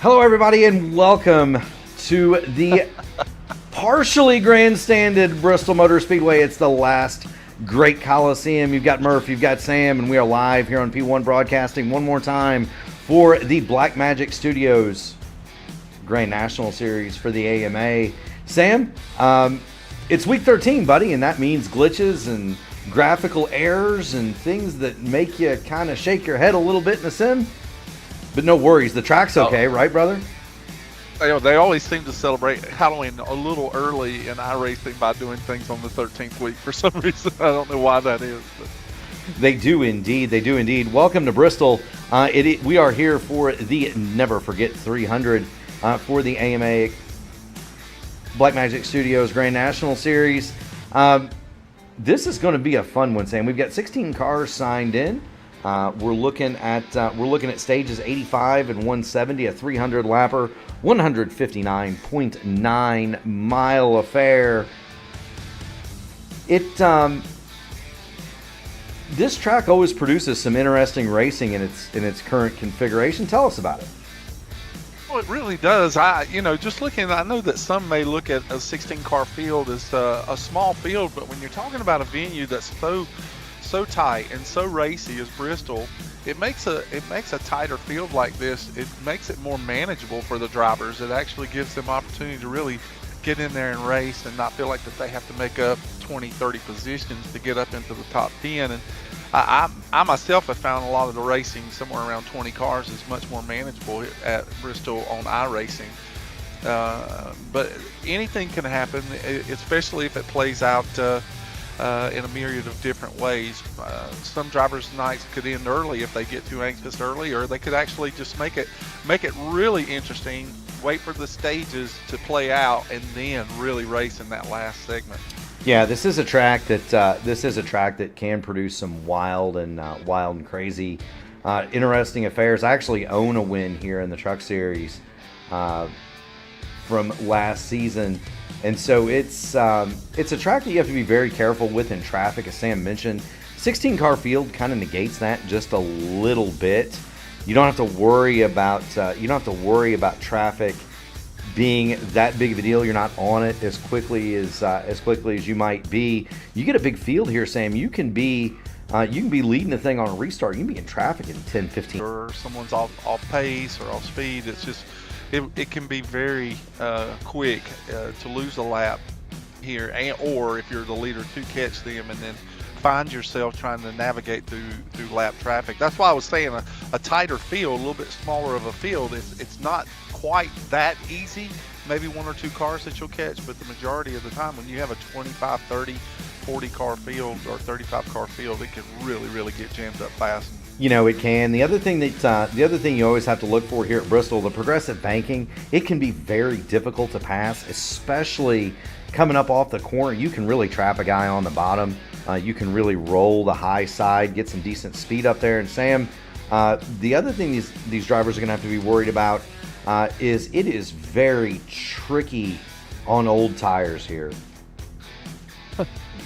Hello, everybody, and welcome to the partially grandstanded Bristol Motor Speedway. It's the last great Coliseum. You've got Murph, you've got Sam, and we are live here on P1 Broadcasting one more time for the Blackmagic Studios Grand National Series for the AMA. Sam, it's week 13, buddy, and that means glitches and graphical errors and things that make you kind of shake your head a little bit in the sim. But no worries, the track's okay, right, brother? They always seem to celebrate Halloween a little early in iRacing by doing things on the 13th week for some reason. I don't know why that is. But. They do indeed. Welcome to Bristol. We are here for the Never Forget 300 for the AMA Blackmagic Studios Grand National Series. This is going to be a fun one, Sam. We've got 16 cars signed in. We're looking at stages 85 and 170, a 300 lapper, 159.9 mile affair. This track always produces some interesting racing in its current configuration. Tell us about it. Well, it really does. Just looking, I know that some may look at a 16-car field as a small field, but when you're talking about a venue that's so tight and so racy as Bristol, it makes a tighter field like this. It makes it more manageable for the drivers. It actually gives them opportunity to really get in there and race and not feel like that they have to make up 20, 30 positions to get up into the top 10. And I myself have found a lot of the racing, somewhere around 20 cars, is much more manageable at Bristol on iRacing. But anything can happen, especially if it plays out in a myriad of different ways. Some drivers' nights could end early if they get too anxious early, or they could actually just make it really interesting, wait for the stages to play out, and then really race in that last segment. Yeah, this is a track that can produce some wild and crazy, interesting affairs. I actually own a win here in the Truck Series from last season. And so it's a track that you have to be very careful with in traffic, as Sam mentioned. 16-car field kind of negates that just a little bit. You don't have to worry about traffic being that big of a deal. You're not on it as quickly as you might be. You get a big field here, Sam. You can be leading the thing on a restart. You can be in traffic in 10, 15. Or someone's off pace or off speed. It's just. It can be very quick to lose a lap here, or if you're the leader, to catch them and then find yourself trying to navigate through lap traffic. That's why I was saying a tighter field, a little bit smaller of a field, it's not quite that easy. Maybe one or two cars that you'll catch, but the majority of the time when you have a 25, 30, 40 car field or 35 car field, it can really get jammed up fast. You know, it can. The other thing you always have to look for here at Bristol, the progressive banking, it can be very difficult to pass, especially coming up off the corner. You can really trap a guy on the bottom. You can really roll the high side, get some decent speed up there. And Sam, the other thing these drivers are going to have to be worried about is it is very tricky on old tires here.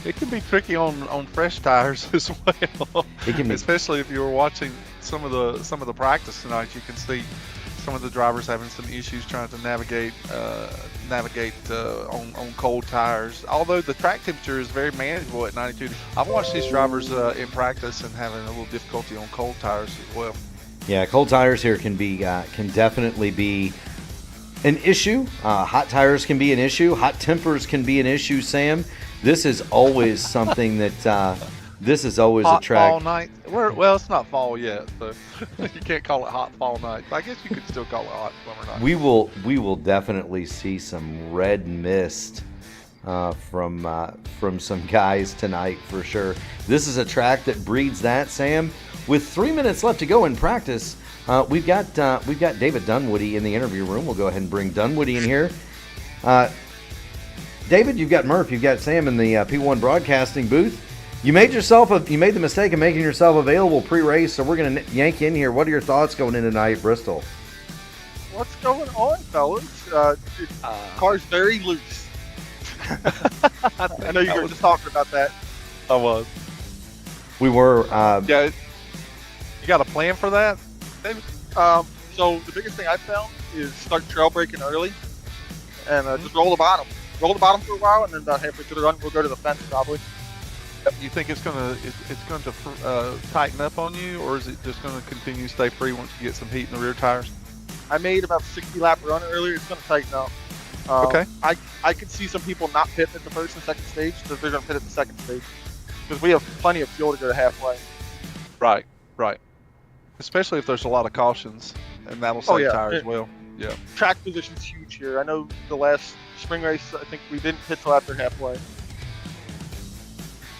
It can be tricky on fresh tires as well. It can be, especially if you were watching some of the practice tonight. You can see some of the drivers having some issues trying to navigate on cold tires. Although the track temperature is very manageable at 92. I've watched these drivers in practice and having a little difficulty on cold tires as well. Yeah, cold tires here can definitely be an issue. Hot tires can be an issue. Hot tempers can be an issue, Sam. This is always something that this is always hot a track. Fall night. Well, it's not fall yet, so you can't call it hot fall night. I guess you could still call it hot summer night. We will definitely see some red mist from some guys tonight for sure. This is a track that breeds that, Sam. With 3 minutes left to go in practice, we've got David Dunwoody in the interview room. We'll go ahead and bring Dunwoody in here. David, you've got Murph, you've got Sam in the P1 Broadcasting booth. You made the mistake of making yourself available pre-race, so we're going to yank you in here. What are your thoughts going in tonight at Bristol? What's going on, fellas? Car's very loose. I know you were just talking about that. I was. We were. Yeah. You got a plan for that, David? So the biggest thing I found is start trail braking early, and just roll the bottom. Roll the bottom for a while, and then about halfway through the run, we'll go to the fence probably. You think it's going to tighten up on you, or is it just going to continue to stay free once you get some heat in the rear tires? I made about 60 lap run earlier. It's going to tighten up. Okay. I could see some people not pitting at the first and second stage, so they're going to pit at the second stage because we have plenty of fuel to go to halfway. Right. Especially if there's a lot of cautions, and that'll save tires well. Yeah. Track position's huge here. I know the last spring race, I think we didn't pit till after halfway.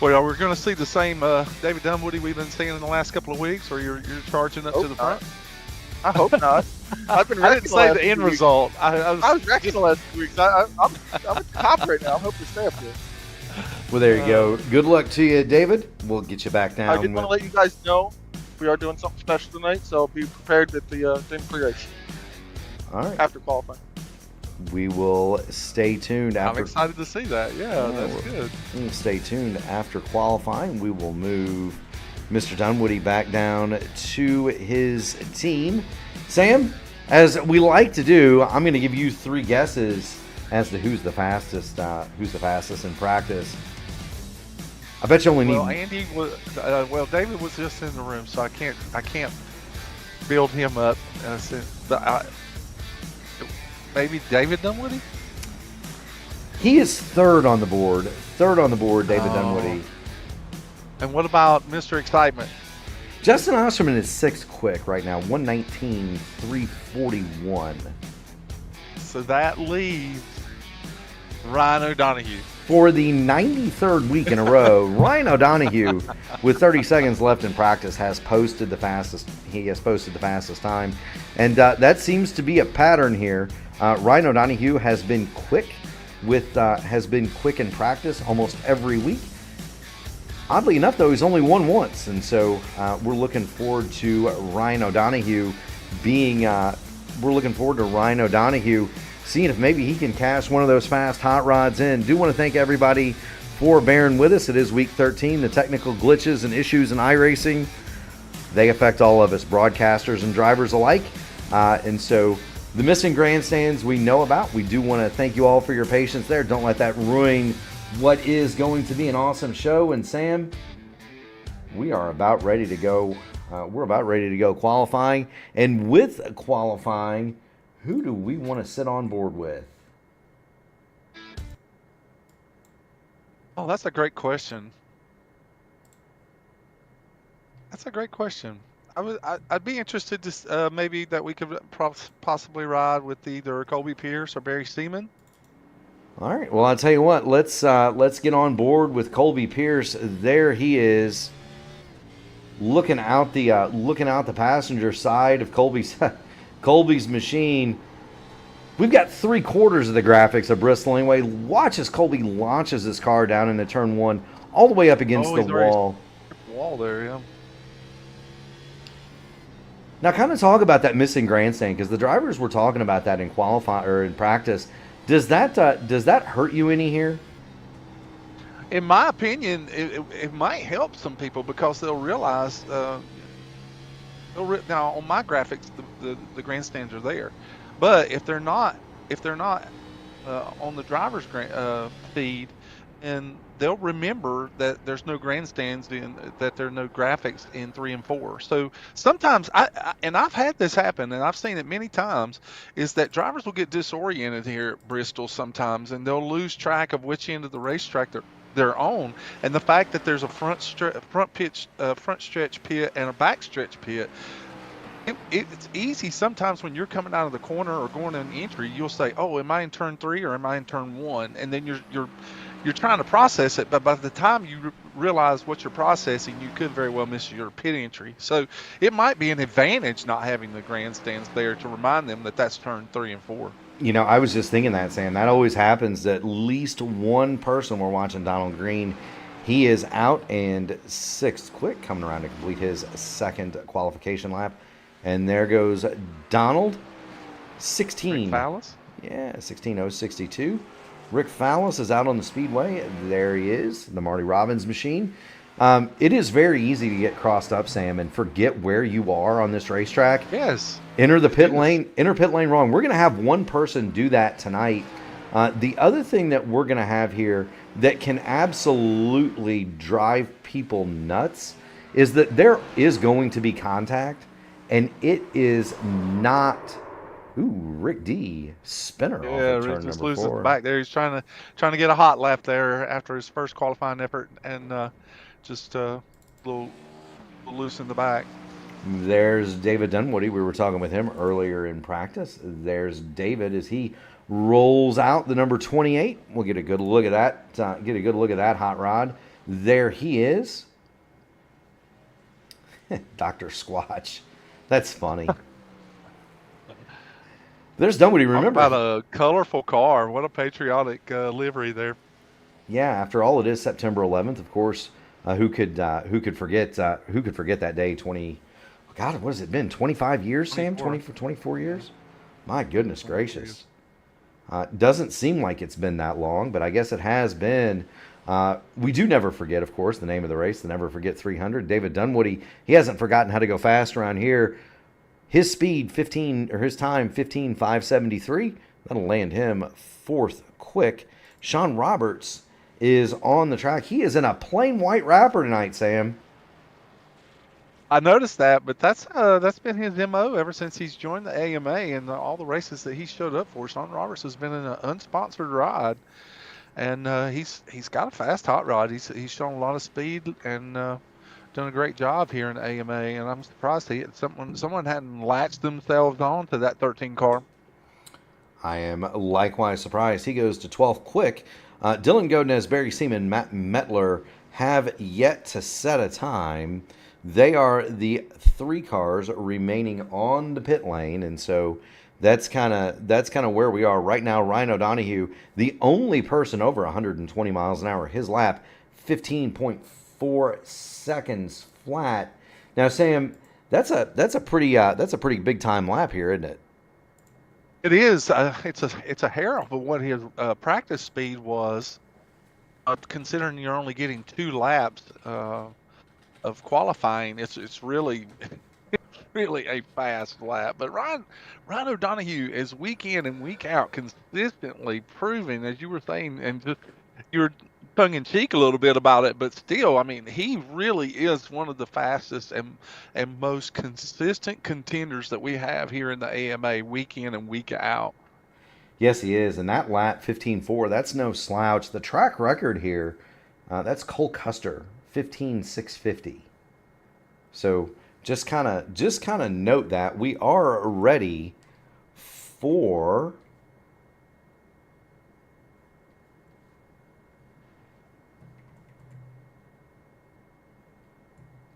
Well, we're going to see the same David Dunwoody we've been seeing in the last couple of weeks, or you're charging up to the front? I hope not. I've been I didn't say the end result. I was wrecking the last 2 weeks. I'm at the top right now. I'm hoping to stay up here. Well, there you go. Good luck to you, David. We'll get you back down. I did want to let you guys know we are doing something special tonight, so be prepared at the pre-race. All right. After qualifying. We will stay tuned after. I'm excited to see that. Yeah, that's good. We'll stay tuned after qualifying. We will move Mr. Dunwoody back down to his team. Sam, as we like to do, I'm going to give you 3 guesses as to who's the fastest in practice. I bet you only need. Well, Andy was. David was just in the room, so I can't build him up. Maybe David Dunwoody. He is third on the board. David Dunwoody. And what about Mr. Excitement? Justin Osterman is 6th quick right now, 119.341. So that leaves Ryan O'Donoghue. For the 93rd week in a row, Ryan O'Donoghue, with 30 seconds left in practice, has posted the fastest. He has posted the fastest time, and that seems to be a pattern here. Ryan O'Donoghue has been quick in practice almost every week. Oddly enough, though, he's only won once, and so we're looking forward to Ryan O'Donoghue seeing if maybe he can cash one of those fast hot rods in. Do want to thank everybody for bearing with us. It is week 13. The technical glitches and issues in iRacing, they affect all of us, broadcasters and drivers alike. And so the missing grandstands we know about. We do want to thank you all for your patience there. Don't let that ruin what is going to be an awesome show. And Sam, we are about ready to go. We're about ready to go qualifying. And with qualifying, who do we want to sit on board with? Oh, that's a great question. I'd be interested to maybe that we could possibly ride with either Colby Pierce or Barry Seaman. All right. Well, I'll tell you what. Let's get on board with Colby Pierce. There he is, looking out the passenger side of Colby's machine. We've got 3/4 of the graphics of Bristol anyway. Watch as Colby launches his car down into turn 1, all the way up against the wall. Wall there, yeah. Now, kind of talk about that missing grandstand, because the drivers were talking about that in qualify or in practice. Does that hurt you any here? In my opinion, it might help some people because they'll realize. Now on my graphics, the grandstands are there, but if they're not on the driver's feed, and they'll remember that there's no grandstands that there are no graphics in 3 and 4. So sometimes I've had this happen, and I've seen it many times, is that drivers will get disoriented here at Bristol sometimes, and they'll lose track of which end of the racetrack they're on, and the fact that there's a front stretch pit and a back stretch pit. It's easy sometimes when you're coming out of the corner or going in entry, you'll say, "Oh, am I in turn 3 or am I in turn 1?" And then you're trying to process it, but by the time you realize what you're processing, you could very well miss your pit entry. So it might be an advantage not having the grandstands there to remind them that that's turn 3 and 4. You know, I was just thinking that, Sam. That always happens. At least one person, we're watching Donald Green. He is out and 6th quick, coming around to complete his 2nd qualification lap. And there goes Donald, 16. Rick Fallis? Yeah, 16.062. Rick Fallis is out on the speedway. There he is, the Marty Robbins machine. It is very easy to get crossed up, Sam, and forget where you are on this racetrack. Yes. Enter pit lane wrong. We're going to have one person do that tonight. The other thing that we're going to have here that can absolutely drive people nuts is that there is going to be contact, and it is not. Ooh, Rick D spinner. Yeah, off of Rick turn just number loses 4. back there. He's trying to get a hot lap there after his first qualifying effort, and just a little loose in the back. There's David Dunwoody. We were talking with him earlier in practice. There's David as he rolls out the number 28. We'll get a good look at that. Get a good look at that hot rod. There he is. Dr. Squatch. That's funny. There's Dunwoody. Remember Talk about a colorful car. What a patriotic livery there. Yeah, after all, it is September 11th. Of course, who could forget that day? God, what has it been? 25 years, 24. Sam? 24 years? My goodness gracious. Doesn't seem like it's been that long, but I guess it has been. We do never forget, of course, the name of the race, the Never Forget 300. David Dunwoody, he hasn't forgotten how to go fast around here. His speed, his time, 15.573. That'll land him 4th quick. Sean Roberts is on the track. He is in a plain white wrapper tonight, Sam. I noticed that, but that's been his MO ever since he's joined the AMA, and all the races that he showed up for. Sean Roberts has been in an unsponsored ride, and he's got a fast hot rod. He's shown a lot of speed and done a great job here in the AMA, and I'm surprised someone hadn't latched themselves on to that 13 car. I am likewise surprised. He goes to 12th quick. Dylan Godinez, Barry Seaman, Matt Mettler have yet to set a time. They are the 3 cars remaining on the pit lane, and so that's kind of where we are right now. Ryan O'Donohue, the only person over 120 miles an hour, his lap 15.4 seconds flat. Now, Sam, that's a pretty big time lap here, isn't it? It is. It's a hair off of what his practice speed was, considering you're only getting 2 laps of qualifying. It's really a fast lap. But Ryan O'Donohue is week in and week out consistently proving, as you were saying, and just you're tongue in cheek a little bit about it, but still, I mean, he really is one of the fastest and most consistent contenders that we have here in the AMA week in and week out. Yes, he is. And that lap 15.4, that's no slouch. The track record here, that's Cole Custer, 15.650. So just kind of note that we are ready for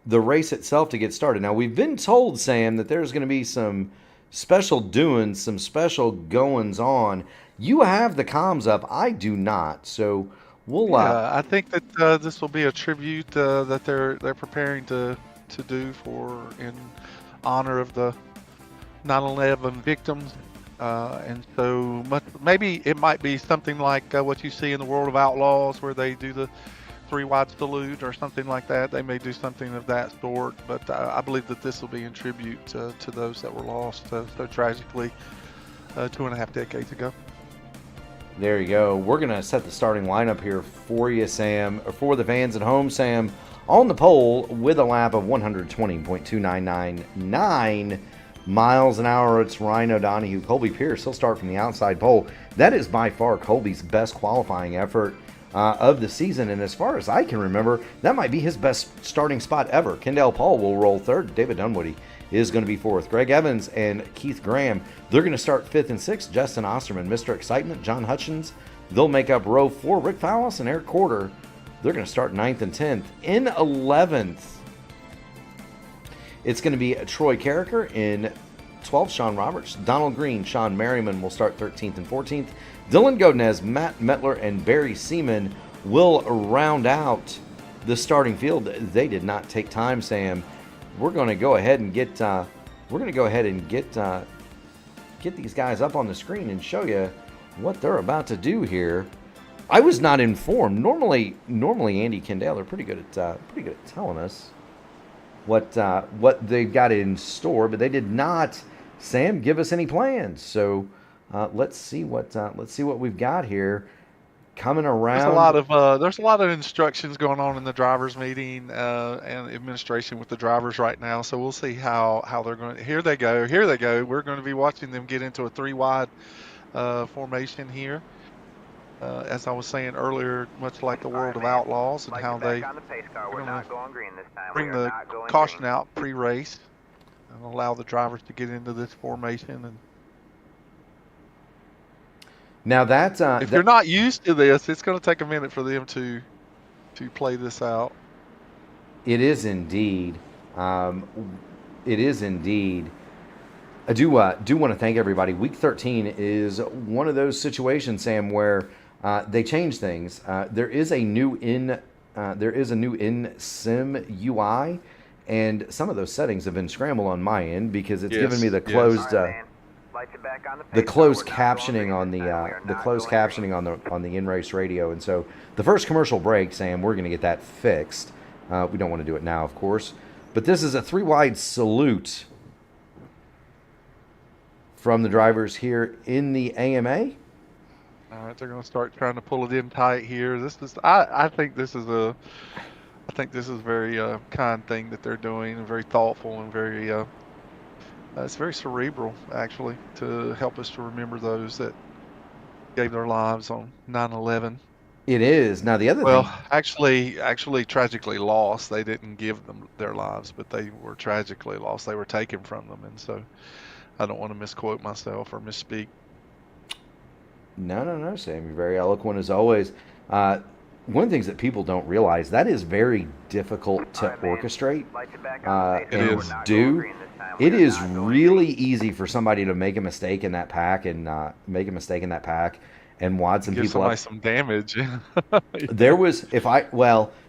the race itself to get started. Now, we've been told, Sam, that there's going to be some special doings, some special goings on. You have the comms up. I do not. So we'll. I think that this will be a tribute that they're preparing to do in honor of the 9/11 victims, and so maybe it might be something like what you see in the World of Outlaws, where they do the 3 wide salute or something like that. They may do something of that sort, but I believe that this will be in tribute to those that were lost so tragically 2.5 decades ago. There you go. We're going to set the starting lineup here for you, Sam, or for the fans at home, Sam. On the pole with a lap of 120.2999 miles an hour, it's Ryan O'Donohue. Colby Pierce, he'll start from the outside pole. That is by far Colby's best qualifying effort of the season, and as far as I can remember, that might be his best starting spot ever. Kendall Paul will roll 3rd. David Dunwoody is going to be 4th. Greg Evans and Keith Graham, they're going to start 5th and 6th. Justin Osterman, Mr. Excitement, John Hutchins, they'll make up row 4. Rick Fowles and Eric Corder, they're going to start 9th and 10th. In 11th, it's going to be Troy Carricker. In 12th, Sean Roberts. Donald Green, Sean Merriman will start 13th and 14th. Dylan Godinez, Matt Mettler, and Barry Seaman will round out the starting field. They did not take time, Sam. We're going to go ahead and get these guys up on the screen and show you what they're about to do here. I was not informed. Normally Andy Kendall are pretty good at telling us what they've got in store, but they did not, Sam, give us any plans. So let's see what we've got here coming around. There's a lot of instructions going on in the drivers meeting and administration with the drivers right now. So we'll see how they're going. Here they go. We're going to be watching them get into a 3-wide formation here. As I was saying earlier, much like the World of Outlaws, and how they bring the caution out pre-race and allow the drivers to get into this formation. And now that if you're not used to this, it's going to take a minute for them to play this out. It is indeed. It is indeed. I do want to thank everybody. Week 13 is one of those situations, Sam, where they change things. There is a new in sim UI, and some of those settings have been scrambled on my end because it's given me the closed captioning on the in-race radio. And so the first commercial break, Sam, we're going to get that fixed. We don't want to do it now, of course, but this is a 3-wide salute from the drivers here in the AMA. All right, they're going to start trying to pull it in tight here. I think this is very kind thing that they're doing, and very thoughtful, and very it's very cerebral, actually, to help us to remember those that gave their lives on 9/11. It is. Now the other thing, actually tragically lost. They didn't give them their lives, but they were tragically lost. They were taken from them, and so I don't want to misquote myself or misspeak. No, Sam. You're very eloquent as always. One of the things that people don't realize, that is very difficult to orchestrate and do. It is really easy for somebody to make a mistake in that pack and wad some people up. Some damage. There was,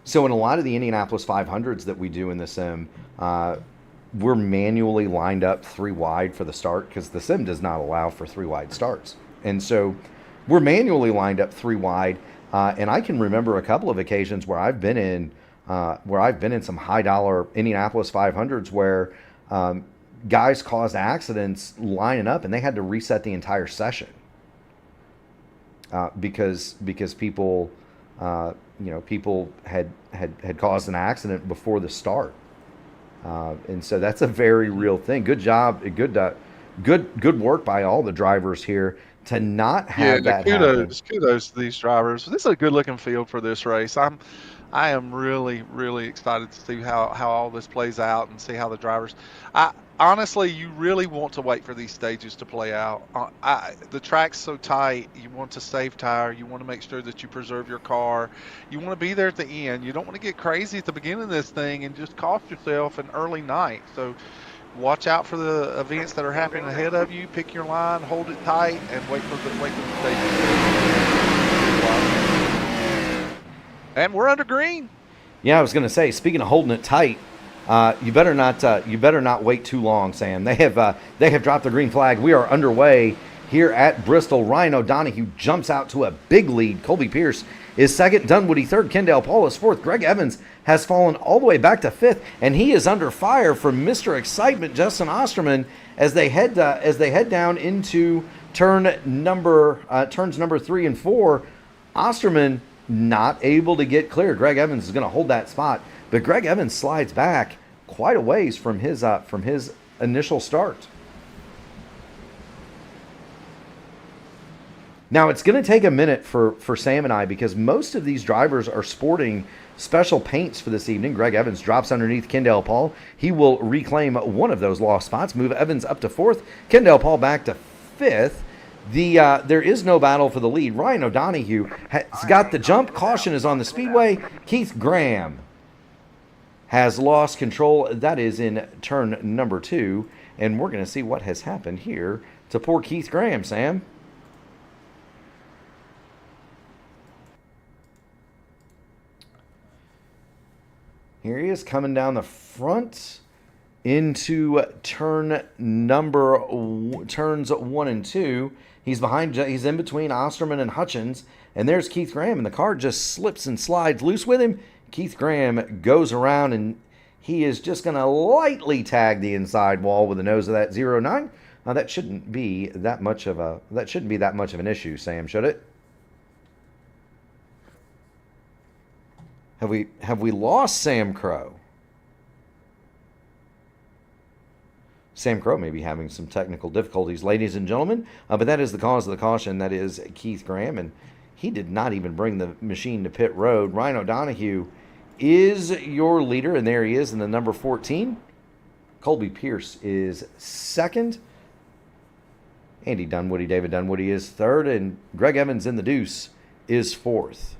so in a lot of the Indianapolis 500s that we do in the sim, we're manually lined up 3 wide for the start because the sim does not allow for 3 wide starts. And so we're manually lined up 3 wide. And I can remember a couple of occasions where I've been in some high dollar Indianapolis 500s where guys caused accidents lining up and they had to reset the entire session because people people had caused an accident before the start. And so that's a very real thing. Good job. Good work by all the drivers here to not have that happen. Kudos to these drivers. This is a good looking field for this race. I am really, really excited to see how all this plays out and see how the drivers. Honestly, you really want to wait for these stages to play out. The track's so tight. You want to save tire. You want to make sure that you preserve your car. You want to be there at the end. You don't want to get crazy at the beginning of this thing and just cost yourself an early night. So watch out for the events that are happening ahead of you. Pick your line, hold it tight, and wait for the stages. And we're under green. Yeah, I was going to say, speaking of holding it tight, you better not wait too long, Sam. They have dropped the green flag. We are underway here at Bristol. Ryan O'Donoghue jumps out to a big lead. Colby Pierce is second. Dunwoody third. Kendall Paul is fourth. Greg Evans has fallen all the way back to fifth, and he is under fire from Mr. Excitement, Justin Osterman, as they head down into turns number 3 and 4. Osterman not able to get clear. Greg Evans is going to hold that spot, but Greg Evans slides back quite a ways from his initial start. Now, it's going to take a minute for Sam and I because most of these drivers are sporting special paints for this evening. Greg Evans drops underneath Kendall Paul. He will reclaim one of those lost spots, move Evans up to fourth, Kendall Paul back to fifth. There is no battle for the lead. Ryan O'Donoghue has got the jump. Caution is on the Speedway. Keith Graham has lost control. That is in turn number 2, and we're going to see what has happened here to poor Keith Graham, Sam. Here he is coming down the front into turns 1 and 2. He's in between Osterman and Hutchins, and there's Keith Graham, and the car just slips and slides loose with him. Keith Graham goes around, and he is just going to lightly tag the inside wall with the nose of that 09. Now that shouldn't be that much of an issue, Sam, should it? Have we lost Sam Crow? Sam Crow may be having some technical difficulties, ladies and gentlemen, but that is the cause of the caution. That is Keith Graham, and he did not even bring the machine to pit road. Ryan O'Donoghue is your leader, and there he is in the number 14. Colby Pierce is second. David Dunwoody is third, and Greg Evans in the deuce is fourth.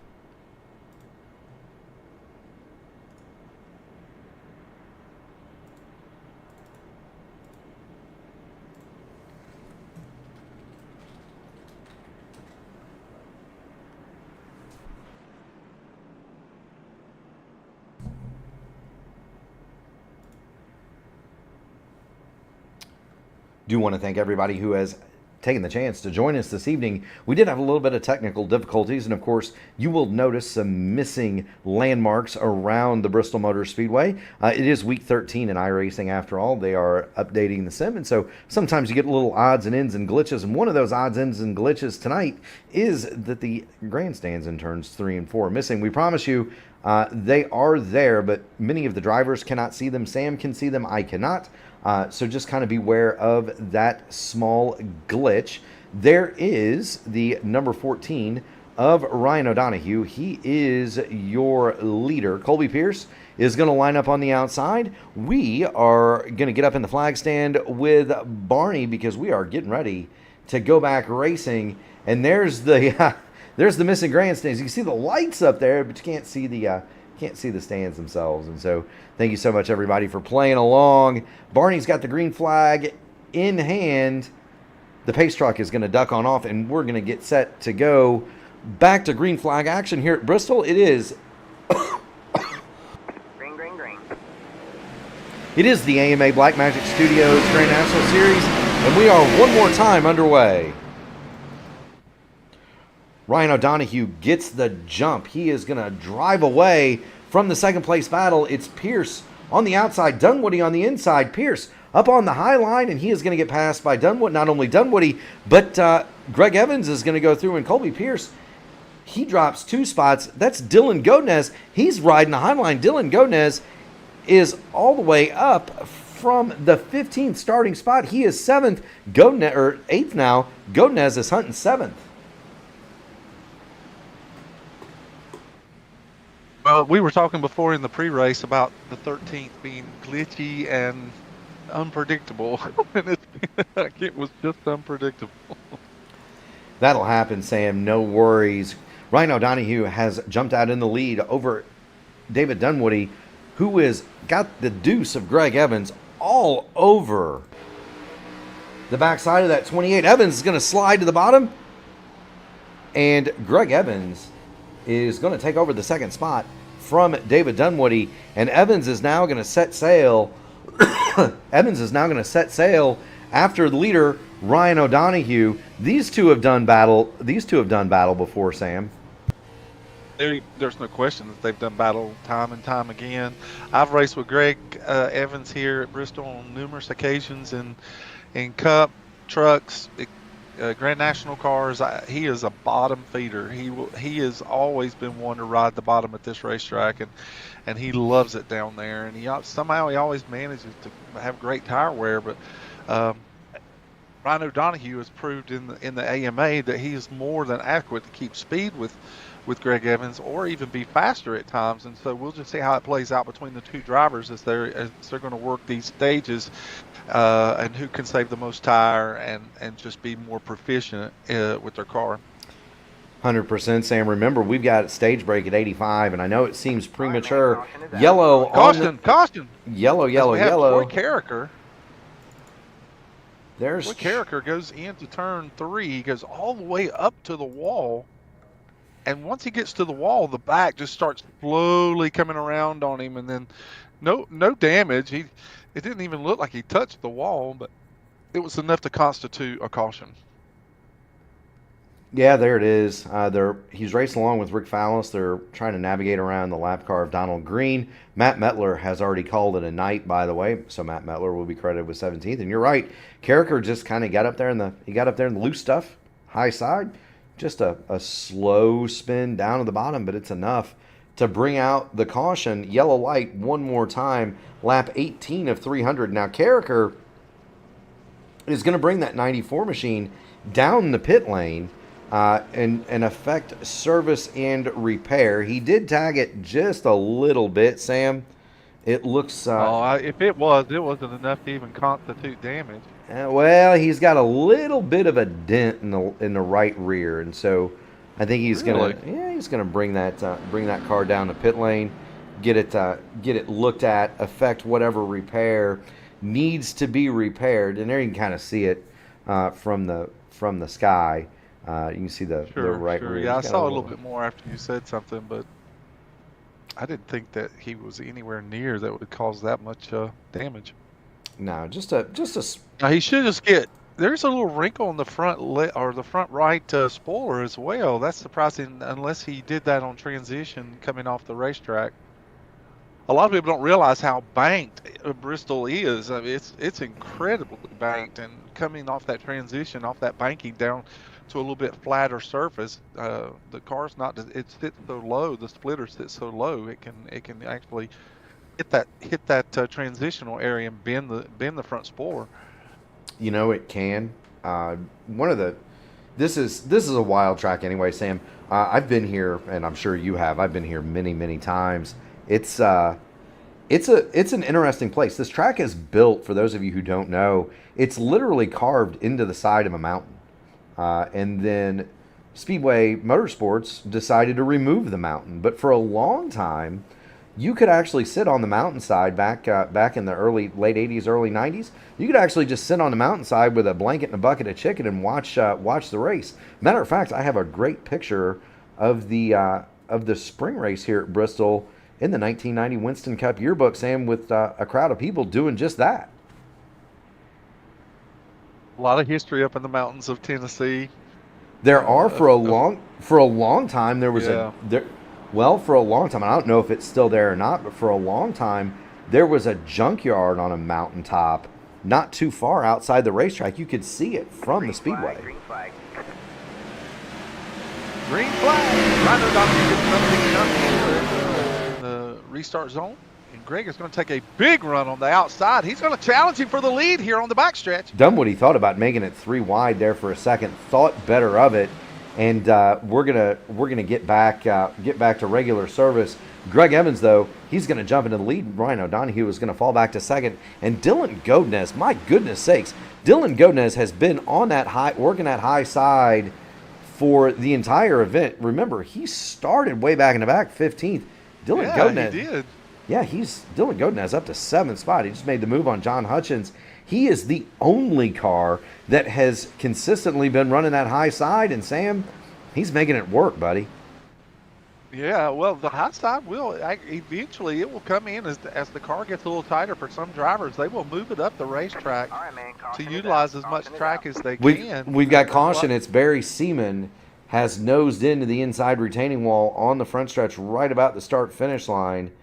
Do want to thank everybody who has taken the chance to join us this evening. We did have a little bit of technical difficulties, and of course, you will notice some missing landmarks around the Bristol Motor Speedway. It is week 13 in iRacing after all. They are updating the sim, and so sometimes you get little odds and ends and glitches, and one of those odds, ends, and glitches tonight is that the grandstands in turns 3 and 4 are missing. We promise you they are there, but many of the drivers cannot see them. Sam can see them, I cannot. So just kind of beware of that small glitch. There is the number 14 of Ryan O'Donoghue. He is your leader. Colby Pierce is going to line up on the outside. We are going to get up in the flag stand with Barney because we are getting ready to go back racing. And there's the missing grandstands. You can see the lights up there, but you can't see the stands themselves. And so thank you so much, everybody, for playing along. Barney's got the green flag in hand. The pace truck is going to duck on off, and we're going to get set to go back to green flag action here at Bristol. It is green, green, green. It is the AMA Blackmagic Studios Grand National Series, and we are one more time underway. Ryan O'Donoghue gets the jump. He is going to drive away from the second place battle. It's Pierce on the outside, Dunwoody on the inside. Pierce up on the high line, and he is going to get passed by Dunwoody. Not only Dunwoody, but Greg Evans is going to go through, and Colby Pierce, he drops 2 spots. That's Dylan Godnez. He's riding the high line. Dylan Godnez is all the way up from the 15th starting spot. He is 7th, 8th now. Godnez is hunting 7th. Well, we were talking before in the pre-race about the 13th being glitchy and unpredictable, and it was just unpredictable. That'll happen, Sam. No worries. Ryan O'Donoghue has jumped out in the lead over David Dunwoody, who has got the deuce of Greg Evans all over the backside of that 28. Evans is going to slide to the bottom, and Greg Evans is going to take over the second spot from David Dunwoody, and Evans is now going to set sail. Evans is now going to set sail after the leader, Ryan O'Donoghue. These two have done battle before, Sam. There's no question that they've done battle time and time again. I've raced with Greg Evans here at Bristol on numerous occasions in Cup, trucks, Grand National cars. He is a bottom feeder. He has always been one to ride the bottom at this racetrack, and he loves it down there. And he always manages to have great tire wear. But Ryan O'Donoghue has proved in the AMA that he is more than adequate to keep speed with Greg Evans, or even be faster at times. And so we'll just see how it plays out between the two drivers as they're going to work these stages, and who can save the most tire and just be more proficient with their car. 100%, Sam. Remember, we've got stage break at 85, and I know it seems premature. Yellow. Caution. Yellow. Troy Carricker. Troy Carricker goes into turn 3. He goes all the way up to the wall. And once he gets to the wall, the back just starts slowly coming around on him, and then no damage. It didn't even look like he touched the wall, but it was enough to constitute a caution. Yeah, there it is. He's racing along with Rick Fallis. They're trying to navigate around the lap car of Donald Green. Matt Mettler has already called it a night, by the way. So Matt Mettler will be credited with 17th. And you're right, Carricker just kind of got up there in the loose stuff, high side. Just a slow spin down to the bottom, but it's enough to bring out the caution. Yellow light one more time. Lap 18 of 300. Now Carricker is going to bring that 94 machine down the pit lane. And affect service and repair. He did tag it just a little bit, Sam. It looks. If it wasn't enough to even constitute damage. Well, he's got a little bit of a dent in the right rear, and so I think he's gonna bring that car down the pit lane, get it looked at, affect whatever repair needs to be repaired, and there you can kind of see it from the sky. You can see the right rear. Yeah, I saw a little bit more after you said something, but I didn't think that he was anywhere near that would cause that much damage. No, Now he should just get. There's a little wrinkle on the front the front right spoiler as well. That's surprising, unless he did that on transition coming off the racetrack. A lot of people don't realize how banked Bristol is. I mean, it's incredibly banked, and coming off that transition, off that banking down to a little bit flatter surface, the car's it sits so low, the splitter sits so low, it can actually hit that transitional area and bend the front spoiler. You know, it can. This is a wild track anyway, Sam. I've been here, and I'm sure you have. I've been here many, many times. It's an interesting place. This track is built, for those of you who don't know, it's literally carved into the side of a mountain. And then Speedway Motorsports decided to remove the mountain. But for a long time, you could actually sit on the mountainside back in the late 80s, early 90s. You could actually just sit on the mountainside with a blanket and a bucket of chicken and watch the race. Matter of fact, I have a great picture of the spring race here at Bristol in the 1990 Winston Cup yearbook, Sam, with a crowd of people doing just that. A lot of history up in the mountains of Tennessee. There are for a long time there was for a long time, I don't know if it's still there or not, but for a long time there was a junkyard on a mountaintop not too far outside the racetrack. You could see it from the Speedway. Green flag. Ryder Doctor gets something in the restart zone. And Greg is going to take a big run on the outside. He's going to challenge him for the lead here on the backstretch. Done what he thought about making it 3 wide there for a second. Thought better of it, and we're gonna get back to regular service. Greg Evans, though, he's going to jump into the lead. Ryan O'Donohue is going to fall back to second, and Dylan Godnez, my goodness sakes, Dylan Godnez has been on that working that high side for the entire event. Remember, he started way back in the back, 15th. Dylan Godnez, he did. Yeah, Dylan Godnez up to 7th spot. He just made the move on John Hutchins. He is the only car that has consistently been running that high side, and Sam, he's making it work, buddy. Yeah, well, the high side eventually it will come in as the car gets a little tighter for some drivers. They will move it up the racetrack to utilize as much track as they can. We've got caution. It's Barry Seaman has nosed into the inside retaining wall on the front stretch right about the start-finish line.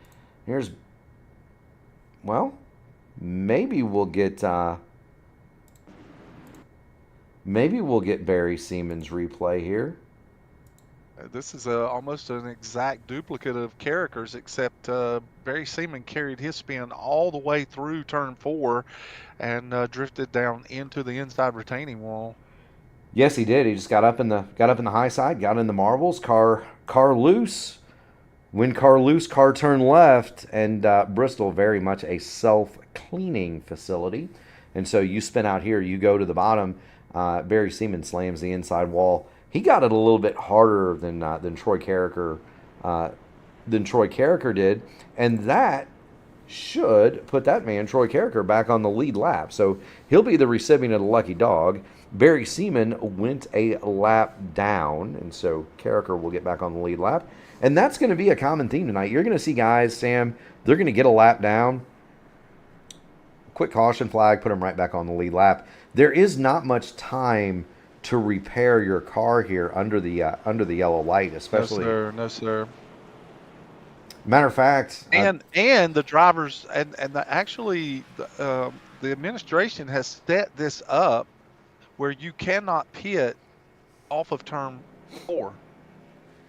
Maybe we'll get Barry Seaman's replay here. This is almost an exact duplicate of Carricker's, except Barry Seaman carried his spin all the way through turn 4 and drifted down into the inside retaining wall. Yes, he did. He just got up in the high side, got in the marbles, car loose. When car loose, car turn left, and Bristol, very much a self-cleaning facility. And so you spin out here, you go to the bottom. Barry Seaman slams the inside wall. He got it a little bit harder than Troy Carricker did, and that should put that man, Troy Carricker, back on the lead lap. So he'll be the recipient of the lucky dog. Barry Seaman went a lap down, and so Carricker will get back on the lead lap. And that's going to be a common theme tonight. You're going to see guys, Sam, they're going to get a lap down, quick caution flag, put him right back on the lead lap. There is not much time to repair your car here under the yellow light, especially. No, sir. Matter of fact, And the drivers actually the administration has set this up where you cannot pit off of turn 4.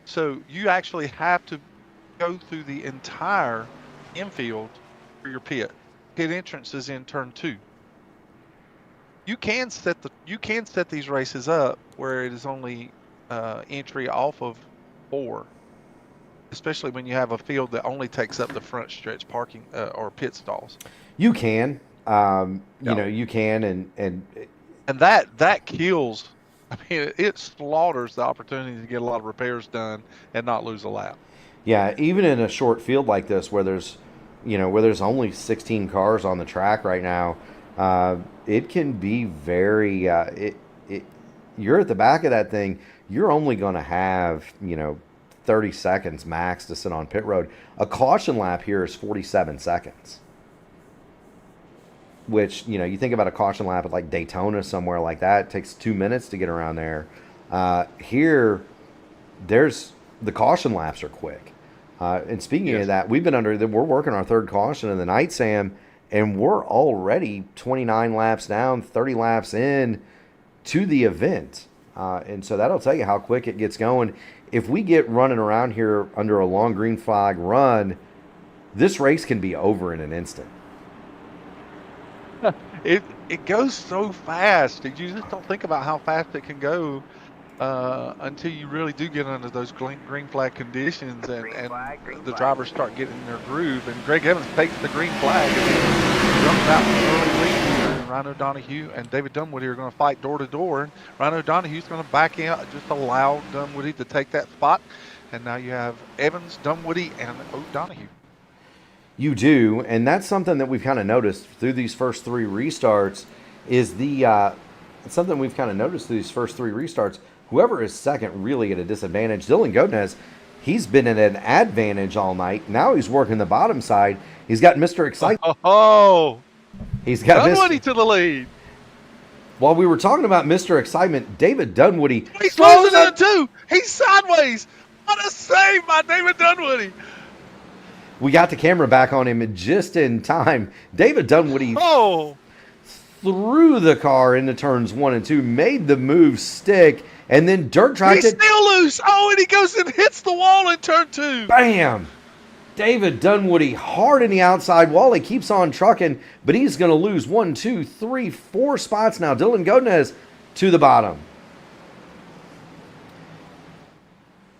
So you actually have to go through the entire infield for your pit. Pit entrance is in turn 2. You can set these races up where it is only entry off of 4, especially when you have a field that only takes up the front stretch parking or pit stalls. You can, you can, and that kills. I mean, it slaughters the opportunity to get a lot of repairs done and not lose a lap. Yeah, even in a short field like this, where there's only 16 cars on the track right now, it can be very. You're at the back of that thing. You're only going to have 30 seconds max to sit on pit road. A caution lap here is 47 seconds. Which, you think about a caution lap at like Daytona, somewhere like that. It takes 2 minutes to get around there. Here, the caution laps are quick. And speaking of that, we're working our third caution of the night, Sam, and we're already 29 laps down, 30 laps in to the event. And so that'll tell you how quick it gets going. If we get running around here under a long green flag run, this race can be over in an instant. It goes so fast. You just don't think about how fast it can go until you really do get under those green flag conditions and the drivers start getting in their groove. And Greg Evans takes the green flag and he runs out in the early lead here. And Rhino Donahue and David Dunwoody are going to fight door to door. And Rhino Donahue's going to back out, just allow Dunwoody to take that spot. And now you have Evans, Dunwoody, and O'Donohue. You do, and that's something that we've kind of noticed through these first 3 restarts. Whoever is second really at a disadvantage. Dylan Godinez, he's been at an advantage all night. Now he's working the bottom side. He's got Mr. Excitement. Oh, he's got Dunwoody to the lead. While we were talking about Mr. Excitement, David Dunwoody. He's losing it too. He's sideways. What a save by David Dunwoody. We got the camera back on him just in time. David Dunwoody threw the car into turns 1 and 2, made the move stick, and then dirt tried He's still loose. Oh, and he goes and hits the wall in turn 2. Bam! David Dunwoody hard in the outside wall. He keeps on trucking, but he's going to lose 1, 2, 3, 4 spots now. Dylan Godinez to the bottom.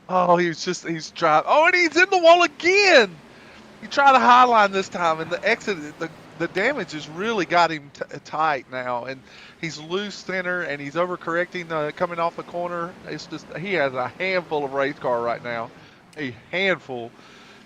Oh, he's driving. Oh, and he's in the wall again. He tried a high line this time, and the exit, the damage has really got him tight now, and he's loose center, and he's overcorrecting coming off the corner. It's just he has a handful of race car right now, a handful.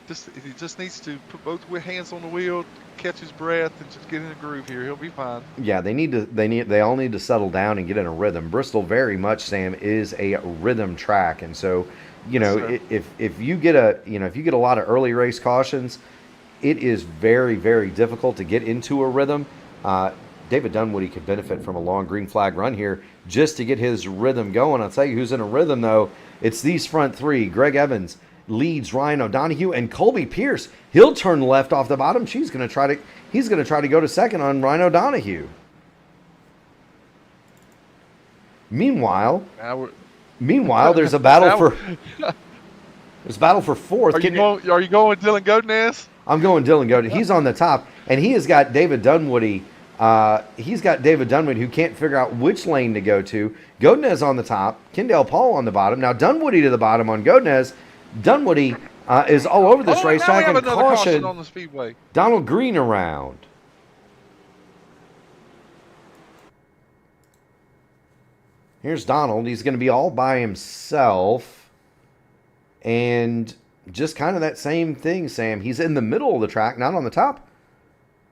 He just needs to put both hands on the wheel, catch his breath, and just get in the groove here. He'll be fine. Yeah, they all need to settle down and get in a rhythm. Bristol very much, Sam, is a rhythm track, and so. If you get a lot of early race cautions, it is very, very difficult to get into a rhythm. David Dunwoody could benefit from a long green flag run here just to get his rhythm going. I'll tell you who's in a rhythm, though. It's these front 3. Greg Evans leads Ryan O'Donohue, and Colby Pierce. He'll turn left off the bottom. He's going to try to go to second on Ryan O'Donohue. Meanwhile, there's a battle for fourth. Are you going with Dylan Godinez? I'm going Dylan Godinez. He's on the top, and he has got David Dunwoody. Who can't figure out which lane to go to. Godinez on the top, Kendall Paul on the bottom. Now Dunwoody to the bottom on Godinez. Dunwoody is all over this racetrack, and caution on the Speedway. Donald Green around. Here's Donald. He's going to be all by himself. And just kind of that same thing, Sam. He's in the middle of the track, not on the top.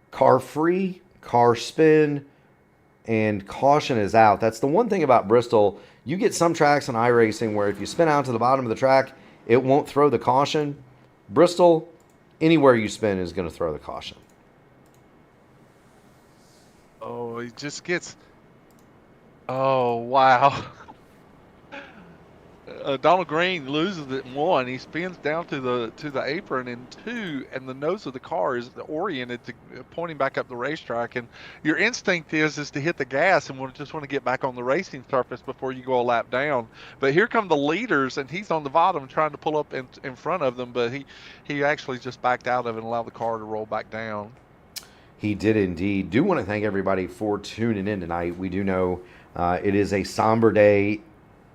Car free, car spin, and caution is out. That's the one thing about Bristol. You get some tracks in iRacing where if you spin out to the bottom of the track, it won't throw the caution. Bristol, anywhere you spin is going to throw the caution. Oh, he just gets. Oh, wow. Donald Green loses it in 1. He spins down to the apron in 2, and the nose of the car is oriented to pointing back up the racetrack. And your instinct is to hit the gas and just want to get back on the racing surface before you go a lap down. But here come the leaders, and he's on the bottom trying to pull up in front of them. But he actually just backed out of it and allowed the car to roll back down. He did indeed. Do want to thank everybody for tuning in tonight. We do know it is a somber day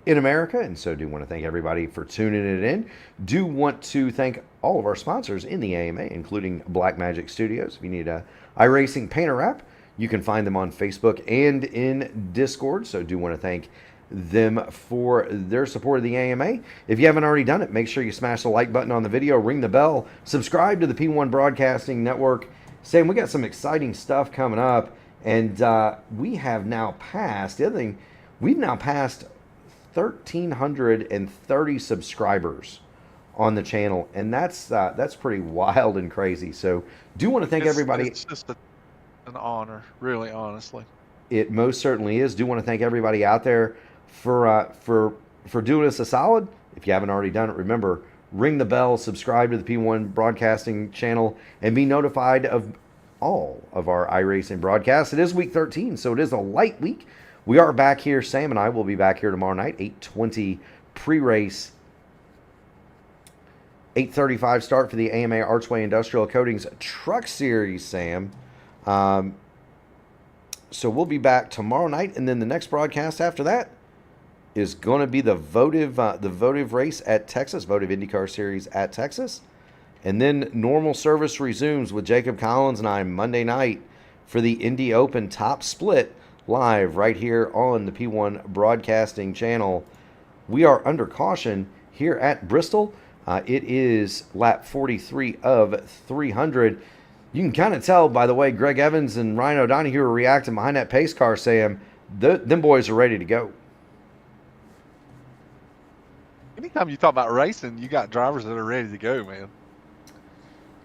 in America, and so do want to thank everybody for tuning it in. Do want to thank all of our sponsors in the AMA, including Black Magic Studios. If you need a iRacing painter wrap, you can find them on Facebook and in Discord, so do want to thank them for their support of the AMA. If you haven't already done it, make sure you smash the like button on the video, ring the bell, subscribe to the P1 Broadcasting Network. Sam, we got some exciting stuff coming up, and we have now passed, the other thing, we've now passed 1,330 subscribers on the channel, and that's pretty wild and crazy. So do want to thank everybody. It's just an honor, really, honestly. It most certainly is. Do want to thank everybody out there for doing us a solid. If you haven't already done it, remember, ring the bell, subscribe to the P1 Broadcasting channel, and be notified of all of our iRacing broadcasts. It is week 13, so it is a light week. We are back here. Sam and I will be back here tomorrow night, 8:20 pre-race, 8:35 start for the AMA Archway Industrial Coatings Truck Series, Sam. So we'll be back tomorrow night, and then the next broadcast after that is going to be the votive race at Texas, votive IndyCar Series at Texas. And then normal service resumes with Jacob Collins and I Monday night for the Indy Open Top Split, live right here on the P1 Broadcasting channel. We are under caution here at Bristol. It is lap 43 of 300. You can kind of tell by the way Greg Evans and Ryan O'Donoghue are reacting behind that pace car, Sam. Them boys are ready to go. Anytime you talk about racing, you got drivers that are ready to go, man.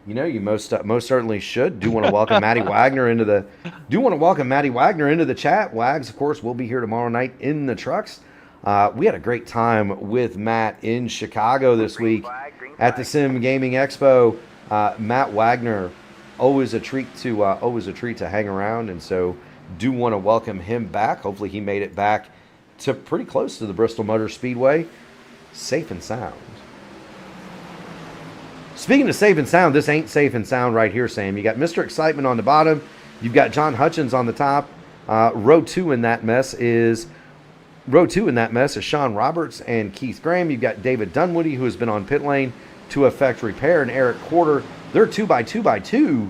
You know, you most certainly should. Do want to welcome Maddie Wagner into the chat. Wags, of course, will be here tomorrow night in the trucks. We had a great time with Matt in Chicago this week at the Sim Gaming Expo. Matt Wagner, always a treat to hang around, and so do want to welcome him back. Hopefully, he made it back to pretty close to the Bristol Motor Speedway, safe and sound. Speaking of safe and sound, this ain't safe and sound right here, Sam. You got Mr. Excitement on the bottom. You've got John Hutchins on the top. Row two in that mess is Sean Roberts and Keith Graham. You've got David Dunwoody, who has been on pit lane to effect repair, and Eric Quarter. They're 2x2x2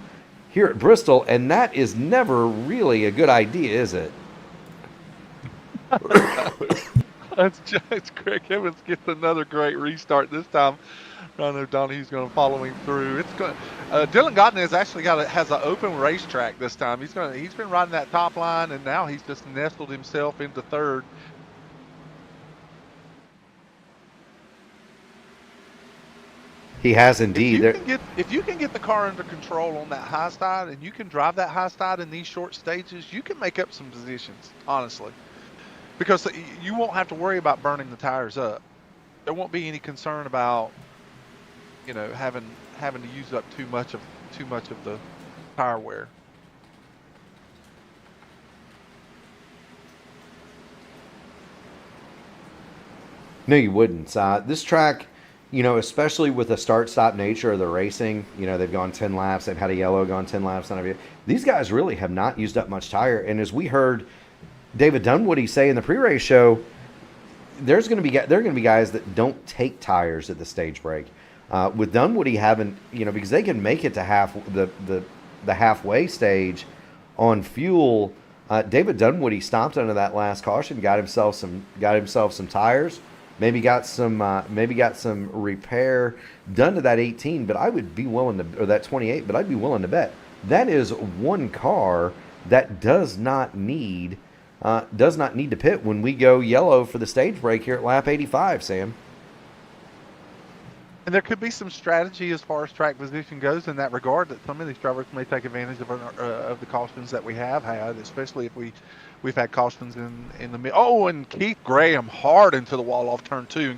here at Bristol, and that is never really a good idea, is it? That's Greg Evans gets another great restart this time. Ryan O'Donoghue's going to follow him through. It's going. Dylan Godden has actually has an open racetrack this time. He's been riding that top line, and now he's just nestled himself into third. He has indeed. If you can get the car under control on that high side, and you can drive that high side in these short stages, you can make up some positions, honestly, because you won't have to worry about burning the tires up. There won't be any concern about, having to use up too much of the tire wear. No, you wouldn't. This track, especially with the start-stop nature of the racing, they've gone 10 laps. They've had a yellow gone 10 laps. None of it. These guys really have not used up much tire. And as we heard David Dunwoody say in the pre-race show, there are going to be guys that don't take tires at the stage break. With Dunwoody having, because they can make it to the halfway stage on fuel. David Dunwoody stopped under that last caution, got himself some tires. Maybe got some repair done to that 18, but I would be willing to, or that 28, but I'd be willing to bet that is one car that does not need to pit when we go yellow for the stage break here at lap 85, Sam. And there could be some strategy as far as track position goes in that regard, that some of these drivers may take advantage of the cautions that we have had, especially if we've had cautions in the middle. Oh, and Keith Graham hard into the wall off turn 2.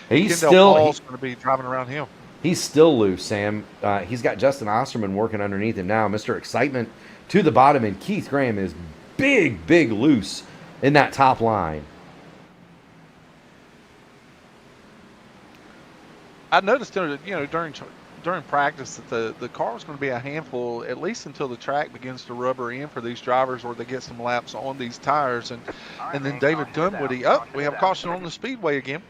And Kendall Paul's going to be driving around him. He's still loose, Sam. He's got Justin Osterman working underneath him now. Mr. Excitement to the bottom, and Keith Graham is big loose in that top line. I noticed, during practice that the car was going to be a handful, at least until the track begins to rubber in for these drivers, or they get some laps on these tires. And then David Dunwoody, we have a caution on the Speedway again.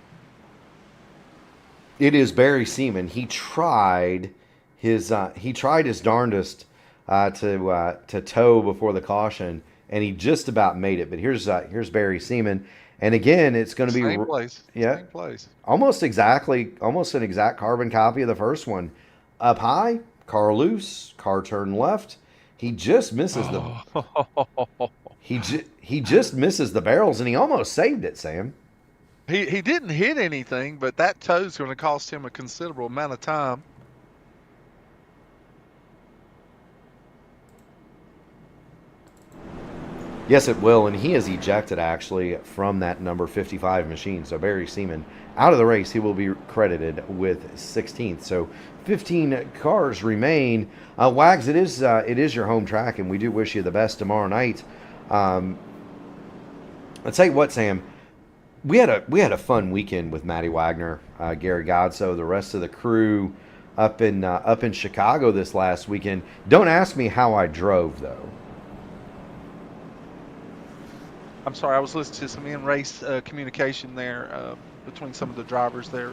It is Barry Seaman. He tried his darndest to tow before the caution, and he just about made it. But here's Barry Seaman. And again, it's going to be same place. Yeah, same place. Almost an exact carbon copy of the first one. Up high, car loose, car turn left. He just misses he just misses the barrels, and he almost saved it, Sam. He didn't hit anything, but that tow's going to cost him a considerable amount of time. Yes, it will, and he is ejected, actually, from that number 55 machine. So Barry Seaman, out of the race, he will be credited with 16th. So 15 cars remain. Wags, it is your home track, and we do wish you the best tomorrow night. I'll tell you what, Sam, we had a fun weekend with Matty Wagner, Gary Godso, the rest of the crew up in Chicago this last weekend. Don't ask me how I drove, though. I'm sorry, I was listening to some in-race communication there between some of the drivers there.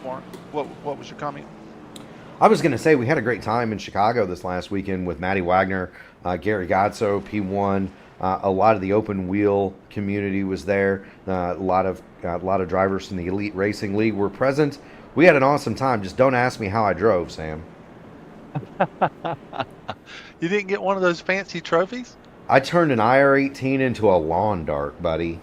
Warren, what was your comment? I was going to say we had a great time in Chicago this last weekend with Matty Wagner, Gary Godso, P1. A lot of the open wheel community was there. A lot of drivers from the Elite Racing League were present. We had an awesome time. Just don't ask me how I drove, Sam. You didn't get one of those fancy trophies? I turned an IR-18 into a lawn dart, buddy.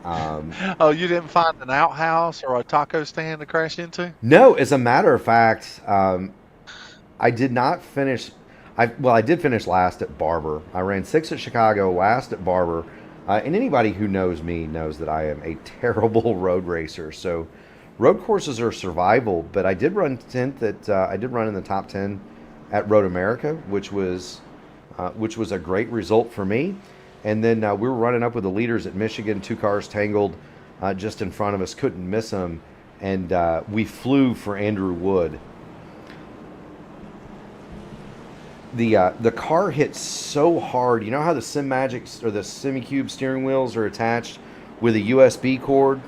Oh, you didn't find an outhouse or a taco stand to crash into? No, as a matter of fact, I did not finish. I did finish last at Barber. I ran 6th at Chicago, last at Barber. And anybody who knows me knows that I am a terrible road racer. So road courses are survival, but I did run 10th I did run in the top 10 at Road America, which was a great result for me. And then we were running up with the leaders at Michigan, 2 cars tangled just in front of us, couldn't miss them, and we flew for Andrew Wood. The car hit so hard. You know how the SimMagic or the SimiCube steering wheels are attached with a USB cord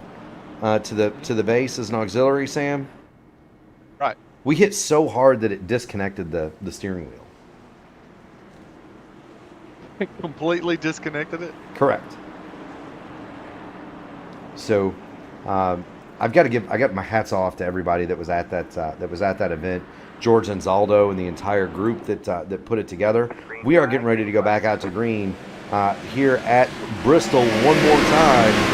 to the base as an auxiliary, Sam? Right. We hit so hard that it disconnected the steering wheel. Completely disconnected it? Correct. So, I got my hats off to everybody that was at that event. George Anzaldo and the entire group that put it together. We are getting ready to go back out to green here at Bristol one more time.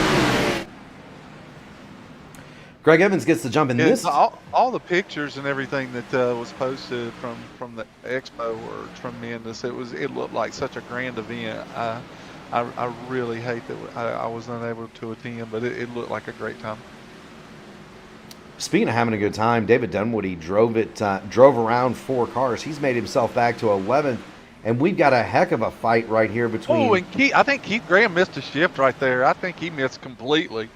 Greg Evans gets the jump in this. All the pictures and everything that was posted from the expo were tremendous. It looked like such a grand event. I really hate that I was unable to attend, but it looked like a great time. Speaking of having a good time, David Dunwoody drove around 4 cars. He's made himself back to 11th, and we've got a heck of a fight right here between. Oh, and I think Keith Graham missed a shift right there. I think he missed completely.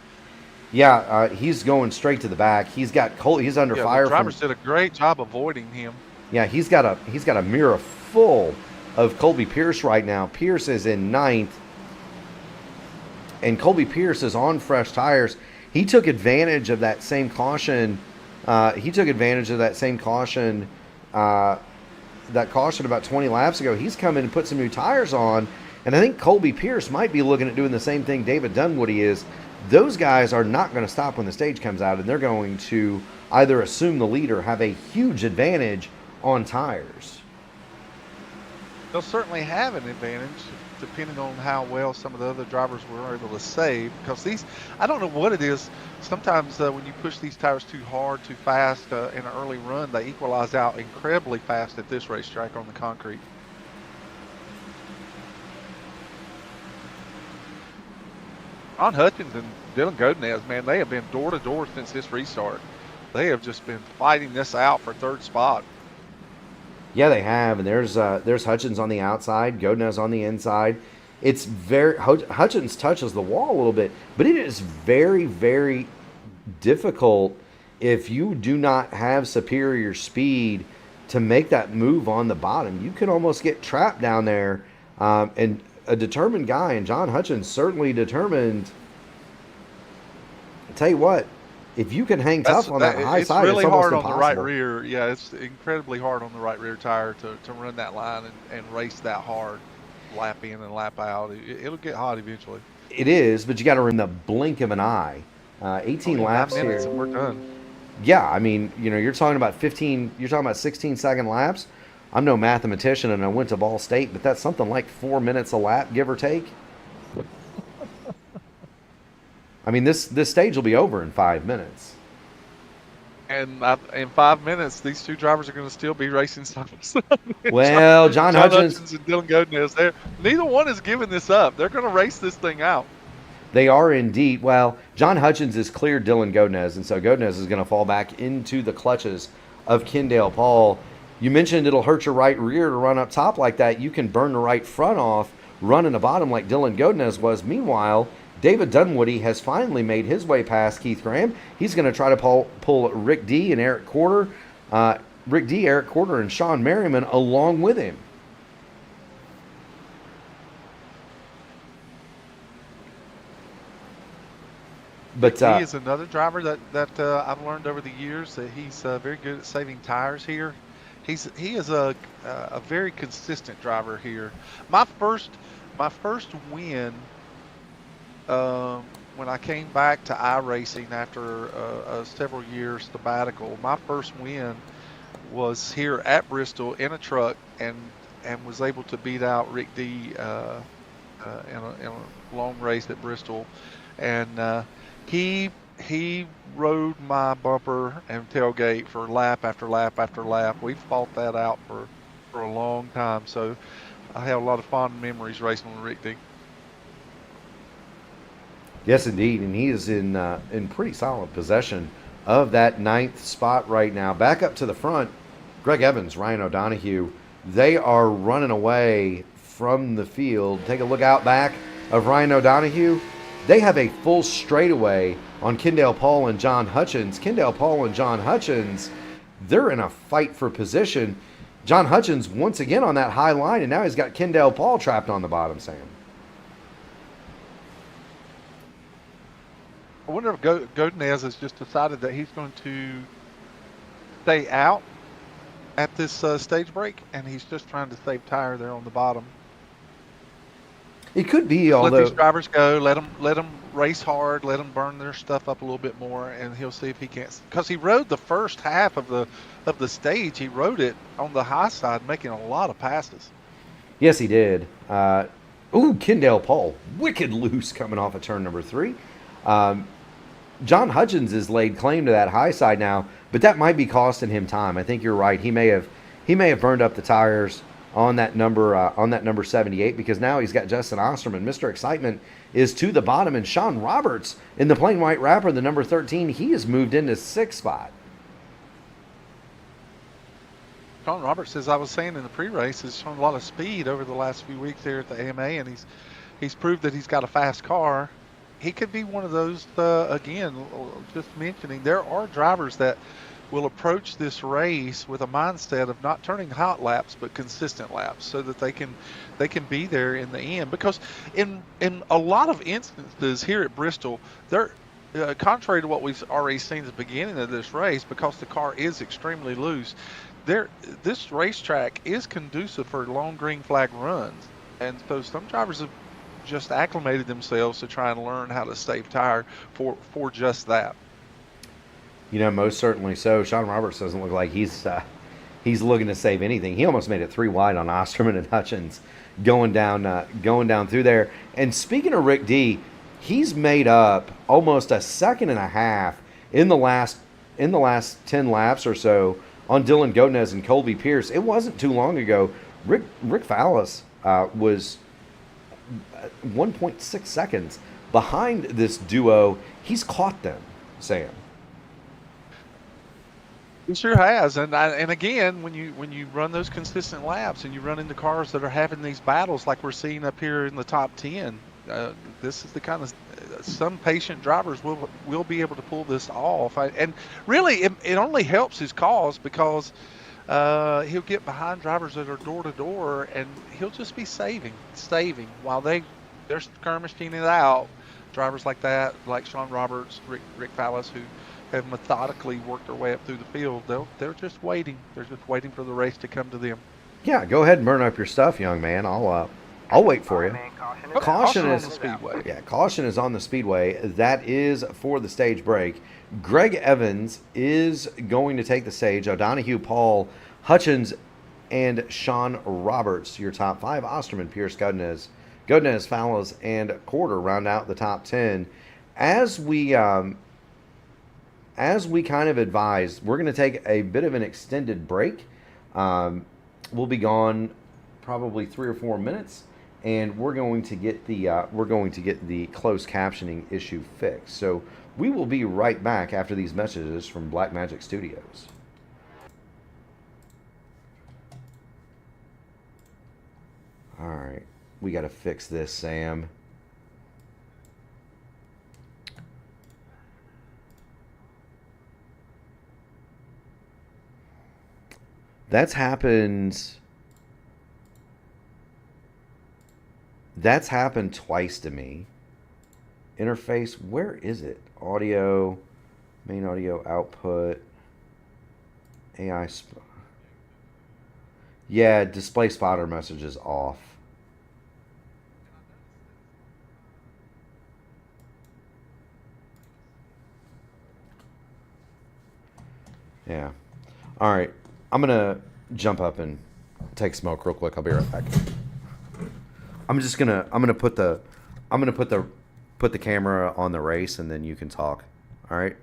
Yeah, he's going straight to the back. He's got Cole. He's under fire. The drivers did a great job avoiding him. Yeah, he's got a mirror full of Colby Pierce right now. Pierce is in 9th, and Colby Pierce is on fresh tires. He took advantage of that same caution. That caution about 20 laps ago. He's come in and put some new tires on, and I think Colby Pierce might be looking at doing the same thing David Dunwoody is. Those guys are not going to stop when the stage comes out, and they're going to either assume the lead or have a huge advantage on tires. They'll certainly have an advantage. depending on how well some of the other drivers were able to save. Because these, I don't know what it is. Sometimes when you push these tires too hard, too fast in an early run, they equalize out incredibly fast at this racetrack on the concrete. Ron Hutchins and Dylan Godinez, man, they have been door to door since this restart. They have just been fighting this out for third spot. Yeah, they have, and there's Hutchins on the outside, Godinez on the inside. It's very Hutchins touches the wall a little bit, but it is very, very difficult if you do not have superior speed to make that move on the bottom. You can almost get trapped down there, and a determined guy, and John Hutchins certainly determined. I'll tell you what, if you can hang tough on that high side, it's really it's hard on impossible. the right rear. Yeah, it's incredibly hard on the right rear tire to run that line and race that hard, lap in and lap out. It'll get hot eventually. It is, but you got to run the blink of an eye. 18 laps 9 minutes here. and we're done. Yeah, I mean, you're talking about 16-second laps. I'm no mathematician, and I went to Ball State, but that's something like 4 minutes a lap, give or take. I mean, this stage will be over in 5 minutes. And in 5 minutes, these two drivers are going to still be racing side by side. Well, John Hutchins and Dylan Godinez, neither one is giving this up. They're going to race this thing out. They are indeed. Well, John Hutchins has cleared Dylan Godinez, and so Godinez is going to fall back into the clutches of Kendall Paul. You mentioned it'll hurt your right rear to run up top like that. You can burn the right front off, running the bottom like Dylan Godinez was. Meanwhile, David Dunwoody has finally made his way past Keith Graham. He's going to try to pull Rick D and Eric Quarter. Eric Quarter, and Sean Merriman along with him. But he is another driver that I've learned over the years that he's very good at saving tires here. He is a very consistent driver here. My first win when I came back to iRacing after a several years sabbatical, my first win was here at Bristol in a truck and was able to beat out Rick D in a long race at Bristol, and he rode my bumper and tailgate for lap after lap after lap. We fought that out for a long time, so I have a lot of fond memories racing with Rick D. Yes, indeed, and he is in pretty solid possession of that 9th spot right now. Back up to the front, Greg Evans, Ryan O'Donohue, they are running away from the field. Take a look out back of Ryan O'Donohue. They have a full straightaway on Kendall Paul and John Hutchins. Kendall Paul and John Hutchins, they're in a fight for position. John Hutchins once again on that high line, and now he's got Kendall Paul trapped on the bottom, Sam. I wonder if Godinez has just decided that he's going to stay out at this stage break, and he's just trying to save tire there on the bottom. It could be, although let these drivers go, let them race hard, let them burn their stuff up a little bit more, and he'll see if he can't. Because he rode the first half of the stage, he rode it on the high side, making a lot of passes. Yes, he did. Kendall Paul, wicked loose coming off of turn number 3. John Hutchins has laid claim to that high side now, but that might be costing him time. I think you're right. He may have burned up the tires on that number 78, because now he's got Justin Osterman. Mr. Excitement is to the bottom, and Sean Roberts in the plain white wrapper, the number 13, he has moved into 6th spot. Sean Roberts, as I was saying in the pre-race, has shown a lot of speed over the last few weeks there at the AMA, and he's proved that he's got a fast car. He could be one of those, again, just mentioning, there are drivers that will approach this race with a mindset of not turning hot laps, but consistent laps, so that they can be there in the end. Because in a lot of instances here at Bristol, they're contrary to what we've already seen at the beginning of this race, because the car is extremely loose, this racetrack is conducive for long green flag runs, and so some drivers have just acclimated themselves to try and learn how to save tire for just that. Most certainly so. Sean Roberts doesn't look like he's he's looking to save anything. He almost made it 3 wide on Osterman and Hutchins going down through there. And speaking of Rick D, he's made up almost a second and a half in the last 10 laps or so on Dylan Gomez and Colby Pierce. It wasn't too long ago. Rick Fallis was 1.6 seconds behind this duo. He's caught them, Sam. He sure has, and again, when you run those consistent laps and you run into cars that are having these battles like we're seeing up here in the top 10, this is the kind of some patient drivers will be able to pull this off. And really, it only helps his cause because he'll get behind drivers that are door to door, and he'll just be saving while they're skirmishing it out. Drivers like that, like Sean Roberts, Rick Fallis, who have methodically worked their way up through the field. They're just waiting. They're just waiting for the race to come to them. Yeah, go ahead and burn up your stuff, young man. I'll wait for you. Caution is on the speedway. Yeah, caution is on the speedway. That is for the stage break. Greg Evans is going to take the stage. O'Donohue, Paul, Hutchins, and Sean Roberts, your top 5. Osterman, Pierce, Godinez, Fallis, and Corder round out the top 10. As we kind of advised, we're going to take a bit of an extended break. We'll be gone probably 3 or 4 minutes, and we're going to get the closed captioning issue fixed. So we will be right back after these messages from Blackmagic Studios. All right, we got to fix this, Sam. That's happened twice to me. Interface, where is it? Audio, main audio output, AI. Yeah, display spotter message is off. Yeah. All right. I'm gonna jump up and take smoke real quick. I'll be right back. I'm gonna put the camera on the race, and then you can talk. All right.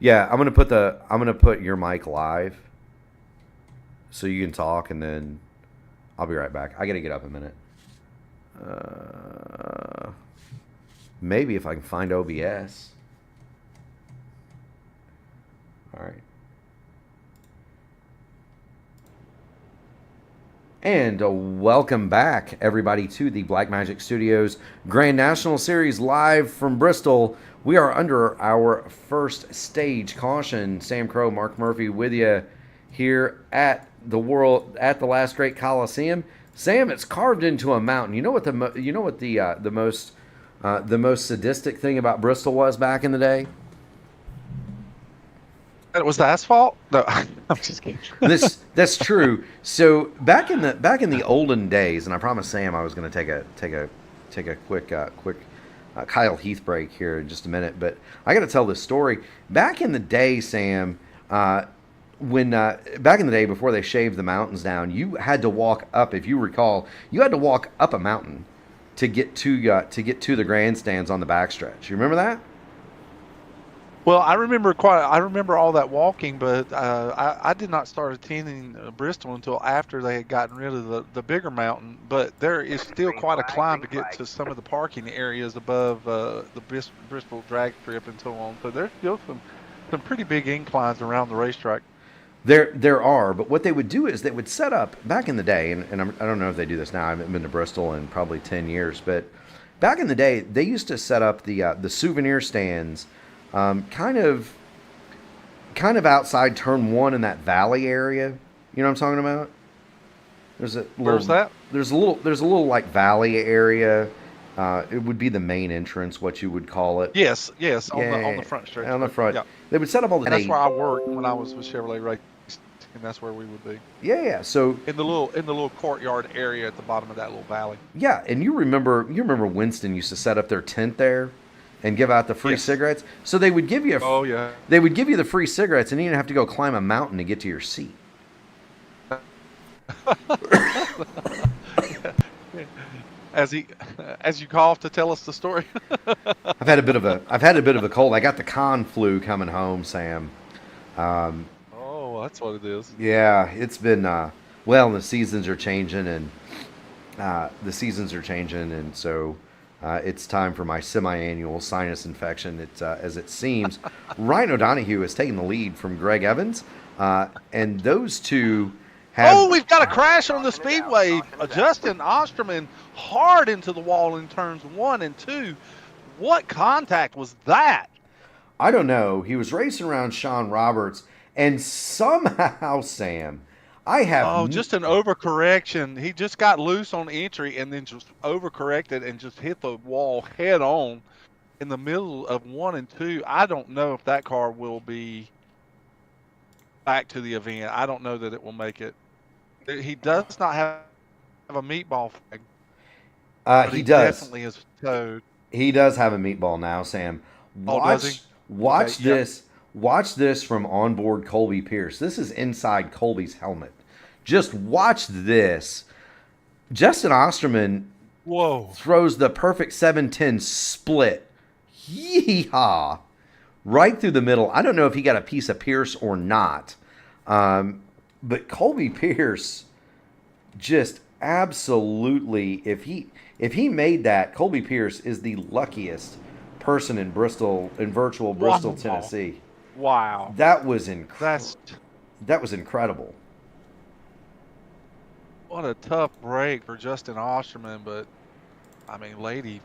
Yeah, I'm gonna put your mic live, so you can talk, and then I'll be right back. I gotta get up a minute. Maybe if I can find OBS. All right. And welcome back, everybody, to the Blackmagic Studios Grand National Series live from Bristol. We are under our first stage caution. Sam Crow, Mark Murphy with you here at the last great Coliseum. Sam, it's carved into a mountain. You know what the most sadistic thing about Bristol was back in the day? It was the asphalt? No, I'm just kidding. That's true. So back in the olden days, and I promised Sam I was going to take a quick Kyle Heath break here in just a minute, but I got to tell this story. Back in the day, Sam, back in the day before they shaved the mountains down, you had to walk up. If you recall, you had to walk up a mountain to get to the grandstands on the backstretch. You remember that? Well, I remember all that walking, but I did not start attending Bristol until after they had gotten rid of the bigger mountain. But there is still quite a climb to get to some of the parking areas above the Bristol drag strip and so on. So there's still some pretty big inclines around the racetrack. There are, but what they would do is they would set up back in the day, and I don't know if they do this now. I haven't been to Bristol in probably 10 years, but back in the day, they used to set up the souvenir stands. Kind of outside turn 1 in that valley area. You know what I'm talking about? Where's that? There's a little like valley area. It would be the main entrance, what you would call it. Yes, on the front stretch. On the front. Yeah. They would set up all the. And that's where I worked when I was with Chevrolet Racing, and that's where we would be. Yeah. So in the little courtyard area at the bottom of that little valley. Yeah, and you remember Winston used to set up their tent there. and give out the free Yes. cigarettes. So they would give you Oh yeah. they would give you the free cigarettes, and you didn't have to go climb a mountain to get to your seat. As you call to tell us the story. I've had a bit of a cold. I got the con flu coming home, Sam. Oh, that's what it is. Yeah, it's been well, the seasons are changing, and so it's time for my semi-annual sinus infection. It's as it seems, Ryan O'Donohue has taken the lead from Greg Evans, and those two have. Oh, we've got a crash on the Speedway. Justin Osterman hard into the wall in turns 1 and 2. What contact was that? I don't know. He was racing around Sean Roberts, and somehow, Sam, I have. Oh, just an overcorrection. He just got loose on entry and then just overcorrected and just hit the wall head on in the middle of 1 and 2. I don't know if that car will be back to the event. I don't know that it will make it. He does not have a meatball flag. But he does. Definitely is towed. He does have a meatball now, Sam. Does he? Watch Okay, this. Watch this from onboard Colby Pierce. This is inside Colby's helmet. Just watch this. Justin Osterman throws the perfect 710 split. Yeehaw! Right through the middle. I don't know if he got a piece of Pierce or not. But Colby Pierce just absolutely, if he made that, Colby Pierce is the luckiest person in virtual Bristol, Tennessee. Wow. That was incredible. That was incredible. What a tough break for Justin Osterman, but I mean, Lady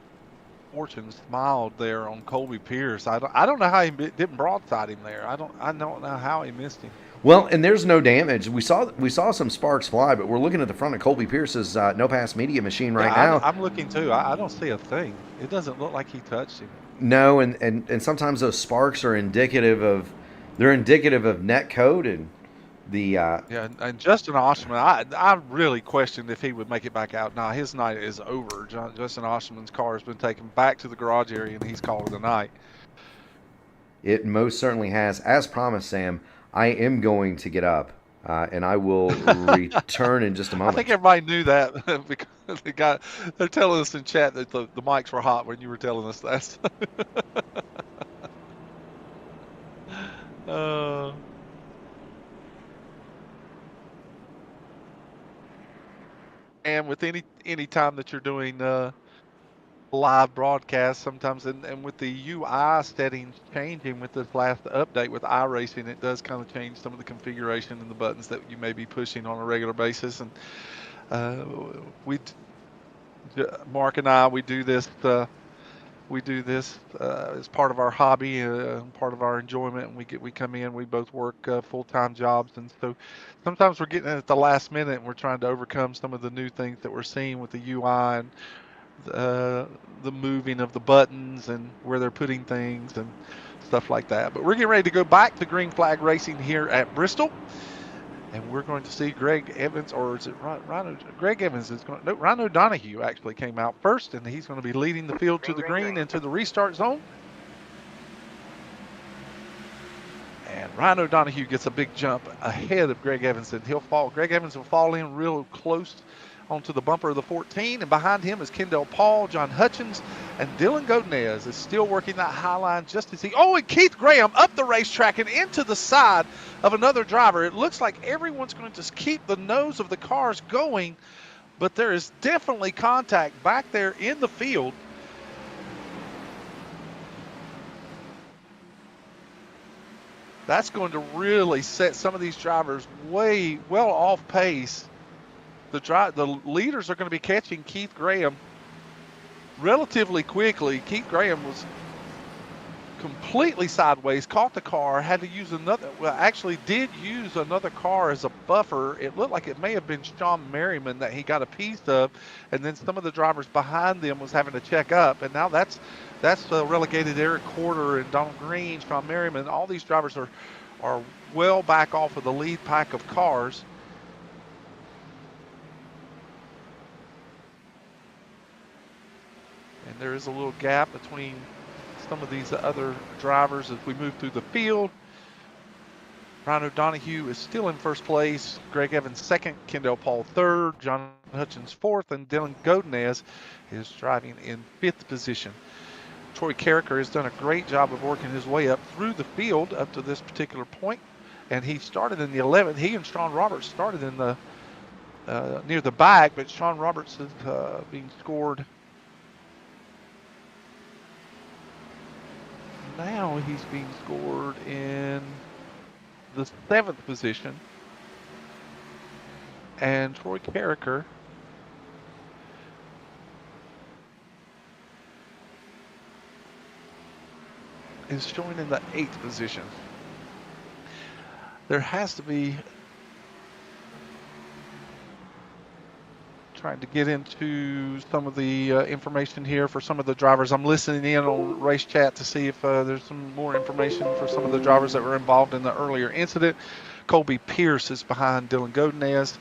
Fortune smiled there on Colby Pierce. I don't know how he didn't broadside him there. I don't know how he missed him. Well, and there's no damage. We saw some sparks fly, but we're looking at the front of Colby Pierce's no pass media machine right now. I'm looking too. I don't see a thing. It doesn't look like he touched him. No, and sometimes those sparks are indicative of net code and the yeah. And Justin Osterman, I really questioned if he would make it back out. Now his night is over. Justin Osterman's car has been taken back to the garage area, and he's called it a night. It most certainly has. As promised, Sam, I am going to get up, and I will return in just a moment. I think everybody knew that because they're telling us in chat that the mics were hot when you were telling us that. And with any time that you're doing live broadcast sometimes, and with the UI settings changing with this last update with iRacing, it does kind of change some of the configuration and the buttons that you may be pushing on a regular basis. And Mark and I, we do this as part of our hobby, part of our enjoyment. And we come in, we both work full-time jobs, and so sometimes we're getting in at the last minute and we're trying to overcome some of the new things that we're seeing with the UI and the moving of the buttons and where they're putting things and stuff like that. But we're getting ready to go back to Green Flag Racing here at Bristol, and we're going to see Greg Evans, or is it Ryan? Greg Evans is going. No, Ryan O'Donohue actually came out first, and he's going to be leading the field to the green into the restart zone. And Ryan O'Donohue gets a big jump ahead of Greg Evans, and he'll fall. Greg Evans will fall in real close onto the bumper of the 14, and behind him is Kendall Paul, John Hutchins, and Dylan Godinez is still working that high line just as and Keith Graham up the racetrack and into the side of another driver. It looks like everyone's going to keep the nose of the cars going, but there is definitely contact back there in the field. That's going to really set some of these drivers way well off pace. The leaders are going to be catching Keith Graham relatively quickly. Keith Graham was completely sideways, caught the car, had to use did use another car as a buffer. It looked like it may have been Sean Merriman that he got a piece of, and then some of the drivers behind them was having to check up, and now that's relegated Eric Corder and Donald Green, Sean Merriman. All these drivers are well back off of the lead pack of cars. And there is a little gap between some of these other drivers as we move through the field. Ryan O'Donoghue is still in first place. Greg Evans second. Kendall Paul third. John Hutchins fourth. And Dylan Godinez is driving in fifth position. Troy Carricker has done a great job of working his way up through the field up to this particular point. And he started in the 11th. He and Sean Roberts started in the near the back, but Sean Roberts is being scored. Now he's being scored in the 7th position. And Troy Carricker is showing in the 8th position. There has to be, trying to get into some of the information here for some of the drivers. I'm listening in on Race Chat to see if there's some more information for some of the drivers that were involved in the earlier incident. Colby Pierce is behind Dylan Godinez.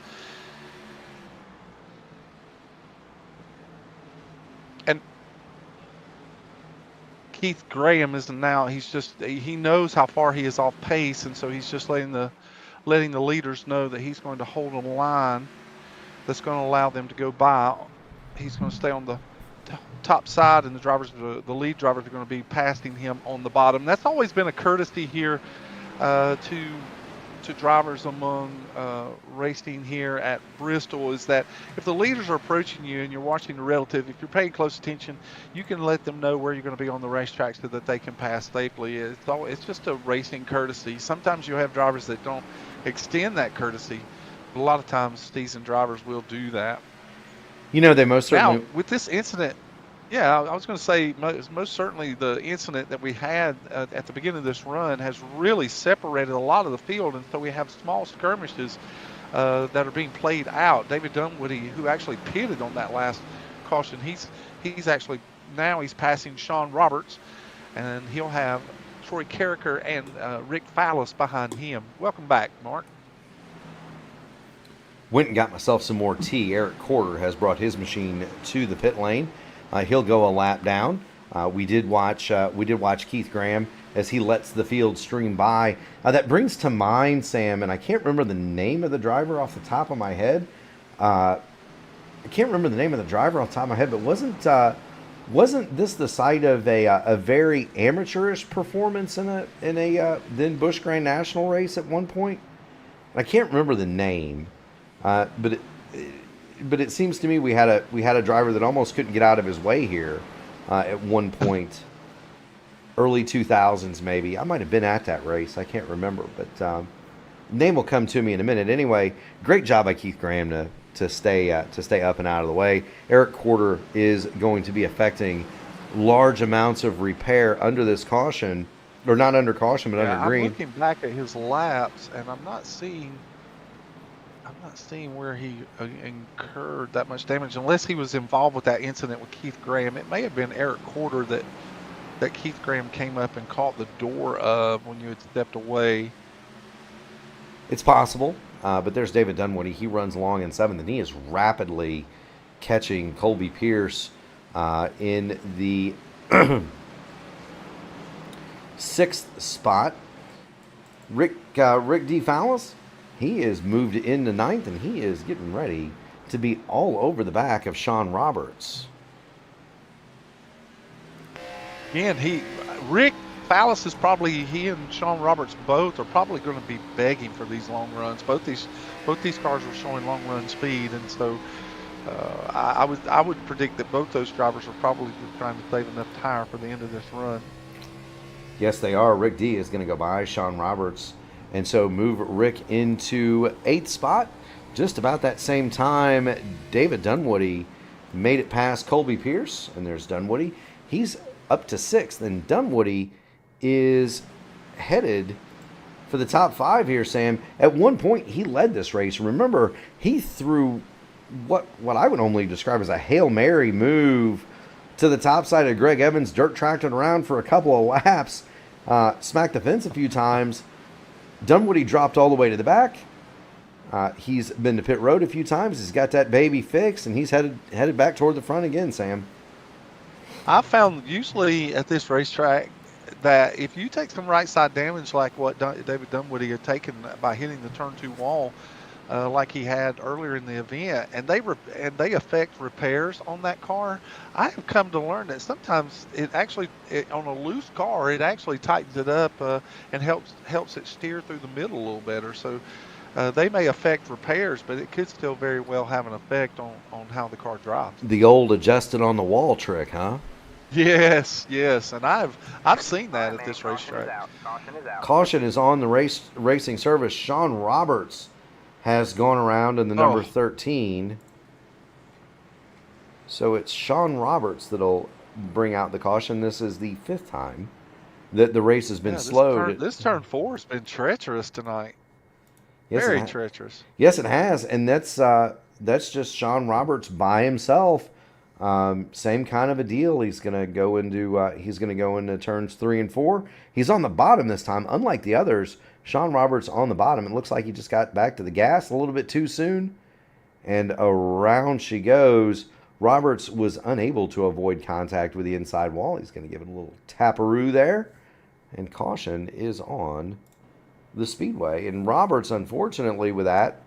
And Keith Graham is now, he knows how far he is off pace, and so he's just letting the leaders know that he's going to hold a line that's going to allow them to go by. He's going to stay on the top side, and the lead drivers are going to be passing him on the bottom. That's always been a courtesy here to drivers among racing here at Bristol, is that if the leaders are approaching you and you're watching the relative, if you're paying close attention, you can let them know where you're going to be on the racetrack so that they can pass safely. It's just a racing courtesy. Sometimes you'll have drivers that don't extend that courtesy. A lot of times seasoned drivers will do that. You know, they most certainly... Now, with this incident, yeah, I was going to say most certainly the incident that we had at the beginning of this run has really separated a lot of the field, and so we have small skirmishes that are being played out. David Dunwoody, who actually pitted on that last caution, he's actually now he's passing Sean Roberts, and he'll have Troy Carricker and Rick Fallis behind him. Welcome back, Mark. Went and got myself some more tea. Eric Corder has brought his machine to the pit lane. He'll go a lap down. We did watch Keith Graham as he lets the field stream by. That brings to mind, Sam, and I can't remember the name of the driver off the top of my head. But wasn't this the site of a very amateurish performance in a then Busch Grand National race at one point? I can't remember the name. But it seems to me we had a driver that almost couldn't get out of his way here at one point, early 2000s maybe. I might have been at that race. I can't remember, but name will come to me in a minute. Anyway, great job by Keith Graham to stay up and out of the way. Eric Corder is going to be affecting large amounts of repair under this caution, or not under caution, but under green. I'm looking back at his laps, and I'm not seeing where he incurred that much damage, unless he was involved with that incident with Keith Graham. It may have been Eric Corder that Keith Graham came up and caught the door of when you had stepped away. It's possible, but there's David Dunwoody. He runs along in 7th, and he is rapidly catching Colby Pierce in the 6th spot. Rick D. Fallis, he is moved into 9th, and he is getting ready to be all over the back of Sean Roberts. Again, Rick Fallis is he and Sean Roberts both are probably going to be begging for these long runs. Both these cars are showing long run speed, and so I would predict that both those drivers are probably trying to save enough tire for the end of this run. Yes, they are. Rick D is going to go by Sean Roberts, and so move Rick into 8th spot. Just about that same time, David Dunwoody made it past Colby Pierce, and there's Dunwoody. He's up to 6th, and Dunwoody is headed for the top 5 here, Sam. At one point, he led this race. Remember, he threw what I would only describe as a Hail Mary move to the top side of Greg Evans, dirt tracked it around for a couple of laps, smacked the fence a few times. Dunwoody dropped all the way to the back. He's been to pit road a few times. He's got that baby fixed, and he's headed back toward the front again, Sam. I found usually at this racetrack that if you take some right side damage like what David Dunwoody had taken by hitting the turn 2 wall, like he had earlier in the event, and they affect repairs on that car. I have come to learn that sometimes on a loose car it actually tightens it up and helps it steer through the middle a little better. So they may affect repairs, but it could still very well have an effect on how the car drives. The old adjusted on the wall trick, huh? Yes, and I've seen that at this racetrack. Caution is on the racing service. Sean Roberts has gone around in the number 13. So it's Sean Roberts that'll bring out the caution. This is the 5th time that the race has been slowed. This turn 4 has been treacherous tonight. Yes, very treacherous. Yes, it has, and that's just Sean Roberts by himself. Same kind of a deal. He's gonna go into turns 3 and 4. He's on the bottom this time, unlike the others. Sean Roberts on the bottom. It looks like he just got back to the gas a little bit too soon, and around she goes. Roberts was unable to avoid contact with the inside wall. He's going to give it a little taparoo there, and caution is on the Speedway. And Roberts, unfortunately, with that,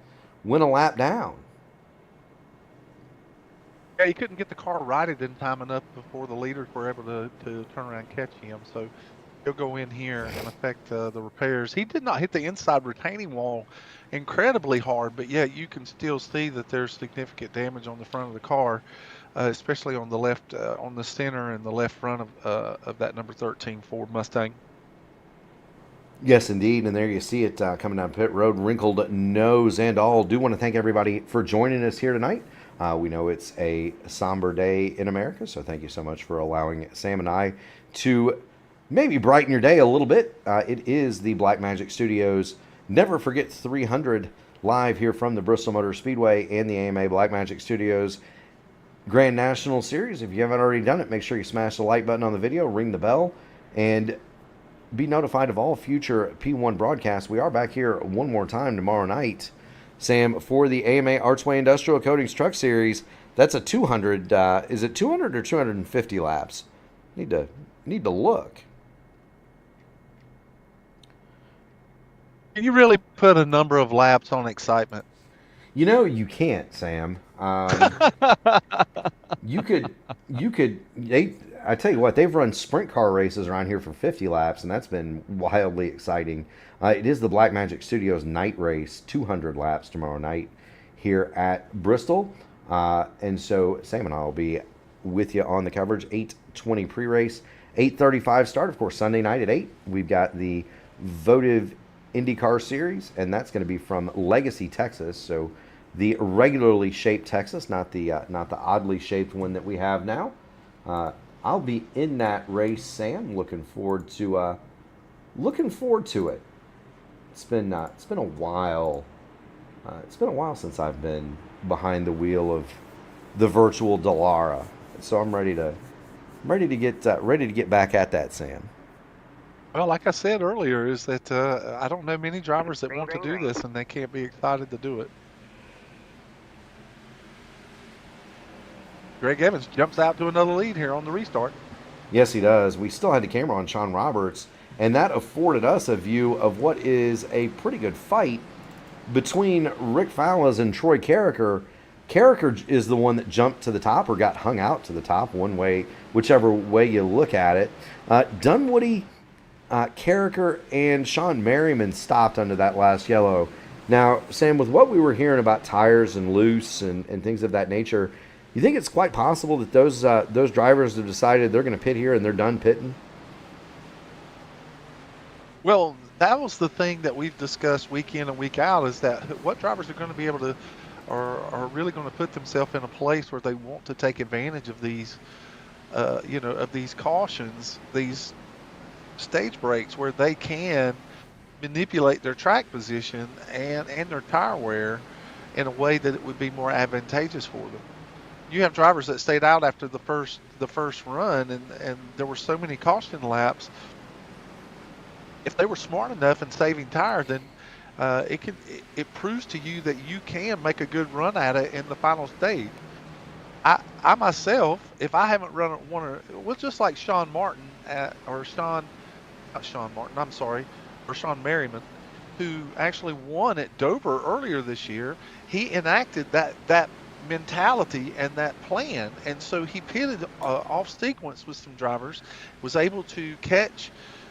went a lap down. Yeah, he couldn't get the car righted in time enough before the leaders were able to turn around and catch him. So he'll go in here and affect the repairs. He did not hit the inside retaining wall incredibly hard, but yeah, you can still see that there's significant damage on the front of the car, especially on the left, on the center and the left front of that number 13 Ford Mustang. Yes, indeed, and there you see it coming down pit road, wrinkled nose and all. Do want to thank everybody for joining us here tonight. We know it's a somber day in America, so thank you so much for allowing Sam and I to maybe brighten your day a little bit. It is the Blackmagic Studios Never Forget 300 live here from the Bristol Motor Speedway and the AMA Blackmagic Studios Grand National Series. If you haven't already done it, make sure you smash the like button on the video, ring the bell, and be notified of all future P1 broadcasts. We are back here one more time tomorrow night, Sam, for the AMA Archway Industrial Coatings Truck Series. That's a 200. Is it 200 or 250 laps? Need to look. Can you really put a number of laps on excitement? You know, you can't, Sam. You could. I tell you what, they've run sprint car races around here for 50 laps, and that's been wildly exciting. It is the Blackmagic Studios night race, 200 laps tomorrow night here at Bristol. And so Sam and I will be with you on the coverage. 8:20 pre-race, 8:35 start. Of course, Sunday night at 8, we've got the votive IndyCar Series, and that's going to be from Legacy, Texas. So the regularly shaped Texas, not the oddly shaped one that we have now. I'll be in that race, Sam. Looking forward to it. It's been a while. It's been a while since I've been behind the wheel of the virtual Dallara, so I'm ready to get back at that, Sam. Well, like I said earlier, is that I don't know many drivers that want to do this and they can't be excited to do it. Greg Evans jumps out to another lead here on the restart. Yes, he does. We still had the camera on Sean Roberts, and that afforded us a view of what is a pretty good fight between Rick Fallas and Troy Carricker. Carricker is the one that jumped to the top or got hung out to the top, whichever way you look at it. Dunwoody, Carricker, and Sean Merriman stopped under that last yellow. Now, Sam, with what we were hearing about tires and loose and things of that nature, you think it's quite possible that those drivers have decided they're going to pit here and they're done pitting? Well, that was the thing that we've discussed week in and week out, is that what drivers are going to be able to, are really going to put themselves in a place where they want to take advantage of these, of these cautions, these stage breaks, where they can manipulate their track position and their tire wear in a way that it would be more advantageous for them. You have drivers that stayed out after the first run, and there were so many caution laps. If they were smart enough in saving tire, then it proves to you that you can make a good run at it in the final stage. I myself, if I haven't run well, just like Sean Martin not Sean Martin, I'm sorry, or Sean Merriman, who actually won at Dover earlier this year, he enacted that mentality and that plan, and so he pitted off sequence with some drivers, was able to catch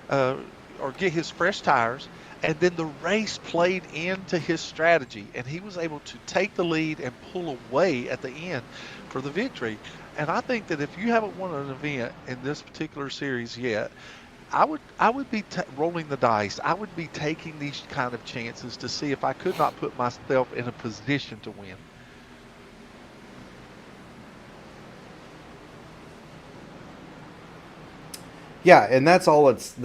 uh, or get his fresh tires, and then the race played into his strategy, and he was able to take the lead and pull away at the end for the victory. And I think that if you haven't won an event in this particular series yet, I would be rolling the dice. I would be taking these kind of chances to see if I could not put myself in a position to win. Yeah, and that's all it's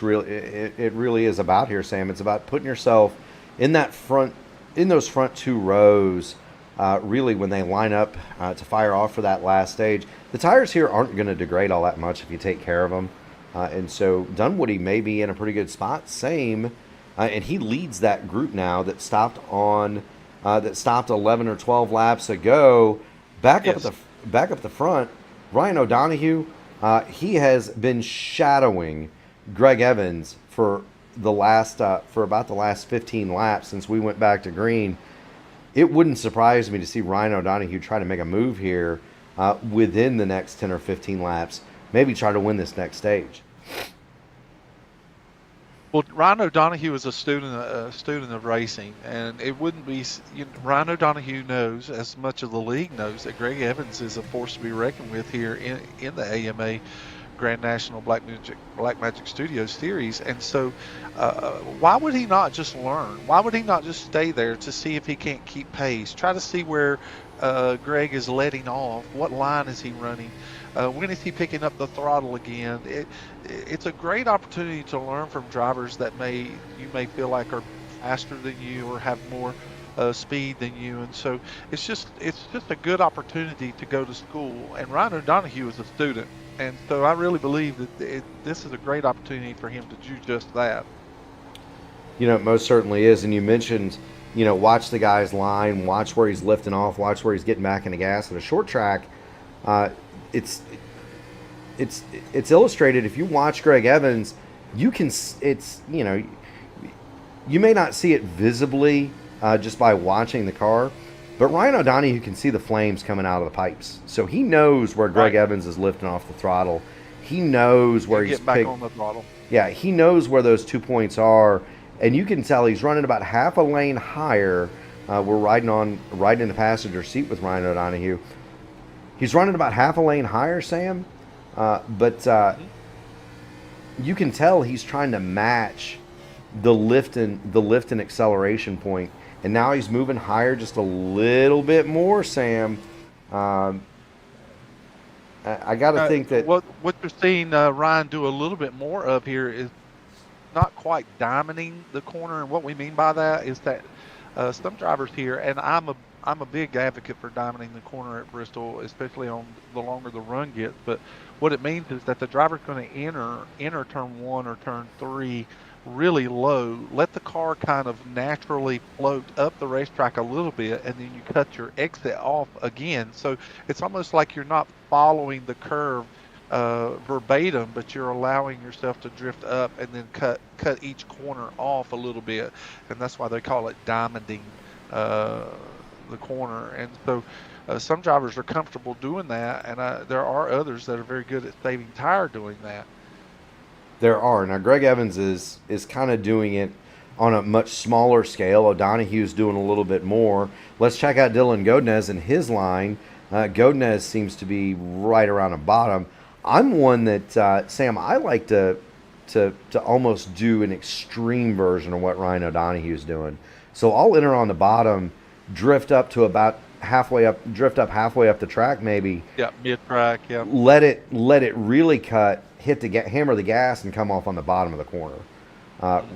really it really is about here, Sam. It's about putting yourself in those front two rows. Really, when they line up to fire off for that last stage, the tires here aren't going to degrade all that much if you take care of them. And so Dunwoody may be in a pretty good spot. Same, and he leads that group now that stopped 11 or 12 laps ago. Yes. Back up the front, Ryan O'Donoghue. He has been shadowing Greg Evans for about the last 15 laps since we went back to green. It wouldn't surprise me to see Ryan O'Donoghue try to make a move here within the next 10 or 15 laps. Maybe try to win this next stage. Well, Ryan O'Donoghue is a student of racing, and it wouldn't be. Ryan O'Donoghue knows, as much of the league knows, that Greg Evans is a force to be reckoned with here in the AMA Grand National Black Magic Studios Series. And so, why would he not just learn? Why would he not just stay there to see if he can't keep pace? Try to see where Greg is letting off. What line is he running? When is he picking up the throttle again? It's a great opportunity to learn from drivers that you may feel like are faster than you or have more speed than you, and so it's just a good opportunity to go to school. And Ryan O'Donoghue is a student, and so I really believe that this is a great opportunity for him to do just that. It most certainly is. And you mentioned, watch the guy's line, watch where he's lifting off, watch where he's getting back in the gas. At a short track, it's illustrated. If you watch Greg Evans, you may not see it visibly just by watching the car, but Ryan O'Donoghue can see the flames coming out of the pipes. So he knows where Greg Evans is lifting off the throttle. He knows where he's getting back on the throttle. Yeah, he knows where those 2 points are, and you can tell he's running about half a lane higher. We're riding in the passenger seat with Ryan O'Donoghue. He's running about half a lane higher, Sam, but you can tell he's trying to match the lift and acceleration point, and now he's moving higher just a little bit more, Sam. I got to think that what you're seeing Ryan do a little bit more of here is not quite diamonding the corner, and what we mean by that is that some drivers here, and I'm a big advocate for diamonding the corner at Bristol, especially on the longer the run gets. But what it means is that the driver's going to enter turn 1 or turn 3 really low, let the car kind of naturally float up the racetrack a little bit, and then you cut your exit off again. So it's almost like you're not following the curve verbatim, but you're allowing yourself to drift up and then cut each corner off a little bit, and that's why they call it diamonding the corner. And so some drivers are comfortable doing that, and there are others that are very good at saving tire doing that. there are. Now, Greg Evans is kind of doing it on a much smaller scale. O'Donoghue's doing a little bit more. Let's check out Dylan Godinez and his line. Godinez seems to be right around the bottom. I'm one that, Sam, I like to almost do an extreme version of what Ryan O'Donoghue's doing. So I'll enter on the bottom, drift up halfway up the track maybe. Yeah, mid-track, yeah. Let it really cut, hammer the gas, and come off on the bottom of the corner.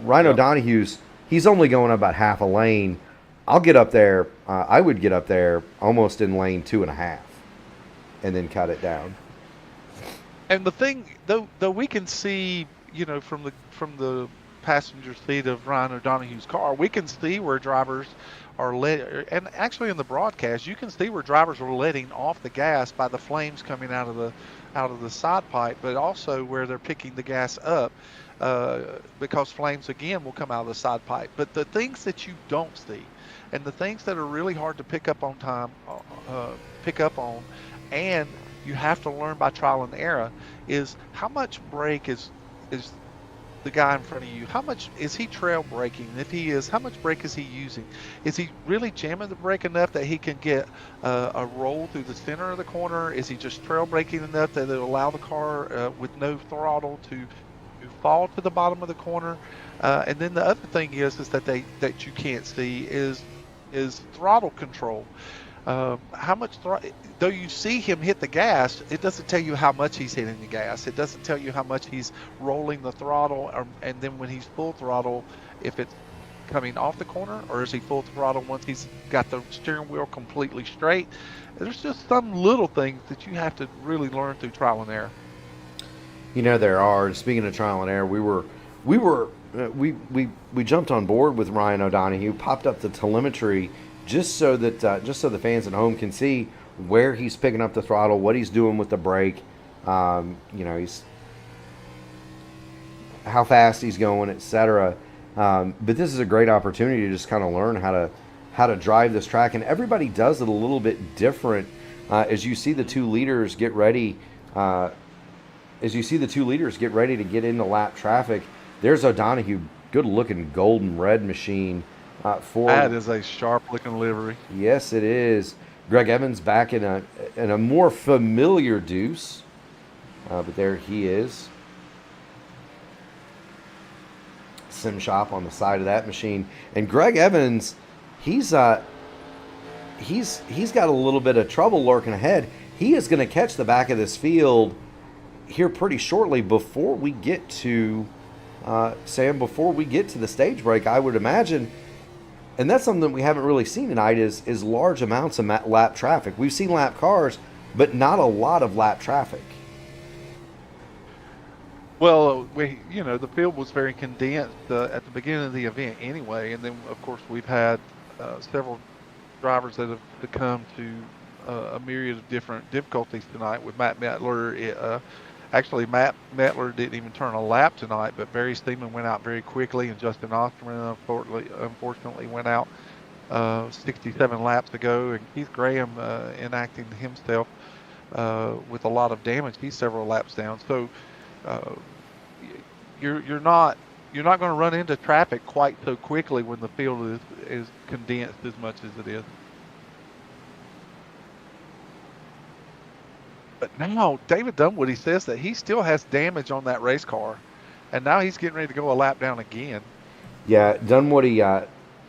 Ryan O'Donoghue's, he's only going about half a lane. I'll get up there. I would get up there almost in lane 2.5, and then cut it down. And the thing, though we can see, from the passenger seat of Ryan O'Donoghue's car, we can see where drivers are and actually in the broadcast, you can see where drivers are letting off the gas by the flames coming out of the side pipe, but also where they're picking the gas up, because flames again will come out of the side pipe. But the things that you don't see, and the things that are really hard to pick up on, and you have to learn by trial and error, is how much brake is the guy in front of you, how much is he trail braking? If he is, how much brake is he using? Is he really jamming the brake enough that he can get a roll through the center of the corner? Is he just trail braking enough that it'll allow the car with no throttle to fall to the bottom of the corner? And then the other thing is that you can't see is throttle control. How much though you see him hit the gas, it doesn't tell you how much he's hitting the gas. It doesn't tell you how much he's rolling the throttle, and then when he's full throttle, if it's coming off the corner, or is he full throttle once he's got the steering wheel completely straight. There's just some little things that you have to really learn through trial and error. You know, there are. Speaking of trial and error, we jumped on board with Ryan O'Donoghue, popped up the telemetry just so that the fans at home can see where he's picking up the throttle, what he's doing with the brake, he's how fast he's going, etc. But this is a great opportunity to just kind of learn how to drive this track, and everybody does it a little bit different. As you see the two leaders get ready, to get into lap traffic, there's O'Donoghue, good-looking golden red machine. That is a sharp-looking livery. Yes, it is. Greg Evans back in a more familiar deuce, but there he is. Sim shop on the side of that machine, and Greg Evans, he's got a little bit of trouble lurking ahead. He is going to catch the back of this field here pretty shortly before we get to Sam. Before we get to the stage break, I would imagine. And that's something we haven't really seen tonight is large amounts of lap traffic. We've seen lap cars, but not a lot of lap traffic. Well, the field was very condensed at the beginning of the event anyway, and then of course we've had several drivers that have succumbed to a myriad of different difficulties tonight. With Matt Mettler, actually Matt Mettler didn't even turn a lap tonight, but Barry Steeman went out very quickly, and Justin Osterman unfortunately went out 67 laps ago, and Keith Graham enacting himself with a lot of damage. He's several laps down. So you're not going to run into traffic quite so quickly when the field is condensed as much as it is. But now David Dunwoody says that he still has damage on that race car, and now he's getting ready to go a lap down again. Yeah, Dunwoody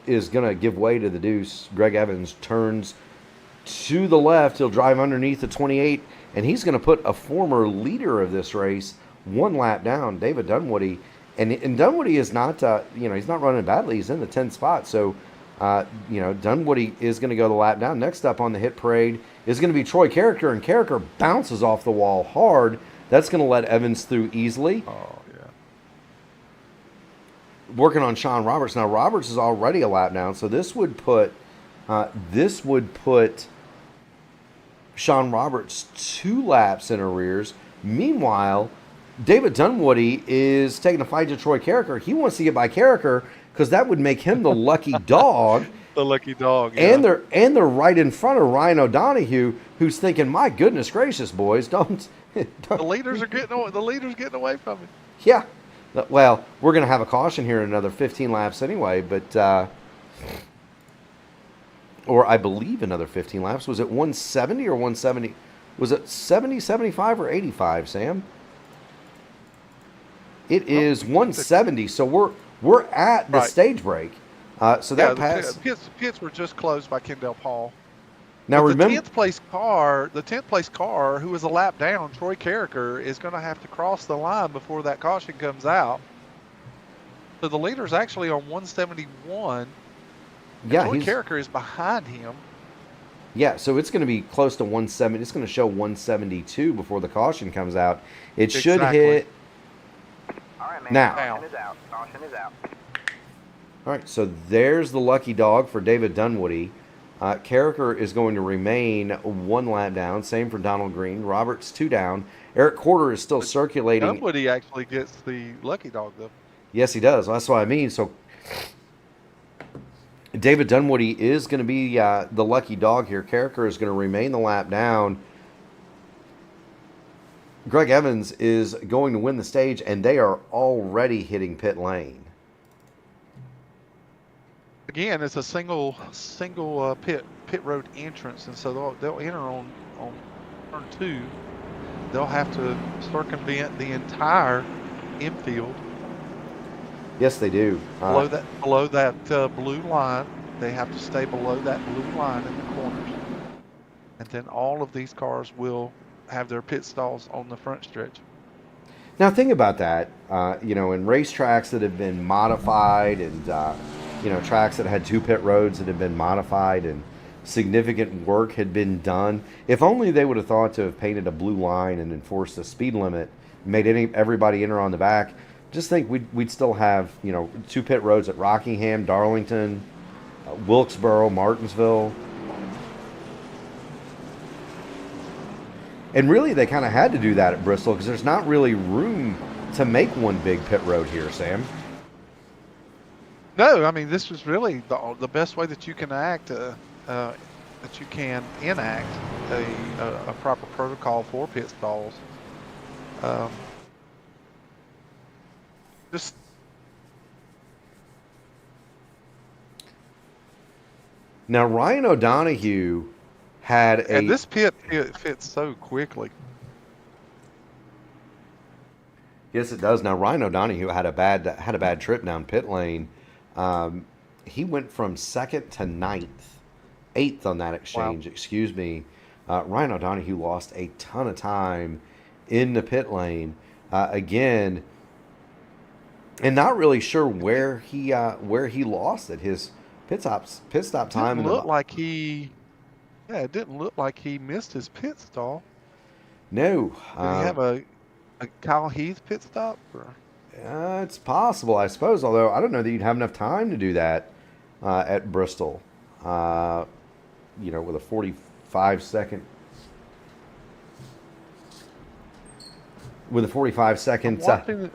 is going to give way to the deuce. Greg Evans turns to the left. He'll drive underneath the 28, and he's going to put a former leader of this race one lap down, David Dunwoody. And Dunwoody is not, he's not running badly. He's in the 10th spot. So, Dunwoody is going to go the lap down. Next up on the hit parade is going to be Troy Carricker, and Carricker bounces off the wall hard. That's going to let Evans through easily. Oh, yeah. Working on Sean Roberts. Now, Roberts is already a lap down, so this would put Sean Roberts 2 laps in arrears. Meanwhile, David Dunwoody is taking a fight to Troy Carricker. He wants to get by Carricker because that would make him the lucky dog. The lucky dog, yeah. And they're right in front of Ryan O'Donoghue, who's thinking, "My goodness gracious, boys, don't." The leaders getting away from him. Yeah. Well, we're going to have a caution here in another 15 laps anyway, but or I believe another 15 laps. Was it 170 or 170? Was it 70, 75, or 85, Sam? It is 170, so we're at the stage break. So that pass. Pits were just closed by Kendall Paul. Now but remember, the 10th place car, who is a lap down, Troy Carricker, is going to have to cross the line before that caution comes out. So the leader's actually on 171. Yeah, Troy Carricker is behind him. Yeah, so it's going to be close to 170. It's going to show 172 before the caution comes out. It should hit. Now. Now. Caution is out. All right, so there's the lucky dog for David Dunwoody. Carricker is going to remain 1 lap down. Same for Donald Green. Roberts 2 down. Eric Corder is still circulating. Dunwoody actually gets the lucky dog, though. Yes, he does. That's what I mean. So David Dunwoody is going to be the lucky dog here. Carricker is going to remain the lap down. Greg Evans is going to win the stage, and they are already hitting pit lane. Again, it's a single pit road entrance, and so they'll enter on turn 2. They'll have to circumvent the entire infield. Yes, they do. Below that blue line, they have to stay below that blue line in the corners, and then all of these cars will have their pit stalls on the front stretch. Now think about that. In racetracks that have been modified, and tracks that had 2 pit roads that have been modified, and significant work had been done. If only they would have thought to have painted a blue line and enforced a speed limit, made everybody enter on the back. Just think we'd still have 2 pit roads at Rockingham, Darlington, Wilkesboro, Martinsville. And really, they kind of had to do that at Bristol because there's not really room to make one big pit road here, Sam. No, I mean, this was really the best way that you can act, that you can enact a proper protocol for pit stalls. Just now, Ryan O'Donoghue had a. And this pit fits so quickly. Yes, it does. Now, Ryan O'Donoghue had a bad trip down pit lane. He went from 2nd to 8th on that exchange. Wow. Excuse me. Ryan O'Donoghue lost a ton of time in the pit lane again, and not really sure where he lost it. His pit stop time. It didn't look like he missed his pit stall. No. Did he have a Kyle Heath pit stop? Or? It's possible, I suppose. Although I don't know that you'd have enough time to do that at Bristol. With a 45-second. With a 45-second.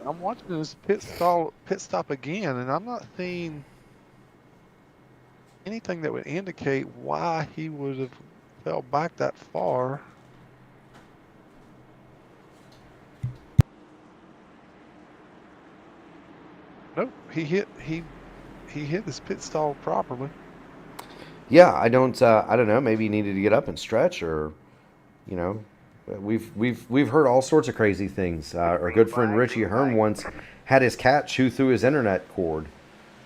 I'm watching this pit stop again, and I'm not seeing anything that would indicate why he would have fell back that far. Nope, he hit his pit stall properly. Yeah, I don't know. Maybe he needed to get up and stretch, or we've heard all sorts of crazy things. Our good friend Richie Hearn once had his cat chew through his internet cord.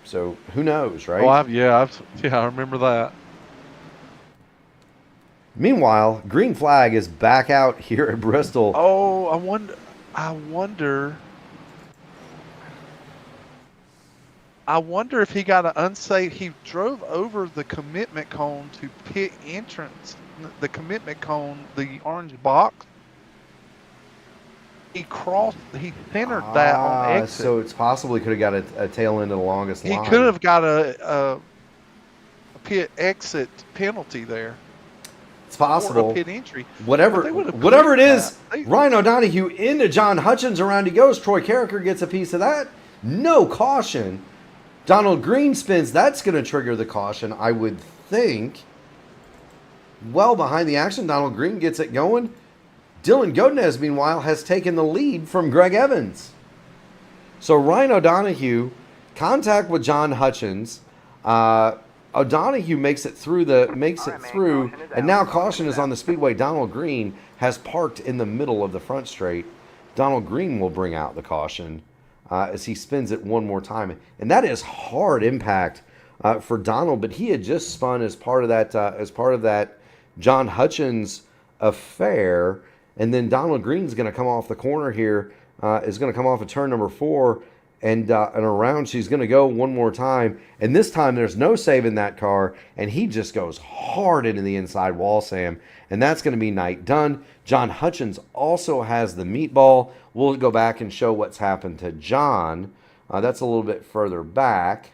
So who knows, right? Oh, I remember that. Meanwhile, green flag is back out here at Bristol. Oh, I wonder if he got an unsafe. He drove over the commitment cone to pit entrance. The commitment cone, the orange box. He centered that on exit. So it's possible he could have got a tail end of the longest line. He could have got a pit exit penalty there. It's possible. Or a pit entry. Whatever it is, Ryan O'Donoghue into John Hutchins, around he goes. Troy Carricker gets a piece of that. No caution. Donald Green spins. That's going to trigger the caution, I would think. Well behind the action, Donald Green gets it going. Dylan Godinez, meanwhile, has taken the lead from Greg Evans. So Ryan O'Donoghue, contact with John Hutchins. O'Donoghue makes it through, and now caution is on the speedway. Donald Green has parked in the middle of the front straight. Donald Green will bring out the caution as he spins it one more time, and that is hard impact for Donald. But he had just spun as part of that John Hutchins affair. And then Donald Green's going to come off the corner here, is going to come off of turn number 4, And around she's going to go one more time. And this time there's no saving that car. And he just goes hard into the inside wall, Sam. And that's going to be night done. John Hutchins also has the meatball. We'll go back and show what's happened to John. That's a little bit further back.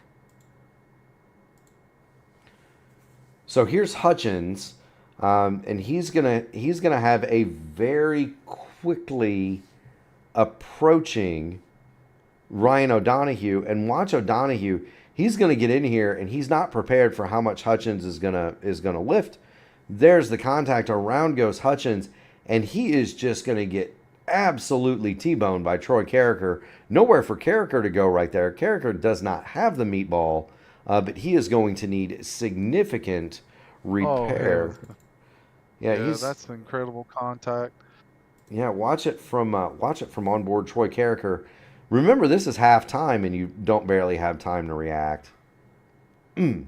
So here's Hutchins. And he's gonna have a very quickly approaching Ryan O'Donoghue, and watch O'Donoghue. He's going to get in here, and he's not prepared for how much Hutchins is gonna lift. There's the contact. Around goes Hutchins, and he is just going to get absolutely T-boned by Troy Carricker. Nowhere for Carricker to go right there. Carricker does not have the meatball, but he is going to need significant repair. Oh, yeah, that's an incredible contact. Yeah, watch it from on board Troy Carricker. Remember, this is halftime, and you don't barely have time to react. John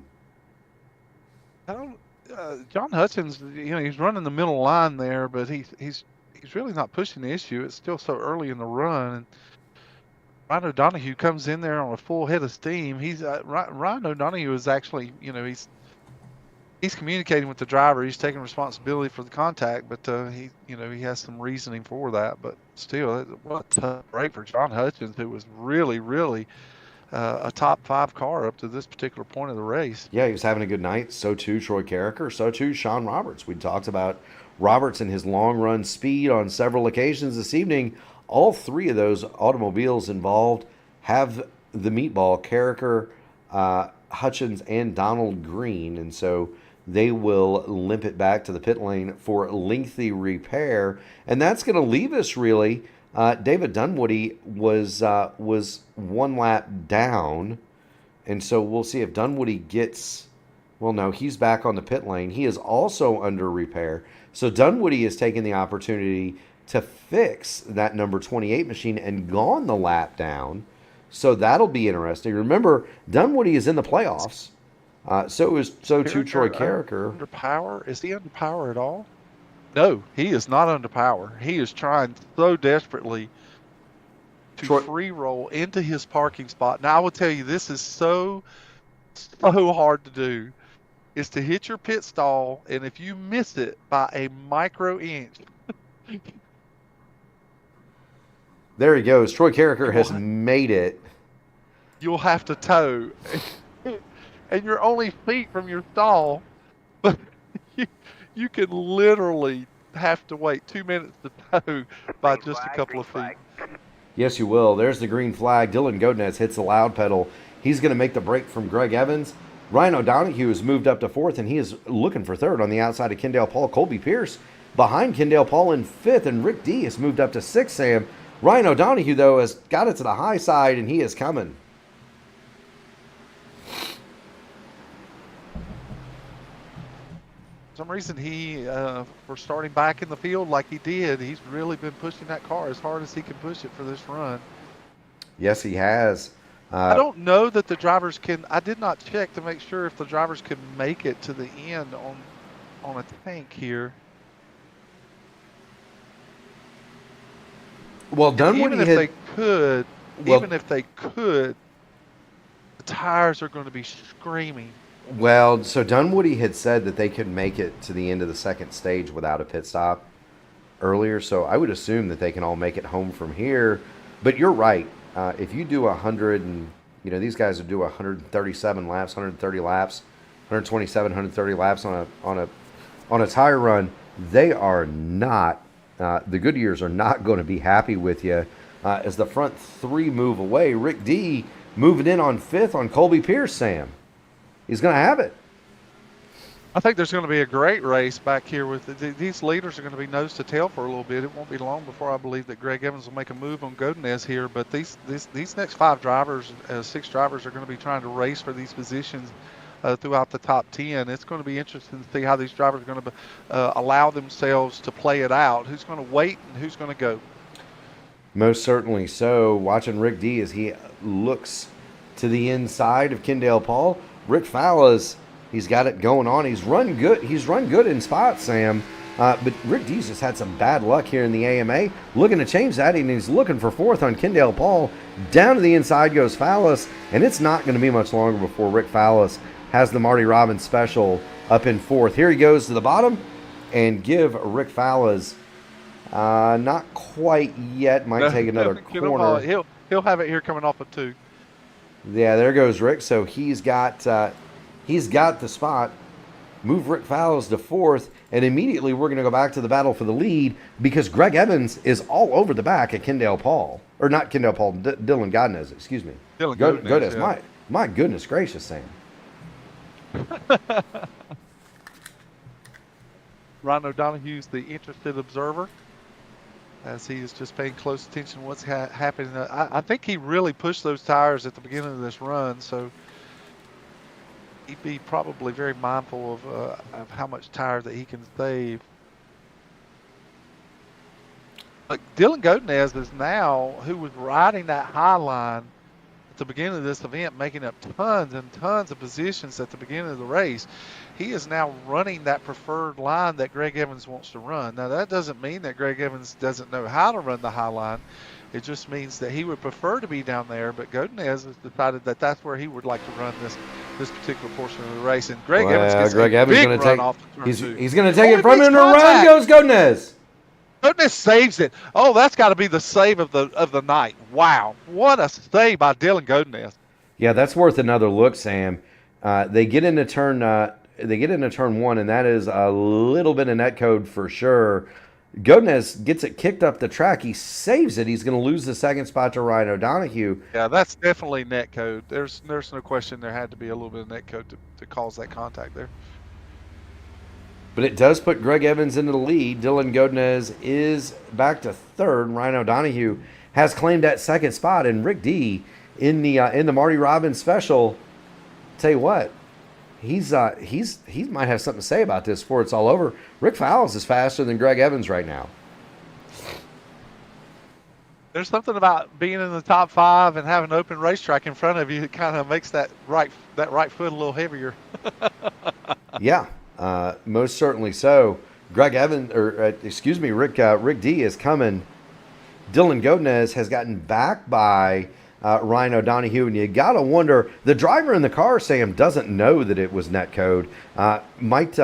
Hutchins, he's running the middle line there, but he's really not pushing the issue. It's still so early in the run. And Ryan O'Donoghue comes in there on a full head of steam. Ryan O'Donoghue is actually, he's communicating with the driver. He's taking responsibility for the contact, but he has some reasoning for that. But still, what a tough break for John Hutchins, who was really, really a top 5 car up to this particular point of the race. Yeah, he was having a good night. So too Troy Carricker. So too Sean Roberts. We talked about Roberts and his long run speed on several occasions this evening. All 3 of those automobiles involved have the meatball: Carricker, Hutchins, and Donald Green, and so they will limp it back to the pit lane for lengthy repair. And that's going to leave us, really. David Dunwoody was 1 lap down. And so we'll see if Dunwoody gets... Well, no, he's back on the pit lane. He is also under repair. So Dunwoody is taking the opportunity to fix that number 28 machine and gone the lap down. So that'll be interesting. Remember, Dunwoody is in the playoffs. So too Troy Carricker. Under power? Is he under power at all? No, he is not under power. He is trying so desperately to free roll into his parking spot. Now, I will tell you, this is so hard to do. Is to hit your pit stall, and if you miss it by a micro inch. There he goes. Troy Carricker has made it. You'll have to tow. And you're only feet from your stall, but you can literally have to wait 2 minutes to tow by just a couple of feet. Yes, you will. There's the green flag. Dylan Godinez hits the loud pedal. He's going to make the break from Greg Evans. Ryan O'Donoghue has moved up to 4th, and he is looking for 3rd on the outside of Kendall Paul. Colby Pierce behind Kendall Paul in 5th, and Rick D has moved up to 6th, Sam. Ryan O'Donoghue, though, has got it to the high side, and he is coming. For some reason, for starting back in the field like he did, he's really been pushing that car as hard as he can push it for this run. Yes, he has. I don't know that the drivers can. I did not check to make sure if the drivers could make it to the end on a tank here. Well, Dunwoody even if they could, the tires are going to be screaming. Well, so Dunwoody had said that they could make it to the end of the 2nd stage without a pit stop earlier, so I would assume that they can all make it home from here. But you're right. If you do 100 and, these guys would do 137 laps, 130 laps, 127, 130 laps on a tire run, they are not, the Goodyears are not going to be happy with you as the front 3 move away. Rick D moving in on 5th on Colby Pierce, Sam. He's going to have it. I think there's going to be a great race back here with these leaders are going to be nose to tail for a little bit. It won't be long before I believe that Greg Evans will make a move on Godinez here. But these next 5 drivers, 6 drivers are going to be trying to race for these positions throughout the top 10. It's going to be interesting to see how these drivers are going to allow themselves to play it out. Who's going to wait and who's going to go? Most certainly so. Watching Rick D as he looks to the inside of Kendall Paul. Rick Fallas, he's got it going on. He's run good. He's run good in spots, Sam. But Rick Dees just had some bad luck here in the AMA. Looking to change that, and he's looking for fourth on Kendall Paul. Down to the inside goes Fallis, and it's not going to be much longer before Rick Fallis has the Marty Robbins special up in fourth. Here he goes to the bottom, and give Rick Fallis not quite yet. Might take another corner. He'll have it here coming off of 2. Yeah, there goes Rick. So he's got the spot. Move Rick Fallis to fourth, and immediately we're going to go back to the battle for the lead because Greg Evans is all over the back at Kendall Paul. Or not Kendall Paul, Dylan Godinez, excuse me. Dylan Godinez. Yeah. My goodness gracious, Sam. Ryan O'Donoghue's the interested observer as he is just paying close attention to what's happening. I think he really pushed those tires at the beginning of this run, so he'd be probably very mindful of how much tire that he can save. But Dylan Godinez is now, who was riding that high line at the beginning of this event, making up tons and tons of positions at the beginning of the race. He is now running that preferred line that Greg Evans wants to run. Now, that doesn't mean that Greg Evans doesn't know how to run the high line. It just means that he would prefer to be down there, but Godinez has decided that that's where he would like to run this particular portion of the race. And Greg Evans gets a big run off the turn 2. He's going to take it from him, and a run goes Godinez. Godinez saves it. Oh, that's got to be the save of the night. Wow, what a save by Dylan Godinez. Yeah, that's worth another look, Sam. They get into turn 1, and that is a little bit of netcode for sure. Godinez gets it kicked up the track. He saves it. He's going to lose the second spot to Ryan O'Donoghue. Yeah, that's definitely netcode. There's no question there had to be a little bit of netcode to cause that contact there. But it does put Greg Evans into the lead. Dylan Godinez is back to third. Ryan O'Donoghue has claimed that second spot, and Rick D in the Marty Robbins special. Tell you what, he might have something to say about this before it's all over. Rick Fallis is faster than Greg Evans right now. There's something about being in the top 5 and having an open racetrack in front of you that kind of makes that right foot a little heavier. Yeah, most certainly so. Rick D is coming. Dylan Godinez has gotten back by Ryan O'Donoghue, and you gotta wonder, the driver in the car, Sam, doesn't know that it was netcode. Might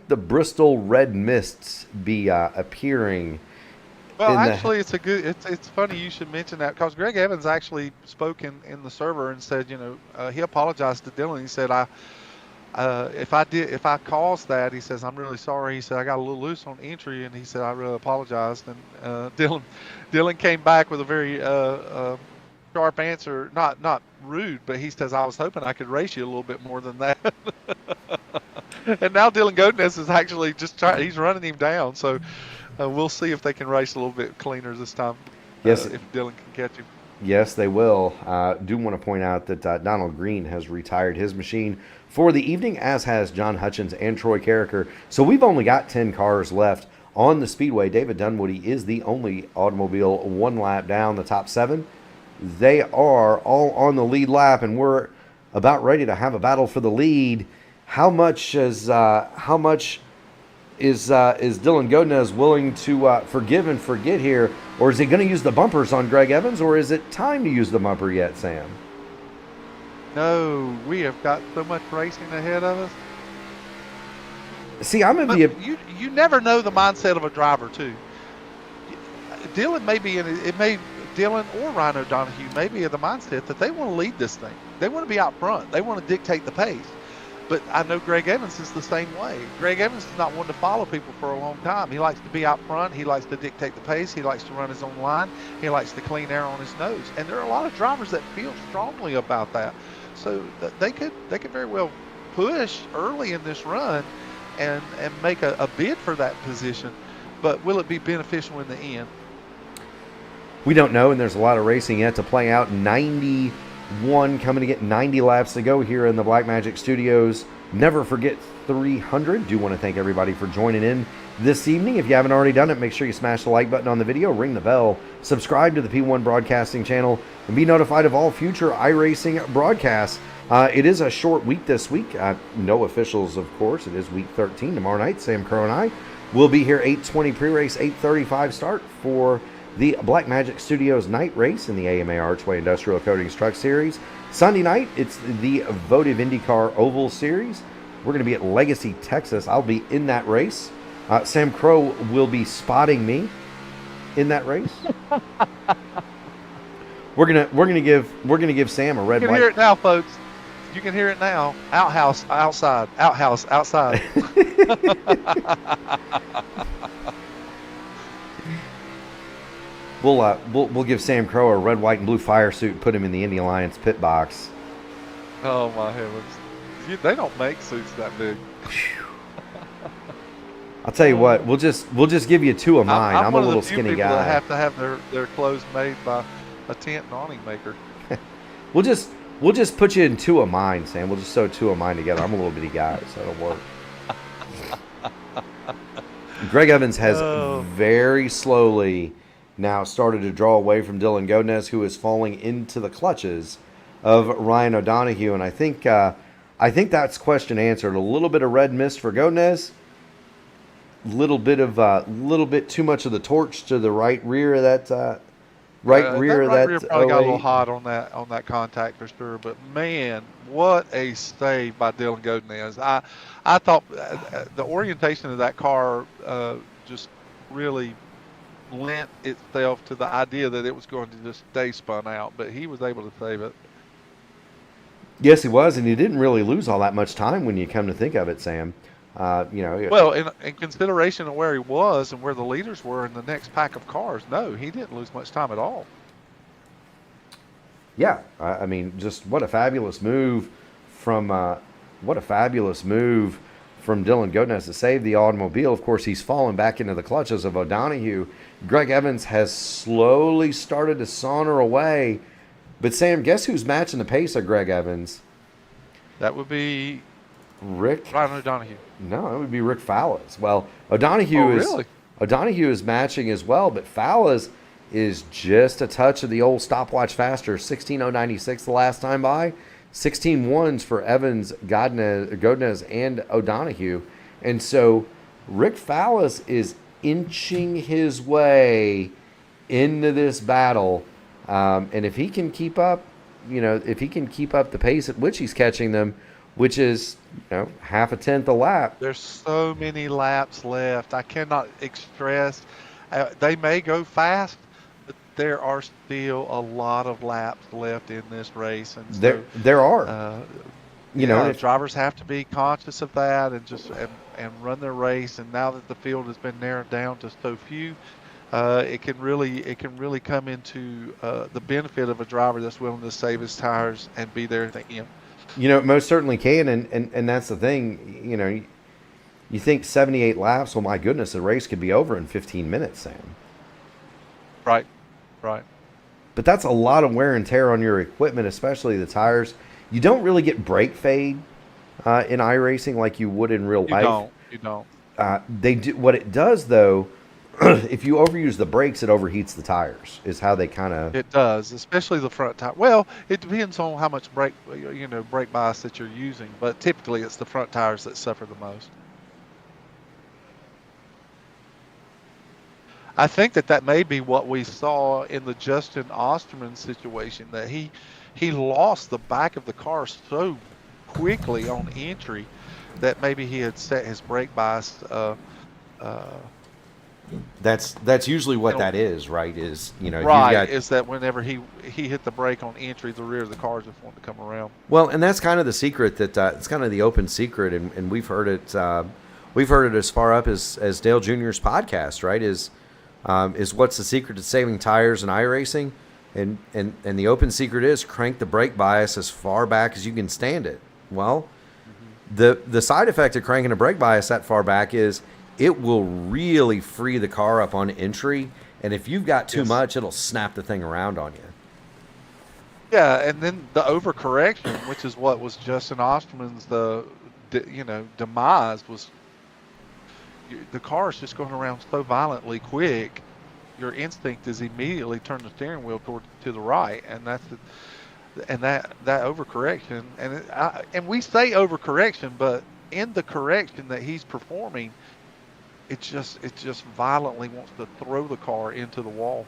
the Bristol red mists be appearing? Well, actually, it's funny you should mention that, because Greg Evans actually spoke in the server and said, he apologized to Dylan. He said, if I caused that, he says, I'm really sorry. He said, I got a little loose on entry, and he said, I really apologized. And Dylan came back with a very sharp answer, not rude, but he says, I was hoping I could race you a little bit more than that. And now Dylan Godinez is actually he's running him down. So we'll see if they can race a little bit cleaner this time. Yes, if Dylan can catch him. Yes, they will. Do want to point out that Donald Green has retired his machine for the evening, as has John Hutchins and Troy Carricker. So we've only got 10 cars left on the Speedway. David Dunwoody is the only automobile one lap down. The top 7, they are all on the lead lap, and we're about ready to have a battle for the lead. How much is Dylan Godinez willing to forgive and forget here, or is he going to use the bumpers on Greg Evans, or is it time to use the bumper yet, Sam? No, we have got so much racing ahead of us. See, you never know the mindset of a driver too. Dylan may be Dylan or Ryan O'Donoghue may be in the mindset that they want to lead this thing. They want to be out front. They want to dictate the pace. But I know Greg Evans is the same way. Greg Evans is not one to follow people for a long time. He likes to be out front. He likes to dictate the pace. He likes to run his own line. He likes the clean air on his nose. And there are a lot of drivers that feel strongly about that. So they could very well push early in this run and make a bid for that position. But will it be beneficial in the end? We don't know, and there's a lot of racing yet to play out. 91 coming to get 90 laps to go here in the Blackmagic Studios. Never forget 300. Do want to thank everybody for joining in this evening. If you haven't already done it, make sure you smash the like button on the video, ring the bell, subscribe to the P1 Broadcasting channel, and be notified of all future iRacing broadcasts. It is a short week this week. No officials, of course. It is week 13. Tomorrow night, Sam Crow and I We'll be here 8:20 pre-race, 8:35 start for the Black Magic Studios night race in the AMA Archway Industrial Coatings Truck Series. Sunday night, it's the Votive IndyCar Oval Series. We're going to be at Legacy, Texas. I'll be in that race. Sam Crow will be spotting me in that race. We're gonna give Sam a red. You can hear it now, folks. You can hear it now. Outhouse outside. Outhouse outside. We'll give Sam Crow a red, white, and blue fire suit and put him in the Indy Alliance pit box. Oh my heavens! They don't make suits that big. I'll tell you what. We'll just give you two of mine. I'm a little skinny guy. That have to have their clothes made by a tent and awning maker. We'll just put you in two of mine, Sam. We'll just sew two of mine together. I'm a little bitty guy, so it'll work. Greg Evans has very slowly now started to draw away from Dylan Godinez, who is falling into the clutches of Ryan O'Donoghue, and I think that's question answered. A little bit of red mist for Godinez. Little bit too much of the torch to the right rear of that. Rear probably got a little hot on that contact for sure. But man, what a save by Dylan Godinez! I thought the orientation of that car just really lent itself to the idea that it was going to just stay spun out, but he was able to save it. Yes, he was, and he didn't really lose all that much time when you come to think of it, Sam. Well, in consideration of where he was and where the leaders were in the next pack of cars, no, he didn't lose much time at all. Yeah, I mean, just what a fabulous move from Dylan Godinez to save the automobile. Of course, he's fallen back into the clutches of O'Donoghue. Greg Evans has slowly started to saunter away. But Sam, guess who's matching the pace of Greg Evans? That would be Ryan O'Donoghue. No, it would be Rick Fallas. Well, O'Donoghue is matching as well, but Fallas is just a touch of the old stopwatch faster. 16:096 the last time by. 16:1s for Evans, Godinez, and O'Donoghue. And so Rick Fallas is inching his way into this battle. And if he can keep up, the pace at which he's catching them, which is, half a tenth a lap. There's so many laps left. I cannot express. They may go fast, but there are still a lot of laps left in this race. And so, there are. Drivers have to be conscious of that and just and run their race. And now that the field has been narrowed down to so few, it can really come into the benefit of a driver that's willing to save his tires and be there at the end. Most certainly can, and that's the thing. You think 78 laps, well, my goodness, the race could be over in 15 minutes, Sam. Right. But that's a lot of wear and tear on your equipment, especially the tires. You don't really get brake fade in iRacing like you would in real life. You don't. They do. What it does, though, if you overuse the brakes, it overheats the tires. Is how they kind of. It does, especially the front tire. Well, it depends on how much brake bias that you're using, but typically it's the front tires that suffer the most. I think that may be what we saw in the Justin Osterman situation, that he lost the back of the car so quickly on entry that maybe he had set his brake bias. That's usually what that is, right? Is is that whenever he hit the brake on entry, the rear of the car just wanted to come around. Well, and that's kind of the secret that it's kind of the open secret, and we've heard it. We've heard it as far up as Dale Jr.'s podcast, right? Is what's the secret to saving tires in iRacing? And the open secret is crank the brake bias as far back as you can stand it. Well, the side effect of cranking a brake bias that far back is it will really free the car up on entry, and if you've got too much, it'll snap the thing around on you. Yeah, and then the overcorrection, which is what was Justin Osterman's demise, was the car is just going around so violently quick. Your instinct is immediately turn the steering wheel to the right, and that overcorrection, and we say overcorrection, but in the correction that he's performing, it just violently wants to throw the car into the wall.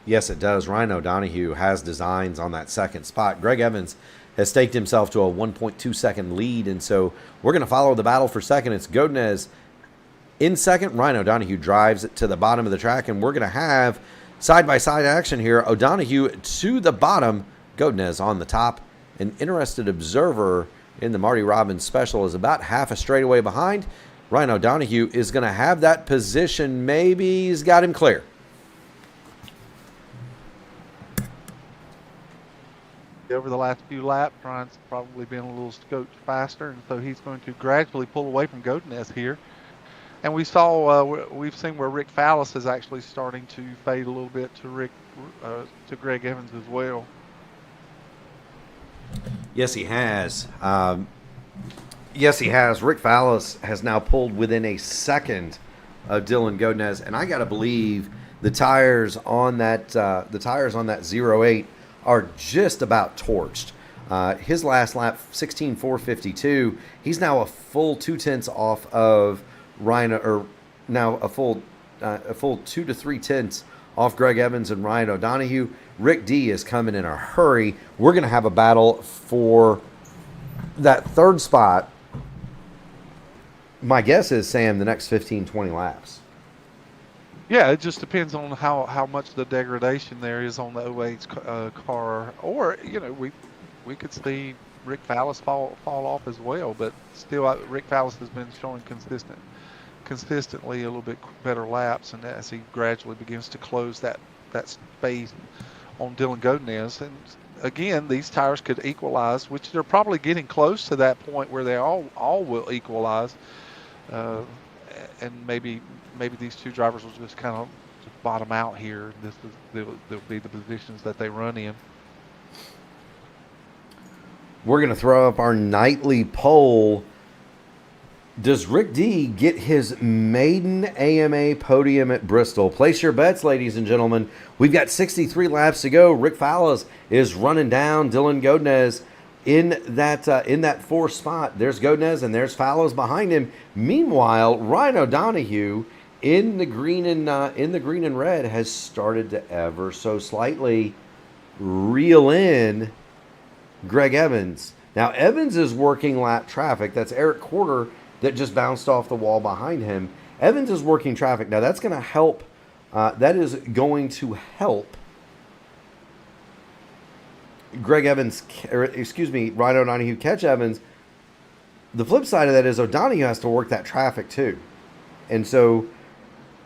Yes, it does. Ryan O'Donoghue has designs on that second spot. Greg Evans has staked himself to a 1.2 second lead, and so we're going to follow the battle for second. It's Godinez in second. Ryan O'Donoghue drives it to the bottom of the track, and we're going to have side-by-side action here. O'Donoghue to the bottom, Godinez on the top. An interested observer in the Marty Robbins special is about half a straightaway behind. Ryan O'Donoghue is going to have that position. Maybe he's got him clear. Over the last few laps, Ryan's probably been a little scotch faster, and so he's going to gradually pull away from Godinez here. And we've seen where Rick Fallis is actually starting to fade a little bit to Greg Evans as well. Yes, he has. Yes, he has. Rick Fallis has now pulled within a second of Dylan Godinez, and I got to believe the tires on that 08 are just about torched. His last lap, 16.452. He's now a full 0.2 off of Ryan, or now a full 2 to 3 tenths off Greg Evans and Ryan O'Donoghue. Rick D is coming in a hurry. We're going to have a battle for that third spot. My guess is, Sam, the next 15, 20 laps. Yeah, it just depends on how much the degradation there is on the 08's car, or we could see Rick Fallis fall off as well. But still, Rick Fallis has been showing consistently a little bit better laps, and as he gradually begins to close that space on Dylan Godinez. And again, these tires could equalize, which they're probably getting close to that point where they all will equalize, and maybe these two drivers will just kind of bottom out here. They'll be the positions that they run in. We're going to throw up our nightly poll. Does Rick D get his maiden AMA podium at Bristol? Place your bets, ladies and gentlemen. We've got 63 laps to go. Rick Fallis is running down Dylan Godinez in that fourth spot. There's Godinez and there's Fallis behind him. Meanwhile, Ryan O'Donoghue in the green and red has started to ever so slightly reel in Greg Evans. Now Evans is working lap traffic. That's Eric Corder that just bounced off the wall behind him. Evans is working traffic. Now that's going to help. That is going to help Greg Evans, Ryan O'Donoghue catch Evans. The flip side of that is O'Donoghue has to work that traffic too. And so,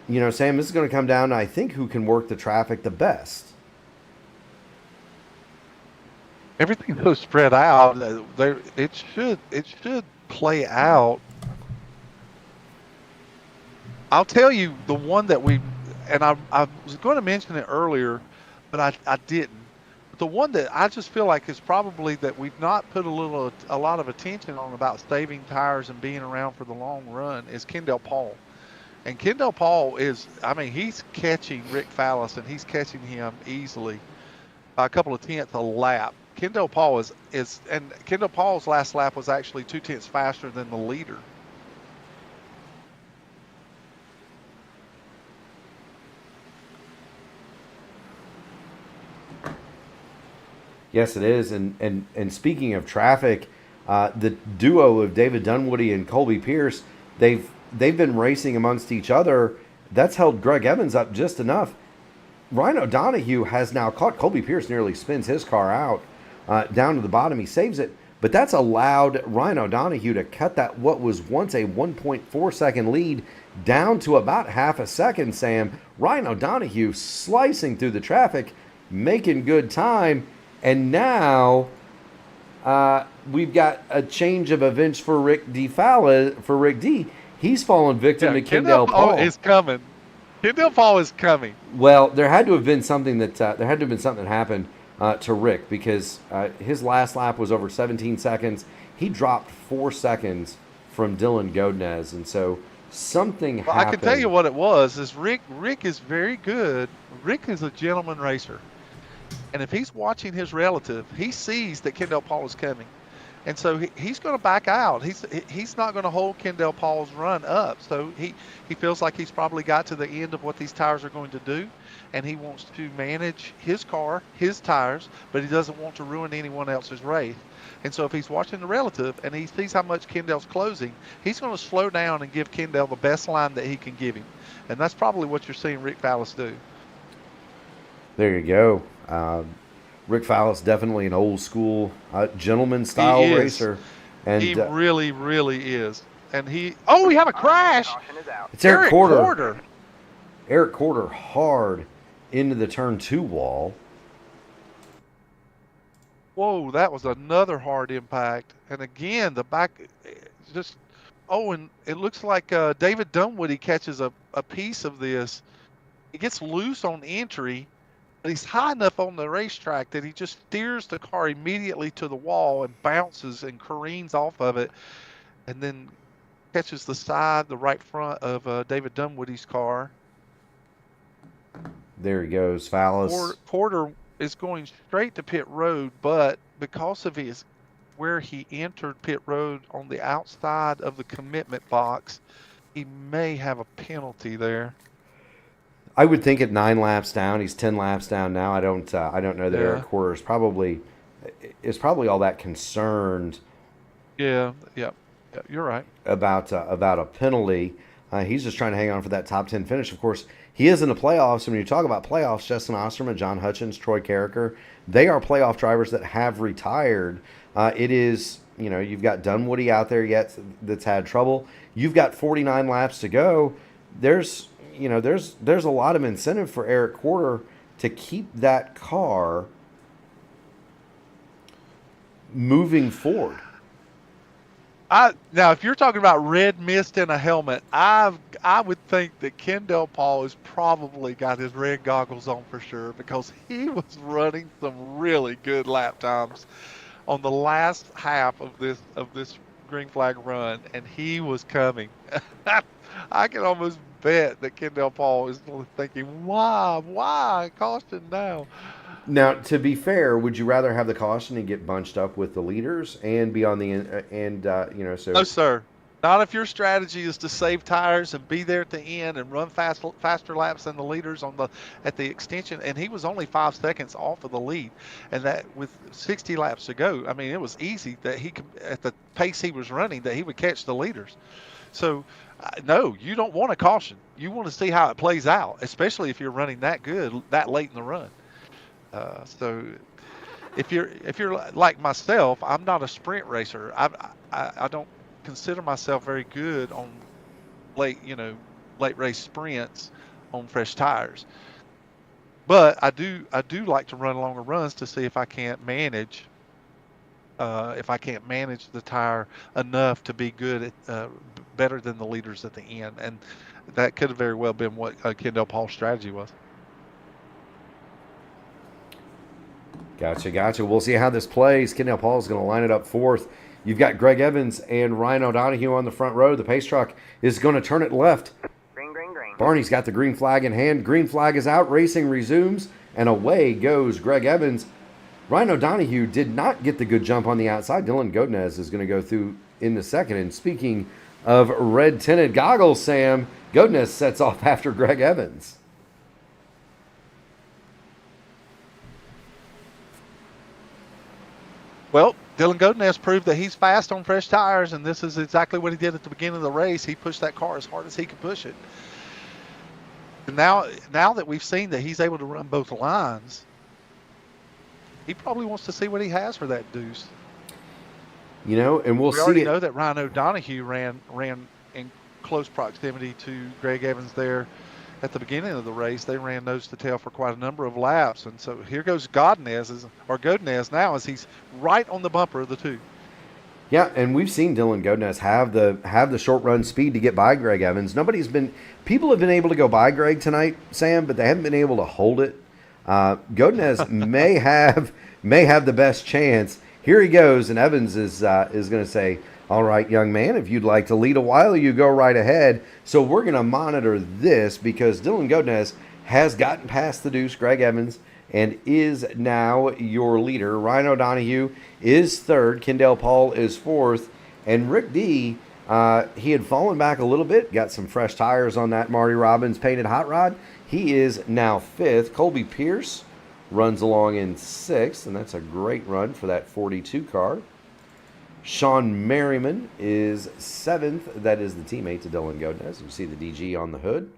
Sam, this is going to come down to, I think, who can work the traffic the best. Everything goes spread out. It should play out. I'll tell you the one that I was going to mention it earlier, but I didn't. The one that I just feel like is probably that we've not put a lot of attention on about saving tires and being around for the long run is Kendall Paul. And Kendall Paul he's catching Rick Fallis, and he's catching him easily by a couple of tenths a lap. Kendall Paul and Kendall Paul's last lap was actually 2 tenths faster than the leader. Yes, it is. And speaking of traffic, the duo of David Dunwoody and Colby Pierce, they've been racing amongst each other. That's held Greg Evans up just enough. Ryan O'Donoghue has now caught Colby Pierce, nearly spins his car out down to the bottom. He saves it, but that's allowed Ryan O'Donoghue to cut that what was once a 1.4 second lead down to about half a second, Sam. Ryan O'Donoghue slicing through the traffic, making good time. And now we've got a change of events for Rick D. For Rick D. He's fallen victim to Kendall Paul. Is coming. Kendall Paul is coming. Well, there had to have been something that happened to Rick, because his last lap was over 17 seconds. He dropped 4 seconds from Dylan Godinez, and so something happened. I can tell you what it was. Is Rick is very good. Rick is a gentleman racer. And if he's watching his relative, he sees that Kendall Paul is coming. And so he's going to back out. He's not going to hold Kendall Paul's run up. So he feels like he's probably got to the end of what these tires are going to do, and he wants to manage his car, his tires, but he doesn't want to ruin anyone else's race. And so if he's watching the relative and he sees how much Kendall's closing, he's going to slow down and give Kendall the best line that he can give him. And that's probably what you're seeing Rick Fallis do. There you go. Rick Fallis, definitely an old school gentleman style racer. And he really, really is. And we have a crash. It's Eric Corder. Eric Corder hard into the turn 2 wall. Whoa, that was another hard impact. And again, the back just, and it looks like David Dunwoody catches a piece of this. He gets loose on entry. He's high enough on the racetrack that he just steers the car immediately to the wall and bounces and careens off of it, and then catches the right front of David Dunwoody's car. There he goes, Fallis. Porter is going straight to pit road, but because of where he entered pit road on the outside of the commitment box, he may have a penalty there. I would think at 9 laps down, he's 10 laps down now. I don't know that Eric Corder is probably all that concerned. Yeah, you're right about a penalty. He's just trying to hang on for that top 10 finish. Of course, he is in the playoffs. And when you talk about playoffs, Justin Osterman, John Hutchins, Troy Carricker, they are playoff drivers that have retired. It is, you've got Dunwoody out there yet that's had trouble. You've got 49 laps to go. There's a lot of incentive for Eric Corder to keep that car moving forward. Now, if you're talking about red mist in a helmet, I would think that Kendall Paul has probably got his red goggles on for sure, because he was running some really good lap times on the last half of this green flag run, and he was coming. I can almost bet that Kendall Paul is thinking, why caution now? Now, to be fair, would you rather have the caution and get bunched up with the leaders and be on the so? No, sir. Not if your strategy is to save tires and be there at the end and run faster laps than the leaders at the extension. And he was only 5 seconds off of the lead, and that with 60 laps to go, I mean, it was easy that he could, at the pace he was running, that he would catch the leaders. So, no, you don't want a caution. You want to see how it plays out, especially if you're running that good that late in the run. So if you're like myself, I'm not a sprint racer. I don't consider myself very good on late race sprints on fresh tires. But I do like to run longer runs to see if I can't manage the tire enough to be good at better than the leaders at the end. And that could have very well been what Kendall Paul's strategy was. Gotcha. We'll see how this plays. Kendall Paul is going to line it up fourth. You've got Greg Evans and Ryan O'Donohue on the front row. The pace truck is going to turn it left. Green. Barney's got the green flag in hand. Green flag is out. Racing resumes, and away goes Greg Evans. Ryan O'Donohue did not get the good jump on the outside. Dylan Godinez is going to go through in the second. And speaking of red-tinted goggles, Sam, Godinez sets off after Greg Evans. Well, Dylan Godinez proved that he's fast on fresh tires, and this is exactly what he did at the beginning of the race. He pushed that car as hard as he could push it. And now that we've seen that he's able to run both lines, he probably wants to see what he has for that deuce. And we'll see. We already know that Ryan O'Donohue ran in close proximity to Greg Evans there at the beginning of the race. They ran nose to tail for quite a number of laps, and so here goes Godinez now as he's right on the bumper of the two. Yeah, and we've seen Dylan Godinez have the short run speed to get by Greg Evans. People have been able to go by Greg tonight, Sam, but they haven't been able to hold it. Godinez may have the best chance. Here he goes, and Evans is going to say, "All right, young man, if you'd like to lead a while, you go right ahead." So we're going to monitor this because Dylan Godinez has gotten past the deuce, Greg Evans, and is now your leader. Ryan O'Donohue is third. Kendall Paul is fourth. And Rick D, he had fallen back a little bit, got some fresh tires on that Marty Robbins painted hot rod. He is now fifth. Colby Pierce runs along in sixth, and that's a great run for that 42 car. Sean Merriman is seventh. That is the teammate to Dylan Godinez. You see the DG on the hood.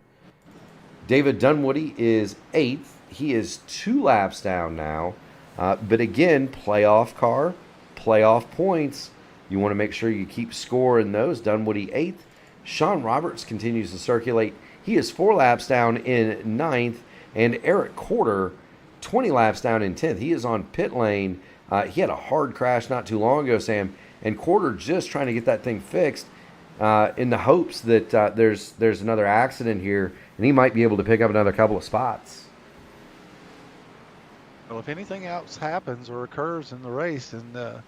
David Dunwoody is eighth. He is 2 laps down now. But again, playoff car, playoff points. You want to make sure you keep score in those. Dunwoody eighth. Sean Roberts continues to circulate. He is 4 laps down in ninth. And Eric Corder, 20 laps down in 10th. He is on pit lane. He had a hard crash not too long ago, Sam. And Corder just trying to get that thing fixed in the hopes that there's another accident here. And he might be able to pick up another couple of spots. Well, if anything else happens or occurs in the race and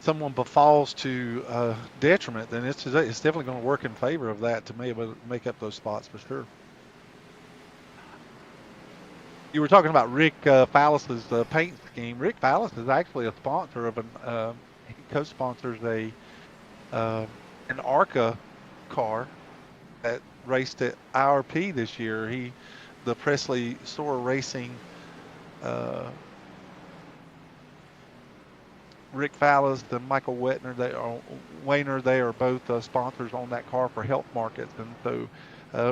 someone befalls to detriment, then it's definitely going to work in favor of that to be able to make up those spots for sure. You were talking about Rick Fallis's paint scheme. Rick Fallis is actually a sponsor of he co-sponsors an ARCA car that raced at IRP this year. The Presley Soar Racing, Rick Fallis, the Michael Wettner, Wayner, they are both sponsors on that car for health markets. And so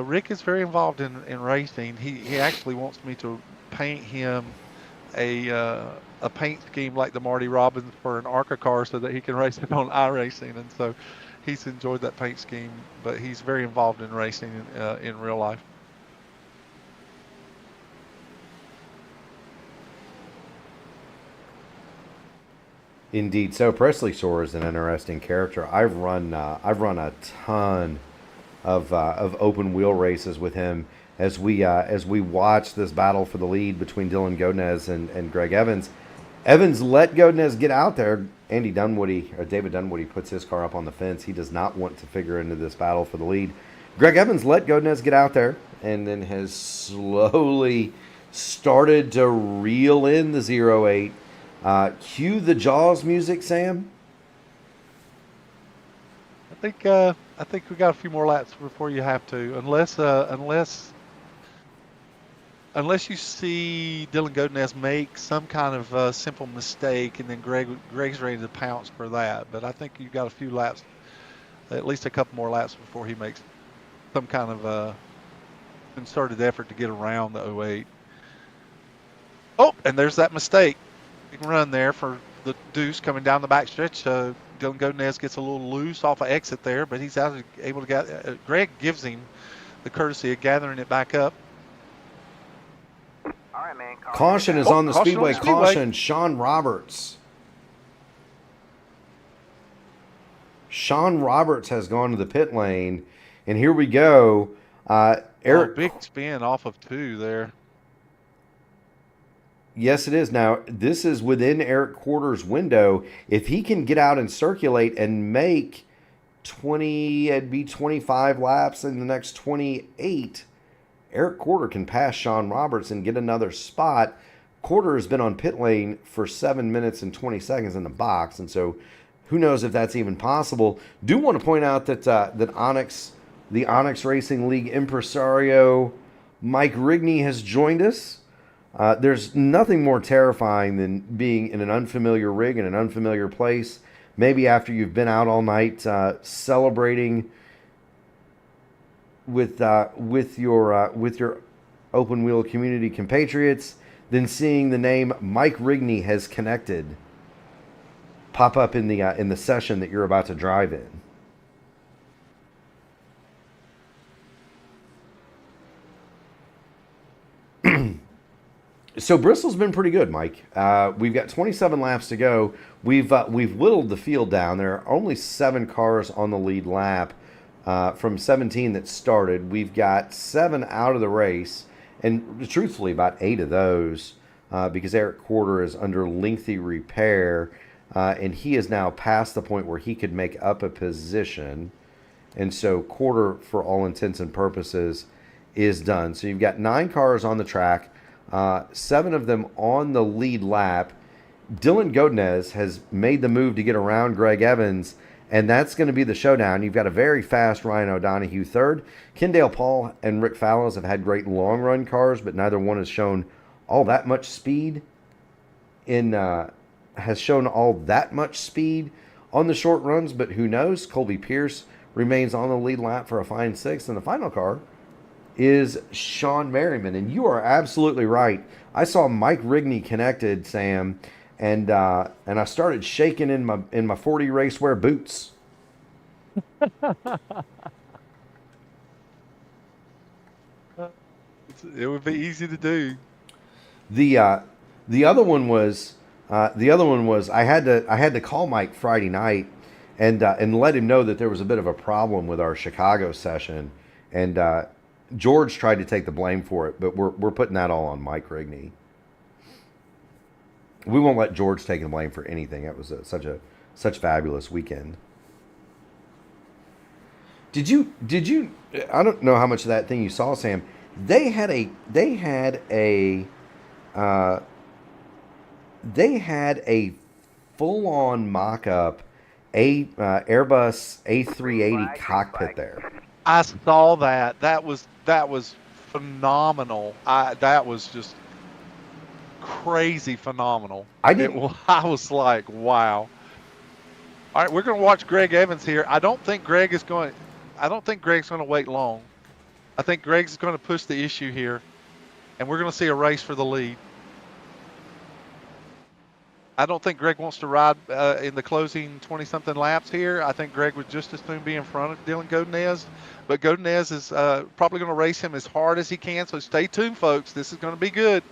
Rick is very involved in racing. He actually wants me to paint him a paint scheme like the Marty Robbins for an ARCA car so that he can race it on iRacing. And so he's enjoyed that paint scheme, but he's very involved in racing in real life. Indeed. So Presley Soar is an interesting character. I've run a ton of open wheel races with him as we watch this battle for the lead between Dylan Godinez and Greg Evans. Evans let Godinez get out there. David Dunwoody puts his car up on the fence. He does not want to figure into this battle for the lead. Greg Evans let Godinez get out there and then has slowly started to reel in the 08. Cue the Jaws music, Sam. I think we got a few more laps before you have to, unless you see Dylan Godinez make some kind of simple mistake, and then Greg's ready to pounce for that. But I think you've got a few laps, at least a couple more laps before he makes some kind of concerted effort to get around the 08. Oh, and there's that mistake. You can run there for the deuce coming down the back stretch. Dylan Godinez gets a little loose off of exit there, but he's able to get. Greg gives him the courtesy of gathering it back up. All right, man. Caution is on the Speedway. On the Speedway. Caution, Sean Roberts. Sean Roberts has gone to the pit lane, and here we go. Eric, big spin off of 2 there. Yes, it is. Now, this is within Eric Corder's window. If he can get out and circulate and make 25 laps in the next 28, Eric Corder can pass Sean Roberts and get another spot. Corder has been on pit lane for 7 minutes and 20 seconds in the box, and so who knows if that's even possible. Do want to point out that the Onyx Racing League impresario Mike Rigney has joined us. There's nothing more terrifying than being in an unfamiliar rig in an unfamiliar place. Maybe after you've been out all night celebrating with your open wheel community compatriots, then seeing the name Mike Rigney has connected pop up in the session that you're about to drive in. So Bristol's been pretty good, Mike. We've got 27 laps to go. We've whittled the field down. There are only 7 cars on the lead lap from 17 that started. We've got 7 out of the race, and truthfully, about 8 of those because Eric Corder is under lengthy repair, and he is now past the point where he could make up a position. And so Corder, for all intents and purposes, is done. So you've got 9 cars on the track, 7 of them on the lead lap. Dylan Godinez has made the move to get around Greg Evans, and that's going to be the showdown. You've got a very fast Ryan O'Donohue third. Kendall Paul and Rick Fallows have had great long-run cars, but neither one has shown all that much speed on the short runs, but who knows? Colby Pierce remains on the lead lap for a fine 6th, and the final car is Sean Merriman. And you are absolutely right. I saw Mike Rigney connected, Sam, and I started shaking in my 40 racewear boots. It would be easy to do. The other one was I had to call Mike Friday night and let him know that there was a bit of a problem with our Chicago session, and George tried to take the blame for it, but we're putting that all on Mike Rigney. We won't let George take the blame for anything. It was such fabulous weekend. Did you? I don't know how much of that thing you saw, Sam. They had a full-on mock-up Airbus A380 cockpit there. I saw that. That was phenomenal. That was just crazy phenomenal. I was like, wow. All right, we're going to watch Greg Evans here. I don't think Greg's going to wait long. I think Greg's going to push the issue here, and we're going to see a race for the lead. I don't think Greg wants to ride in the closing 20-something laps here. I think Greg would just as soon be in front of Dylan Godinez, but Godinez is probably going to race him as hard as he can, so stay tuned, folks. This is going to be good.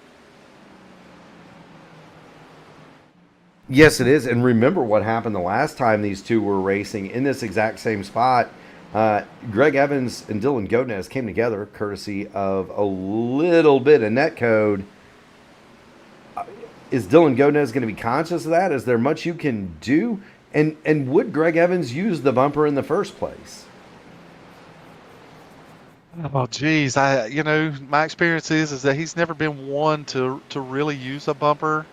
Yes, it is, and remember what happened the last time these two were racing in this exact same spot. Greg Evans and Dylan Godinez came together courtesy of a little bit of netcode. Is Dylan Godinez going to be conscious of that? Is there much you can do? And would Greg Evans use the bumper in the first place? Oh, geez. My experience is that he's never been one to really use a bumper.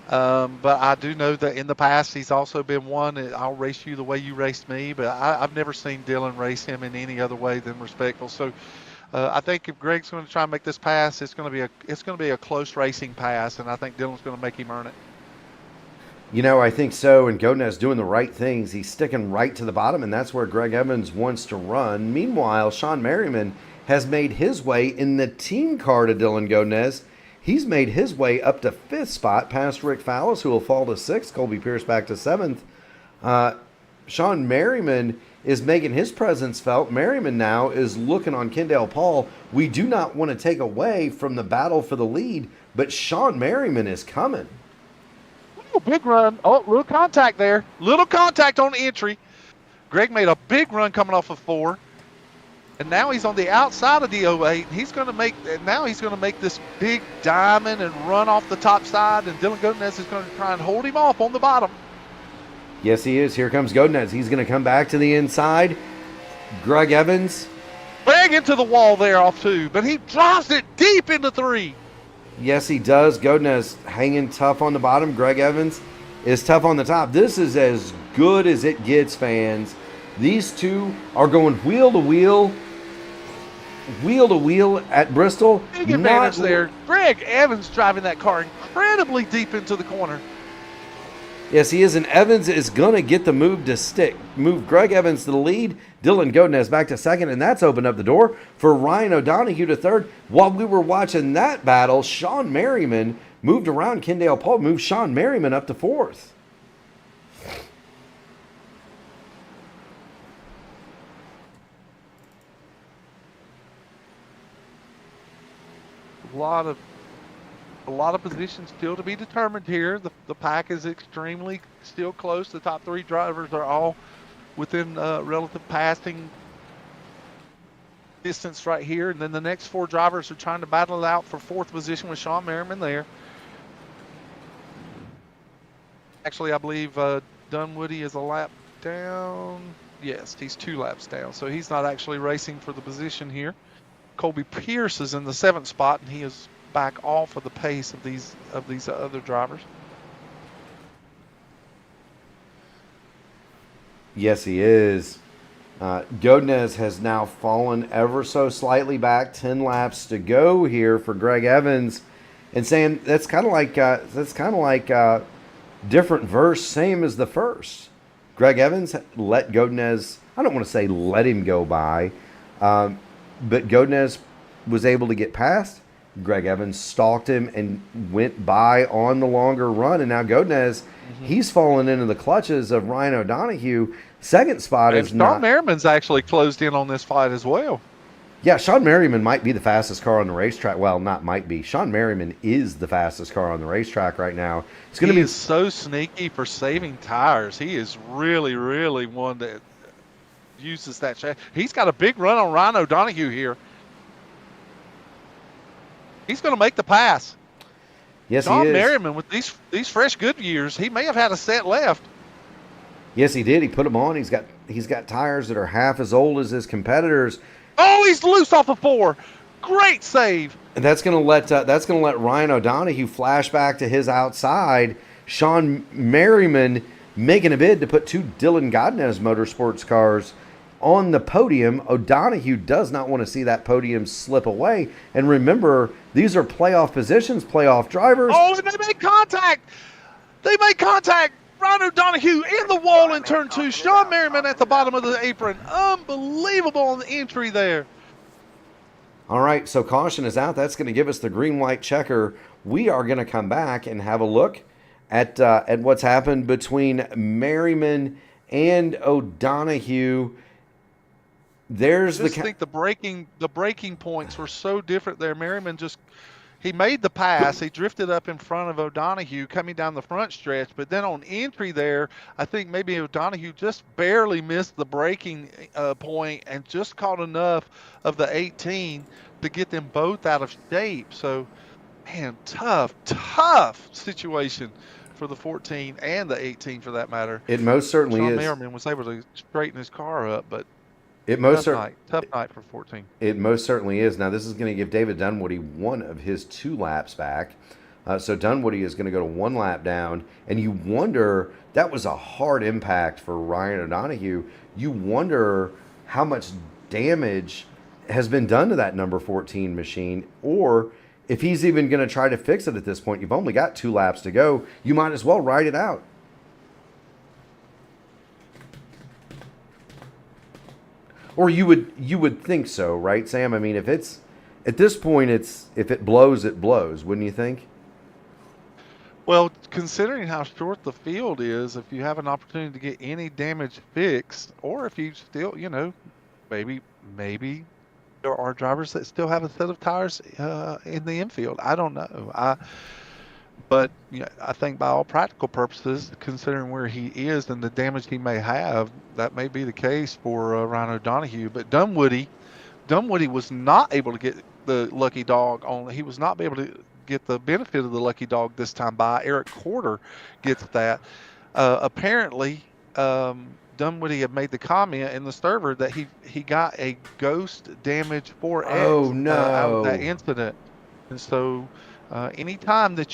But I do know that in the past he's also been one that I'll race you the way you raced me. But I've never seen Dylan race him in any other way than respectful. So I think if Greg's going to try and make this pass, it's going to be a close racing pass, and I think Dylan's going to make him earn it. I think so. And Godinez doing the right things. He's sticking right to the bottom, and that's where Greg Evans wants to run. Meanwhile, Sean Merriman has made his way in the team car to Dylan Godinez. He's made his way up to 5th spot past Rick Fallows, who will fall to 6th. Colby Pierce back to 7th. Sean Merriman is making his presence felt. Merriman now is looking on Kendall Paul. We do not want to take away from the battle for the lead, but Sean Merriman is coming. Oh, big run. Oh, little contact there. Little contact on the entry. Greg made a big run coming off of 4. And now he's on the outside of the 08. He's going to make this big diamond and run off the top side. And Dylan Godinez is going to try and hold him off on the bottom. Yes, he is. Here comes Godinez. He's going to come back to the inside. Greg Evans. Bang into the wall there off 2. But he drives it deep into 3. Yes, he does. Godinez hanging tough on the bottom. Greg Evans is tough on the top. This is as good as it gets, fans. These two are going wheel to wheel at Bristol. Big advantage there. Greg Evans driving that car incredibly deep into the corner. Yes, he is, and Evans is going to get the move to stick. Move Greg Evans to the lead, Dylan Godinez back to 2nd, and that's opened up the door for Ryan O'Donohue to 3rd. While we were watching that battle, Sean Merriman moved around Kendall Paul, moved Sean Merriman up to 4th. A lot of positions still to be determined here. The pack is extremely still close. The top 3 drivers are all within relative passing distance right here, and then the next 4 drivers are trying to battle it out for 4th position with Sean Merriman there. Actually, I believe Dunwoody is a lap down. Yes, he's 2 laps down, so he's not actually racing for the position here. Colby Pierce is in the 7th spot, and he is back off of the pace of these other drivers. Yes, he is. Godinez has now fallen ever so slightly back. 10 laps to go here for Greg Evans, and saying that's kind of like different verse, same as the first. Greg Evans let Godinez. I don't want to say let him go by, but Godinez was able to get past. Greg Evans stalked him and went by on the longer run, and now Godinez, he's fallen into the clutches of Ryan O'Donoghue. Second spot is not. Sean Merriman's actually closed in on this fight as well. Yeah, Sean Merriman might be the fastest car on the racetrack. Well, not might be. Sean Merriman is the fastest car on the racetrack right now. It's going to be so sneaky for saving tires. He is really, really one that uses that. He's got a big run on Ryan O'Donoghue here. He's going to make the pass. Yes, Sean he is. Merriman with these fresh Goodyears, he may have had a set left. Yes, he did. He put them on. He's got tires that are half as old as his competitors. Oh, he's loose off of 4. Great save. And that's going to let Ryan O'Donoghue flash back to his outside. Sean Merriman making a bid to put 2 Dylan Godinez Motorsports cars on the podium. O'Donoghue does not want to see that podium slip away. And remember, these are playoff positions, playoff drivers. Oh, and they made contact. Ryan O'Donoghue in the wall in turn 2. Sean Merriman at the bottom of the apron. Unbelievable on the entry there. All right, so caution is out. That's going to give us the green-white checker. We are going to come back and have a look at what's happened between Merriman and O'Donoghue. I think the braking points were so different there. Merriman he made the pass. He drifted up in front of O'Donoghue coming down the front stretch. But then on entry there, I think maybe O'Donoghue just barely missed the braking point and just caught enough of the 18 to get them both out of shape. So, man, tough situation for the 14 and the 18 for that matter. It most certainly Sean is. Merriman was able to straighten his car up, but tough night for 14. It most certainly is. Now, this is going to give David Dunwoody one of his 2 laps back. So Dunwoody is going to go to 1 lap down. And you wonder, that was a hard impact for Ryan O'Donoghue. You wonder how much damage has been done to that number 14 machine, or if he's even going to try to fix it at this point. You've only got 2 laps to go. You might as well ride it out. Or you would think so, right, Sam? I mean, if it's at this point, if it blows, it blows, wouldn't you think? Well, considering how short the field is, if you have an opportunity to get any damage fixed, or if you still, maybe there are drivers that still have a set of tires in the infield. I don't know. But I think by all practical purposes, considering where he is and the damage he may have, that may be the case for Ryan O'Donoghue. But Dunwoody was not able to get the lucky dog on. He was not able to get the benefit of the lucky dog this time by. Eric Corder gets that. Apparently, Dunwoody had made the comment in the server that he got a ghost damage 4X out of that incident. And so anytime that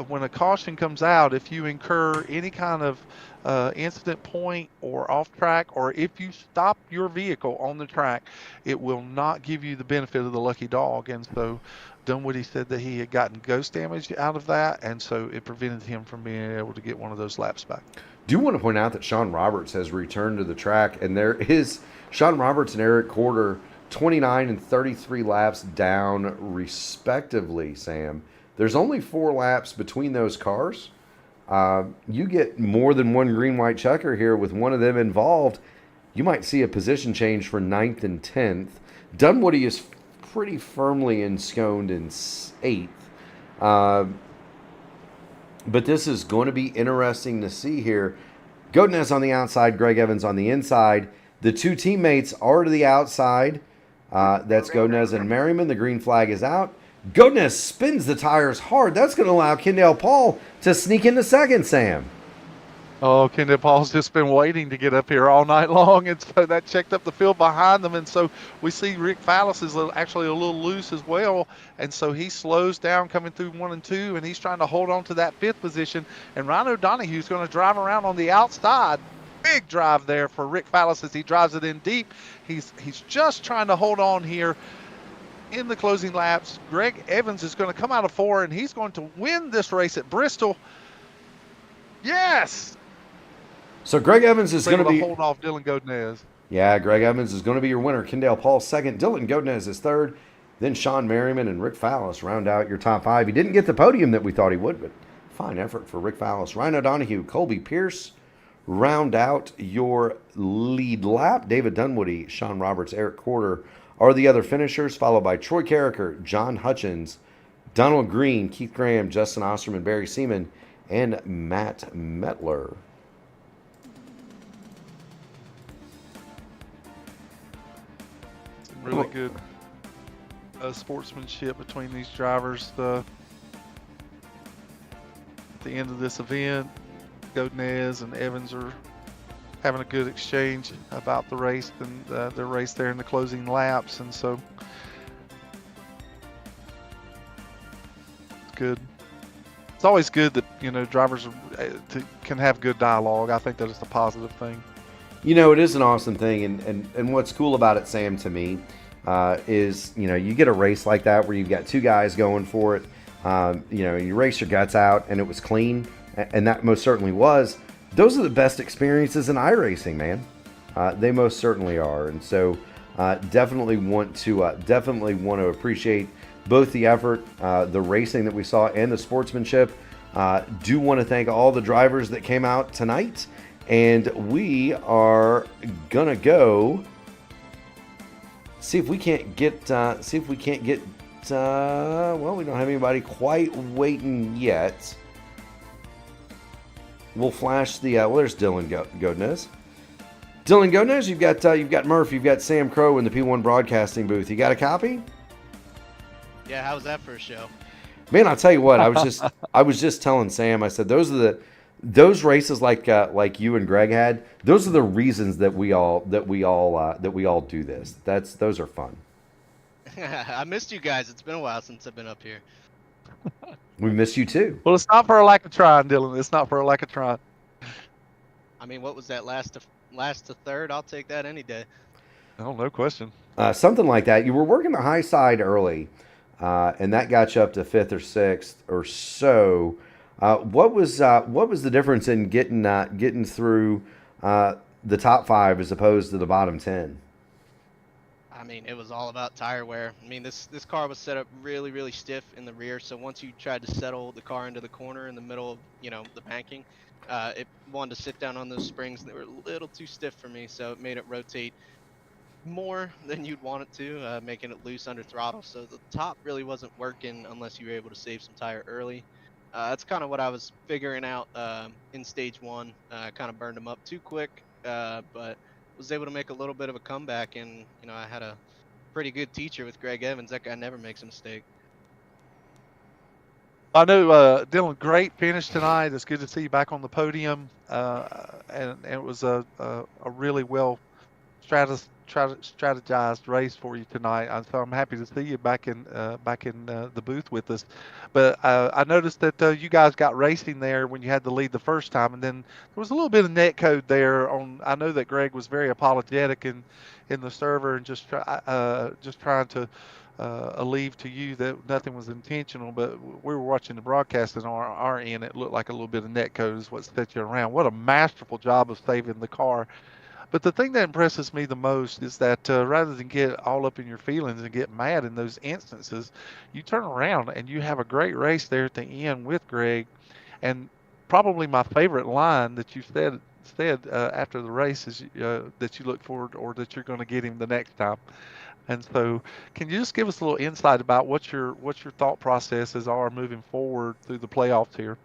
when a caution comes out, if you incur any kind of incident point or off track, or if you stop your vehicle on the track, it will not give you the benefit of the lucky dog. And so Dunwoody said that he had gotten ghost damage out of that, and so it prevented him from being able to get one of those laps back. Do want to point out that Sean Roberts has returned to the track, and there is Sean Roberts and Eric Corder 29 and 33 laps down respectively, Sam. There's only 4 laps between those cars. You get more than one green-white checker here with one of them involved. You might see a position change for 9th and 10th. Dunwoody is pretty firmly ensconced in 8th. But this is going to be interesting to see here. Godinez on the outside, Greg Evans on the inside. The 2 teammates are to the outside. That's Godinez and Merriman. The green flag is out. Godinez spins the tires hard. That's going to allow Kendall Paul to sneak into second, Sam. Oh, Kendall Paul's just been waiting to get up here all night long, and so that checked up the field behind them, and so we see Rick Fallis is actually a little loose as well, and so he slows down coming through 1 and 2, and he's trying to hold on to that 5th position, and Ryan O'Donoghue's going to drive around on the outside. Big drive there for Rick Fallis as he drives it in deep. He's just trying to hold on here in the closing laps. Greg Evans is going to come out of 4, and he's going to win this race at Bristol. Yes! So Greg Evans is going to be hold off Dylan Godinez. Yeah, Greg Evans is going to be your winner. Kendall Paul second. Dylan Godinez is third. Then Sean Merriman and Rick Fallis round out your top 5. He didn't get the podium that we thought he would, but fine effort for Rick Fallis. Ryan O'Donoghue, Colby Pierce round out your lead lap. David Dunwoody, Sean Roberts, Eric Corder are the other finishers, followed by Troy Carricker, John Hutchins, Donald Green, Keith Graham, Justin Osterman, Barry Seaman, and Matt Metler. Really good sportsmanship between these drivers. At the end of this event, Godinez and Evans are having a good exchange about the race and their race there in the closing laps, and so it's good. It's always good that drivers can have good dialogue. I think that is a positive thing. You know, it is an awesome thing, and what's cool about it, Sam, to me, is, you get a race like that where you've got 2 guys going for it. You race your guts out, and it was clean, and that most certainly was. Those are the best experiences in iRacing, man. They most certainly are, and so definitely want to appreciate both the effort, the racing that we saw, and the sportsmanship. Do want to thank all the drivers that came out tonight. And we are gonna go see if we can't get. Well, we don't have anybody quite waiting yet. We'll flash the. Well, there's Dylan Godinez. Dylan Godinez, you've got Murph, you've got Sam Crow in the P1 broadcasting booth. You got a copy? Yeah, how was that for a show? Man, I'll tell you what. I was just telling Sam. I said those races like you and Greg had, those are the reasons that we all do this. Those are fun. I missed you guys. It's been a while since I've been up here. We missed you too. Well, it's not for a lack of trying, Dylan. It's not for a lack of trying. I mean, what was that, last to third? I'll take that any day. Oh, no question. Something like that. You were working the high side early, and that got you up to 5th or 6th or so. What was the difference in getting through the top 5 as opposed to the bottom 10? I mean, it was all about tire wear. I mean, this car was set up really, really stiff in the rear, so once you tried to settle the car into the corner in the middle of, the banking, it wanted to sit down on those springs. They were a little too stiff for me, so it made it rotate more than you'd want it to, making it loose under throttle. So the top really wasn't working unless you were able to save some tire early. That's kind of what I was figuring out in stage 1. Kind of burned them up too quick, but was able to make a little bit of a comeback, and I had a pretty good teacher with Greg Evans. That guy never makes a mistake. I know, Dylan, great finish tonight. It's good to see you back on the podium, and it was a really well strategized race for you tonight. So I'm happy to see you back in the booth with us. But I noticed that you guys got racing there when you had the lead the first time, and then there was a little bit of net code there. I know that Greg was very apologetic in the server and just trying to alleviate to you that nothing was intentional. But we were watching the broadcast, and on our end, it looked like a little bit of net code is what set you around. What a masterful job of saving the car. But the thing that impresses me the most is that rather than get all up in your feelings and get mad in those instances, you turn around and you have a great race there at the end with Greg. And probably my favorite line that you said after the race is that you look forward, or that you're going to get him the next time. And so, can you just give us a little insight about what your thought processes are moving forward through the playoffs here?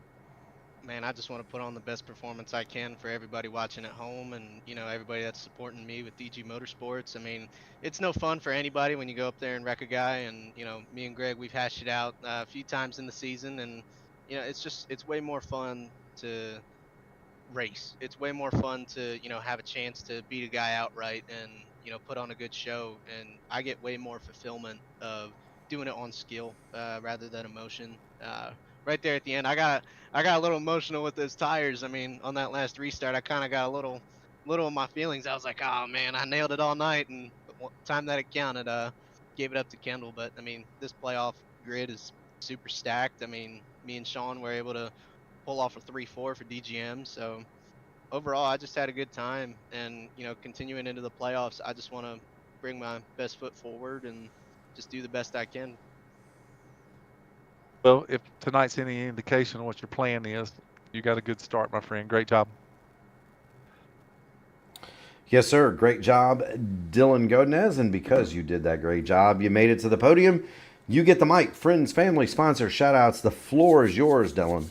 Man, I just want to put on the best performance I can for everybody watching at home, and everybody that's supporting me with DG Motorsports. I mean, it's no fun for anybody when you go up there and wreck a guy, and me and Greg, we've hashed it out a few times in the season, and it's way more fun to race. It's way more fun to, have a chance to beat a guy outright and, put on a good show. And I get way more fulfillment of doing it on skill rather than emotion. Right there at the end, I got a little emotional with those tires. I mean, on that last restart, I kind of got a little of my feelings. I was like, oh man, I nailed it all night, and time that it counted, gave it up to Kendall. But I mean, this playoff grid is super stacked. I mean, me and Sean were able to pull off a 3-4 for DGM. So overall, I just had a good time, and continuing into the playoffs, I just want to bring my best foot forward and just do the best I can. Well, if tonight's any indication of what your plan is, you got a good start, my friend. Great job. Yes, sir. Great job, Dylan Godinez. And because you did that great job, you made it to the podium. You get the mic. Friends, family, sponsors, shout outs. The floor is yours, Dylan.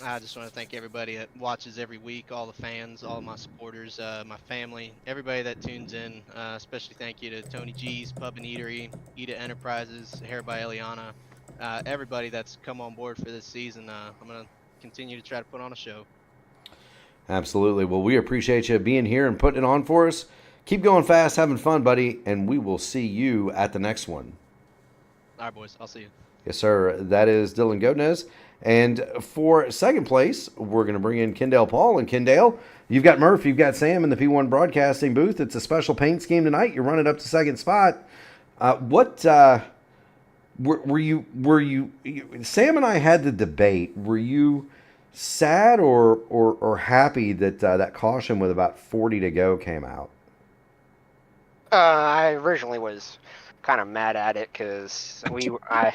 I just want to thank everybody that watches every week, all the fans, all my supporters, my family, everybody that tunes in. Especially thank you to Tony G's Pub and Eatery, Eda Enterprises, Hair by Eliana, everybody that's come on board for this season. I'm going to continue to try to put on a show. Absolutely. Well, we appreciate you being here and putting it on for us. Keep going fast, having fun, buddy, and we will see you at the next one. All right, boys. I'll see you. Yes, sir. That is Dylan Godinez. And for second place, we're going to bring in Kendall Paul. And Kendall, you've got Murph, you've got Sam in the P1 broadcasting booth. It's a special paint scheme tonight. You're running up to second spot. Were you? Sam and I had the debate. Were you sad or happy that that caution with about 40 to go came out? I originally was kind of mad at it because I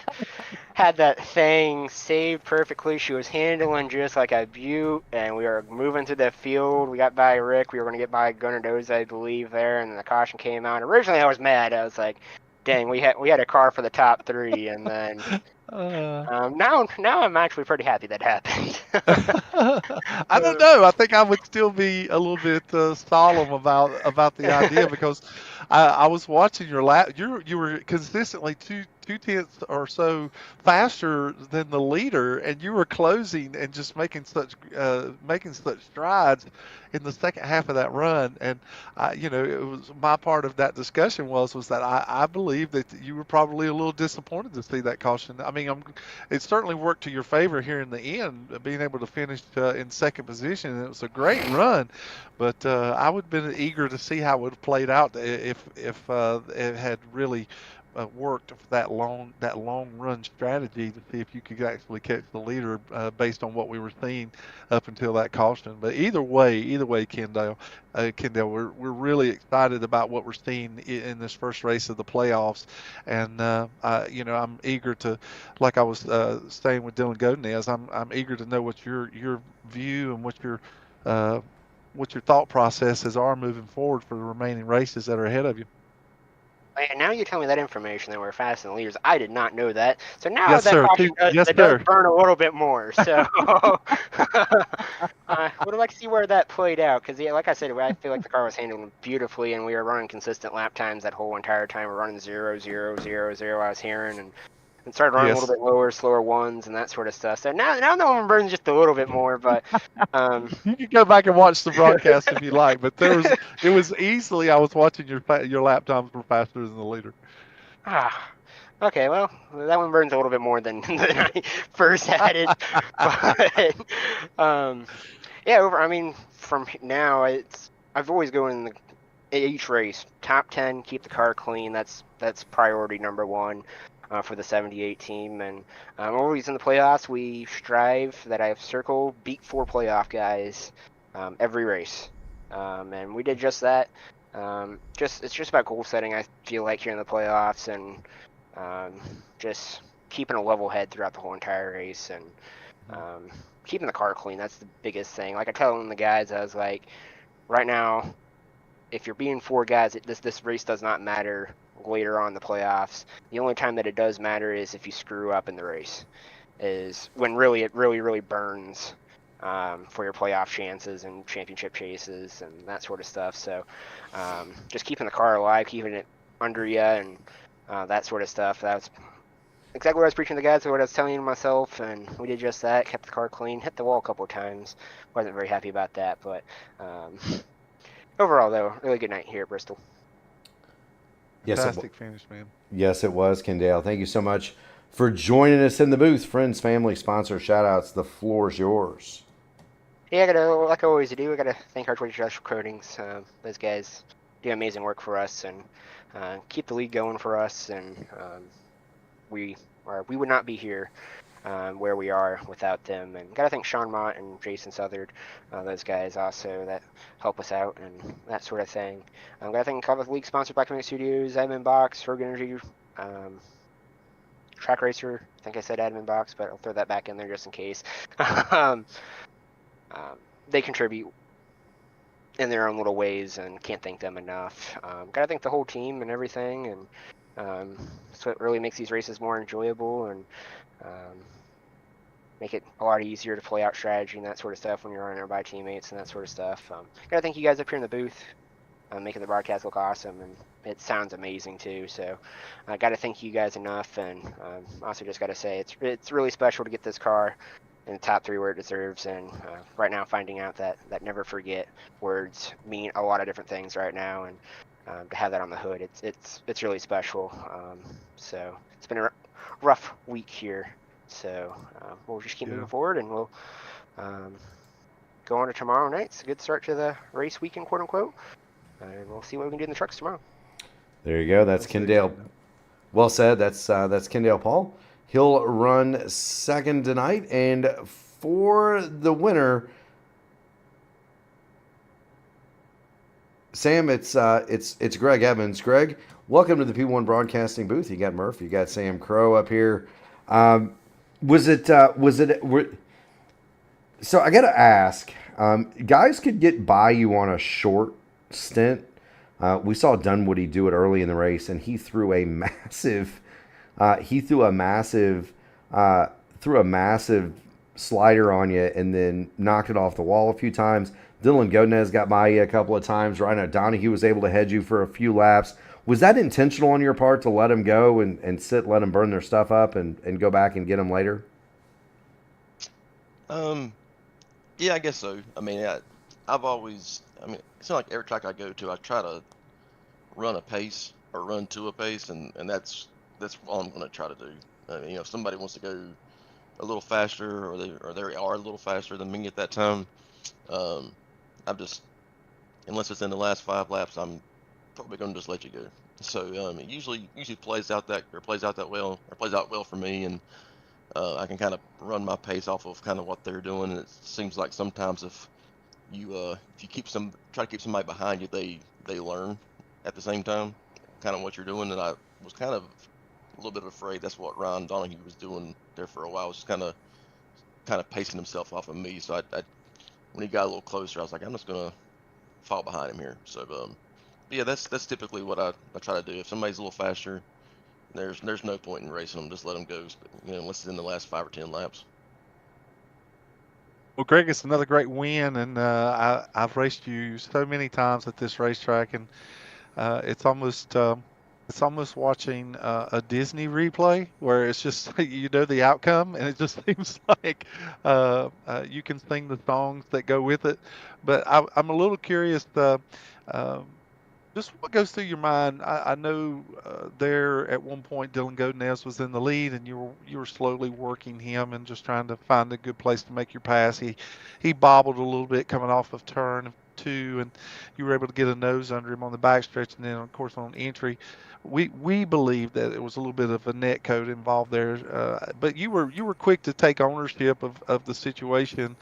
had that thing saved perfectly. She was handling just like a beaut, and we were moving through the field. We got by Rick. We were going to get by Gunnar Doze, I believe, there, and then the caution came out. Originally, I was mad. I was like, dang, we had a car for the top three, and then now I'm actually pretty happy that happened. I don't know. I think I would still be a little bit solemn about the idea because I was watching your lap. You were consistently two tenths or so faster than the leader, and you were closing and just making such strides in the second half of that run. And it was my part of that discussion was that I believe that you were probably a little disappointed to see that caution. I mean, it certainly worked to your favor here in the end, being able to finish in second position. And it was a great run, but I would have been eager to see how it would have played out if it had really worked for that long run strategy to see if you could actually catch the leader based on what we were seeing up until that caution. But either way, Kendall, we're really excited about what we're seeing in this first race of the playoffs, and I'm eager to, like I was saying with Dylan Godinez, I'm eager to know what your view and what your thought processes are moving forward for the remaining races that are ahead of you. And now you tell me that information that we're fast in the leaders. I did not know that. So now yes, that sir. caution does burn a little bit more. So would like to see where that played out. Because, like I said, I feel like the car was handling beautifully, and we were running consistent lap times that whole entire time. We're running 0, 0, 0, 0, I was hearing, and started running a little bit lower, slower ones, and that sort of stuff. So now the one burns just a little bit more, but you can go back and watch the broadcast if you like. But it was easily I was watching your lap times were faster than the leader. Okay, well, that one burns a little bit more than I first had it. But from now I've always going in each race top 10, keep the car clean. That's priority number one. For the 78 team, and always in the playoffs, we strive that I have circled beat 4 playoff guys every race, and we did just that. It's just about goal setting. I feel like here in the playoffs, and just keeping a level head throughout the whole entire race, and keeping the car clean. That's the biggest thing. Like I tell the guys, I was like, right now, if you're beating 4 guys, this race does not matter. Later on in the playoffs, the only time that it does matter is if you screw up in the race, is when it really burns for your playoff chances and championship chases and that sort of stuff. So just keeping the car alive, keeping it under you, and that sort of stuff. exactly what I was preaching to the guys, what I was telling myself, and we did just that. Kept the car clean, hit the wall a couple of times. Wasn't very happy about that, but overall, though, really good night here at Bristol. Fantastic finish, man. Yes, it was, Kendale. Thank you so much for joining us in the booth. Friends, family, sponsor, shout outs. The floor is yours. Yeah, I gotta, like I always do, I gotta thank Archway Industrial Coatings. Those guys do amazing work for us and keep the league going for us, and we would not be here where we are without them. And gotta thank Sean Mott and Jason Southard, those guys also that help us out and that sort of thing. Gotta thank all the league sponsored Black Community Studios, Admin Box, Ferg Energy, Track Racer. I think I said Admin Box, but I'll throw that back in there just in case. They contribute in their own little ways, and can't thank them enough. Gotta thank the whole team and everything, and so it really makes these races more enjoyable and make it a lot easier to play out strategy and that sort of stuff when you're running by teammates and that sort of stuff. Gotta thank you guys up here in the booth, making the broadcast look awesome, and it sounds amazing too. So I gotta thank you guys enough, and also just gotta say it's really special to get this car in the top 3 where it deserves. And right now, finding out that never forget words mean a lot of different things right now, and to have that on the hood, it's really special. So it's been a rough week here. So we'll just keep moving forward, and we'll go on to tomorrow night. It's a good start to the race weekend, quote unquote, and we'll see what we can do in the trucks tomorrow. There you go. That's Kendale. Well said. That's Kendale Paul. He'll run second tonight, and for the winner, Sam, it's Greg Evans. Greg, welcome to the P1 Broadcasting booth. You got Murph, you got Sam Crow up here. So I got to ask, guys could get by you on a short stint. We saw Dunwoody do it early in the race, and he threw a massive slider on you and then knocked it off the wall a few times. Dylan Godinez got by you a couple of times. Ryan Donahue was able to head you for a few laps. Was that intentional on your part to let him go and let them burn their stuff up and go back and get them later? Yeah, I guess so. I mean, I've always, it's not like every track I go to, I try to run a pace or run to a pace, and that's all I'm going to try to do. If somebody wants to go a little faster, or they are a little faster than me at that time, I'm just, unless it's in the last 5 laps, I'm probably going to just let you go. So it usually plays out well for me, and I can kind of run my pace off of kind of what they're doing. And it seems like sometimes if you try to keep somebody behind you, they learn at the same time kind of what you're doing. And I was kind of a little bit afraid that's what Ryan Donahue was doing there for a while. Was just kind of pacing himself off of me. So I when he got a little closer, I was like, I'm just gonna fall behind him here. So yeah, that's typically what I try to do. If somebody's a little faster, there's no point in racing them. Just let them go, unless it's in the last 5 or 10 laps. Well, Greg, it's another great win, and I've raced you so many times at this racetrack, and it's almost watching a Disney replay where it's just the outcome, and it just seems like you can sing the songs that go with it. But I'm a little curious. Just what goes through your mind? I know there at one point Dylan Godinez was in the lead, and you were slowly working him and just trying to find a good place to make your pass. He bobbled a little bit coming off of turn 2, and you were able to get a nose under him on the backstretch, and then of course on entry. We believe that it was a little bit of a net code involved there, but you were quick to take ownership of the situation,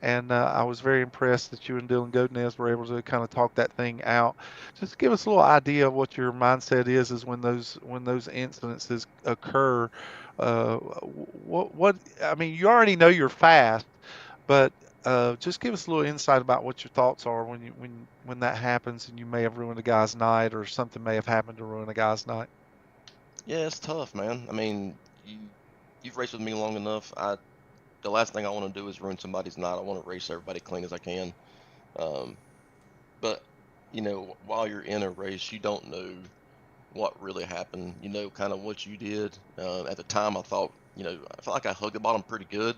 and I was very impressed that you and Dylan Godinez were able to kind of talk that thing out. Just give us a little idea of what your mindset is when those incidences occur. You already know you're fast, but just give us a little insight about what your thoughts are when that happens, and you may have ruined a guy's night, or something may have happened to ruin a guy's night. Yeah, it's tough, man. I mean, you've raced with me long enough. The last thing I want to do is ruin somebody's night. I want to race everybody clean as I can. But while you're in a race, you don't know what really happened. You know, kind of what you did. At the time, I thought, I felt like I hugged the bottom pretty good,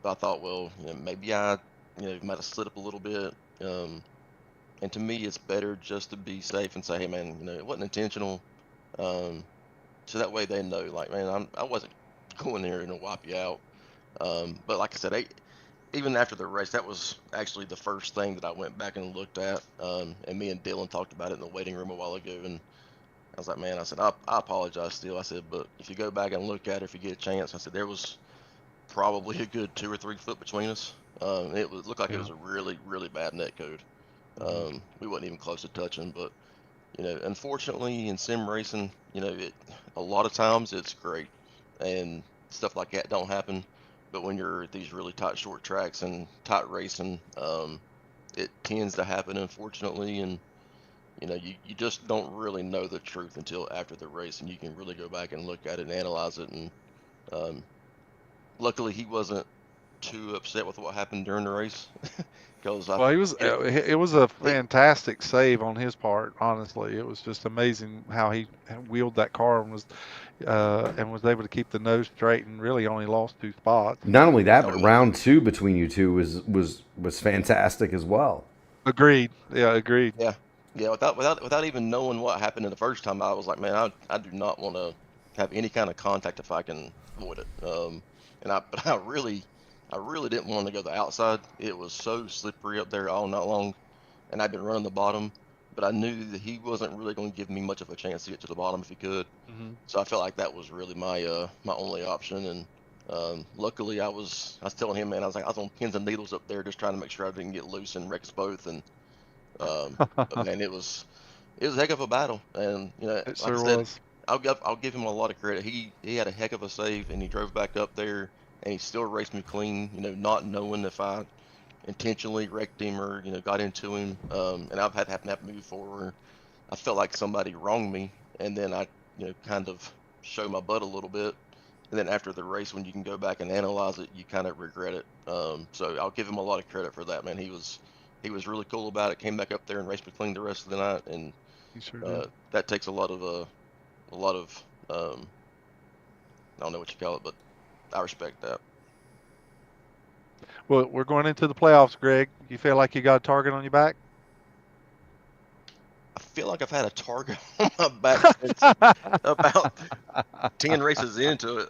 but I thought, well, maybe I, might have slid up a little bit. And to me, it's better just to be safe and say, hey, man, it wasn't intentional. So that way they know, like, man, I wasn't going there and wipe you out. But like I said, even after the race, that was actually the first thing that I went back and looked at. And me and Dylan talked about it in the waiting room a while ago. And I was like, man, I said, I apologize still. I said, but if you go back and look at it, if you get a chance, I said, there was probably a good 2 or 3 foot between us. Looked like it was a really, really bad net code. We wasn't even close to touching, but unfortunately in sim racing, a lot of times it's great and stuff like that don't happen. But when you're at these really tight short tracks and tight racing, it tends to happen, unfortunately. And you just don't really know the truth until after the race, and you can really go back and look at it and analyze it. And luckily he wasn't too upset with what happened during the race. Well, it was a fantastic save on his part. Honestly, it was just amazing how he wheeled that car and was able to keep the nose straight and really only lost 2 spots. Not only that, but round 2 between you two was fantastic as well. Agreed. Yeah, agreed. Yeah. Without even knowing what happened in the first time, I was like, man, I do not want to have any kind of contact if I can avoid it. But I really didn't want to go the outside. It was so slippery up there all night long, and I'd been running the bottom, but I knew that he wasn't really going to give me much of a chance to get to the bottom if he could. Mm-hmm. So I felt like that was really my only option. And luckily, I was telling him, man, I was on pins and needles up there, just trying to make sure I didn't get loose and wreck us both. And but man, it was a heck of a battle. And it sure was. I'll give him a lot of credit. He had a heck of a save, and he drove back up there. And he still raced me clean, not knowing if I intentionally wrecked him or, got into him. And I've had to move forward. I felt like somebody wronged me, and then I, kind of show my butt a little bit. And then after the race, when you can go back and analyze it, you kind of regret it. So I'll give him a lot of credit for that, man. He was really cool about it. Came back up there and raced me clean the rest of the night, and that takes a lot of I don't know what you call it, but I respect that. Well, we're going into the playoffs, Greg. You feel like you got a target on your back? I feel like I've had a target on my back since about 10 races into it.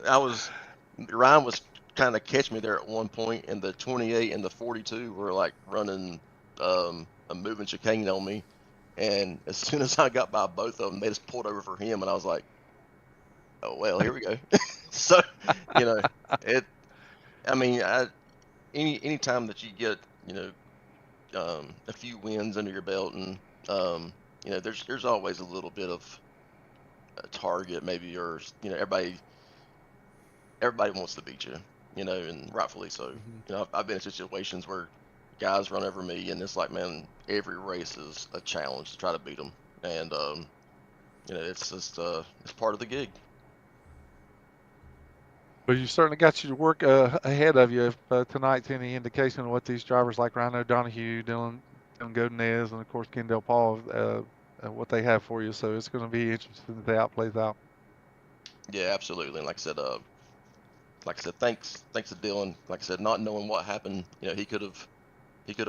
Ryan was kind of catching me there at one point, and the 28 and the 42 were like running a moving chicane on me. And as soon as I got by both of them, they just pulled over for him, and I was like, oh, well, here we go. So, any time that you get, a few wins under your belt, and, there's always a little bit of a target maybe, or, everybody wants to beat you, and rightfully so. Mm-hmm. I've been in situations where guys run over me, and it's like, man, every race is a challenge to try to beat them. And, it's just, it's part of the gig. Well, you certainly got your work ahead of you. If tonight's any indication of what these drivers like Ryan O'Donoghue, Dylan Godinez, and of course Kendall Paul, what they have for you. So it's going to be interesting to see how it plays out. Yeah, absolutely. And like I said, thanks to Dylan. Like I said, not knowing what happened, he could have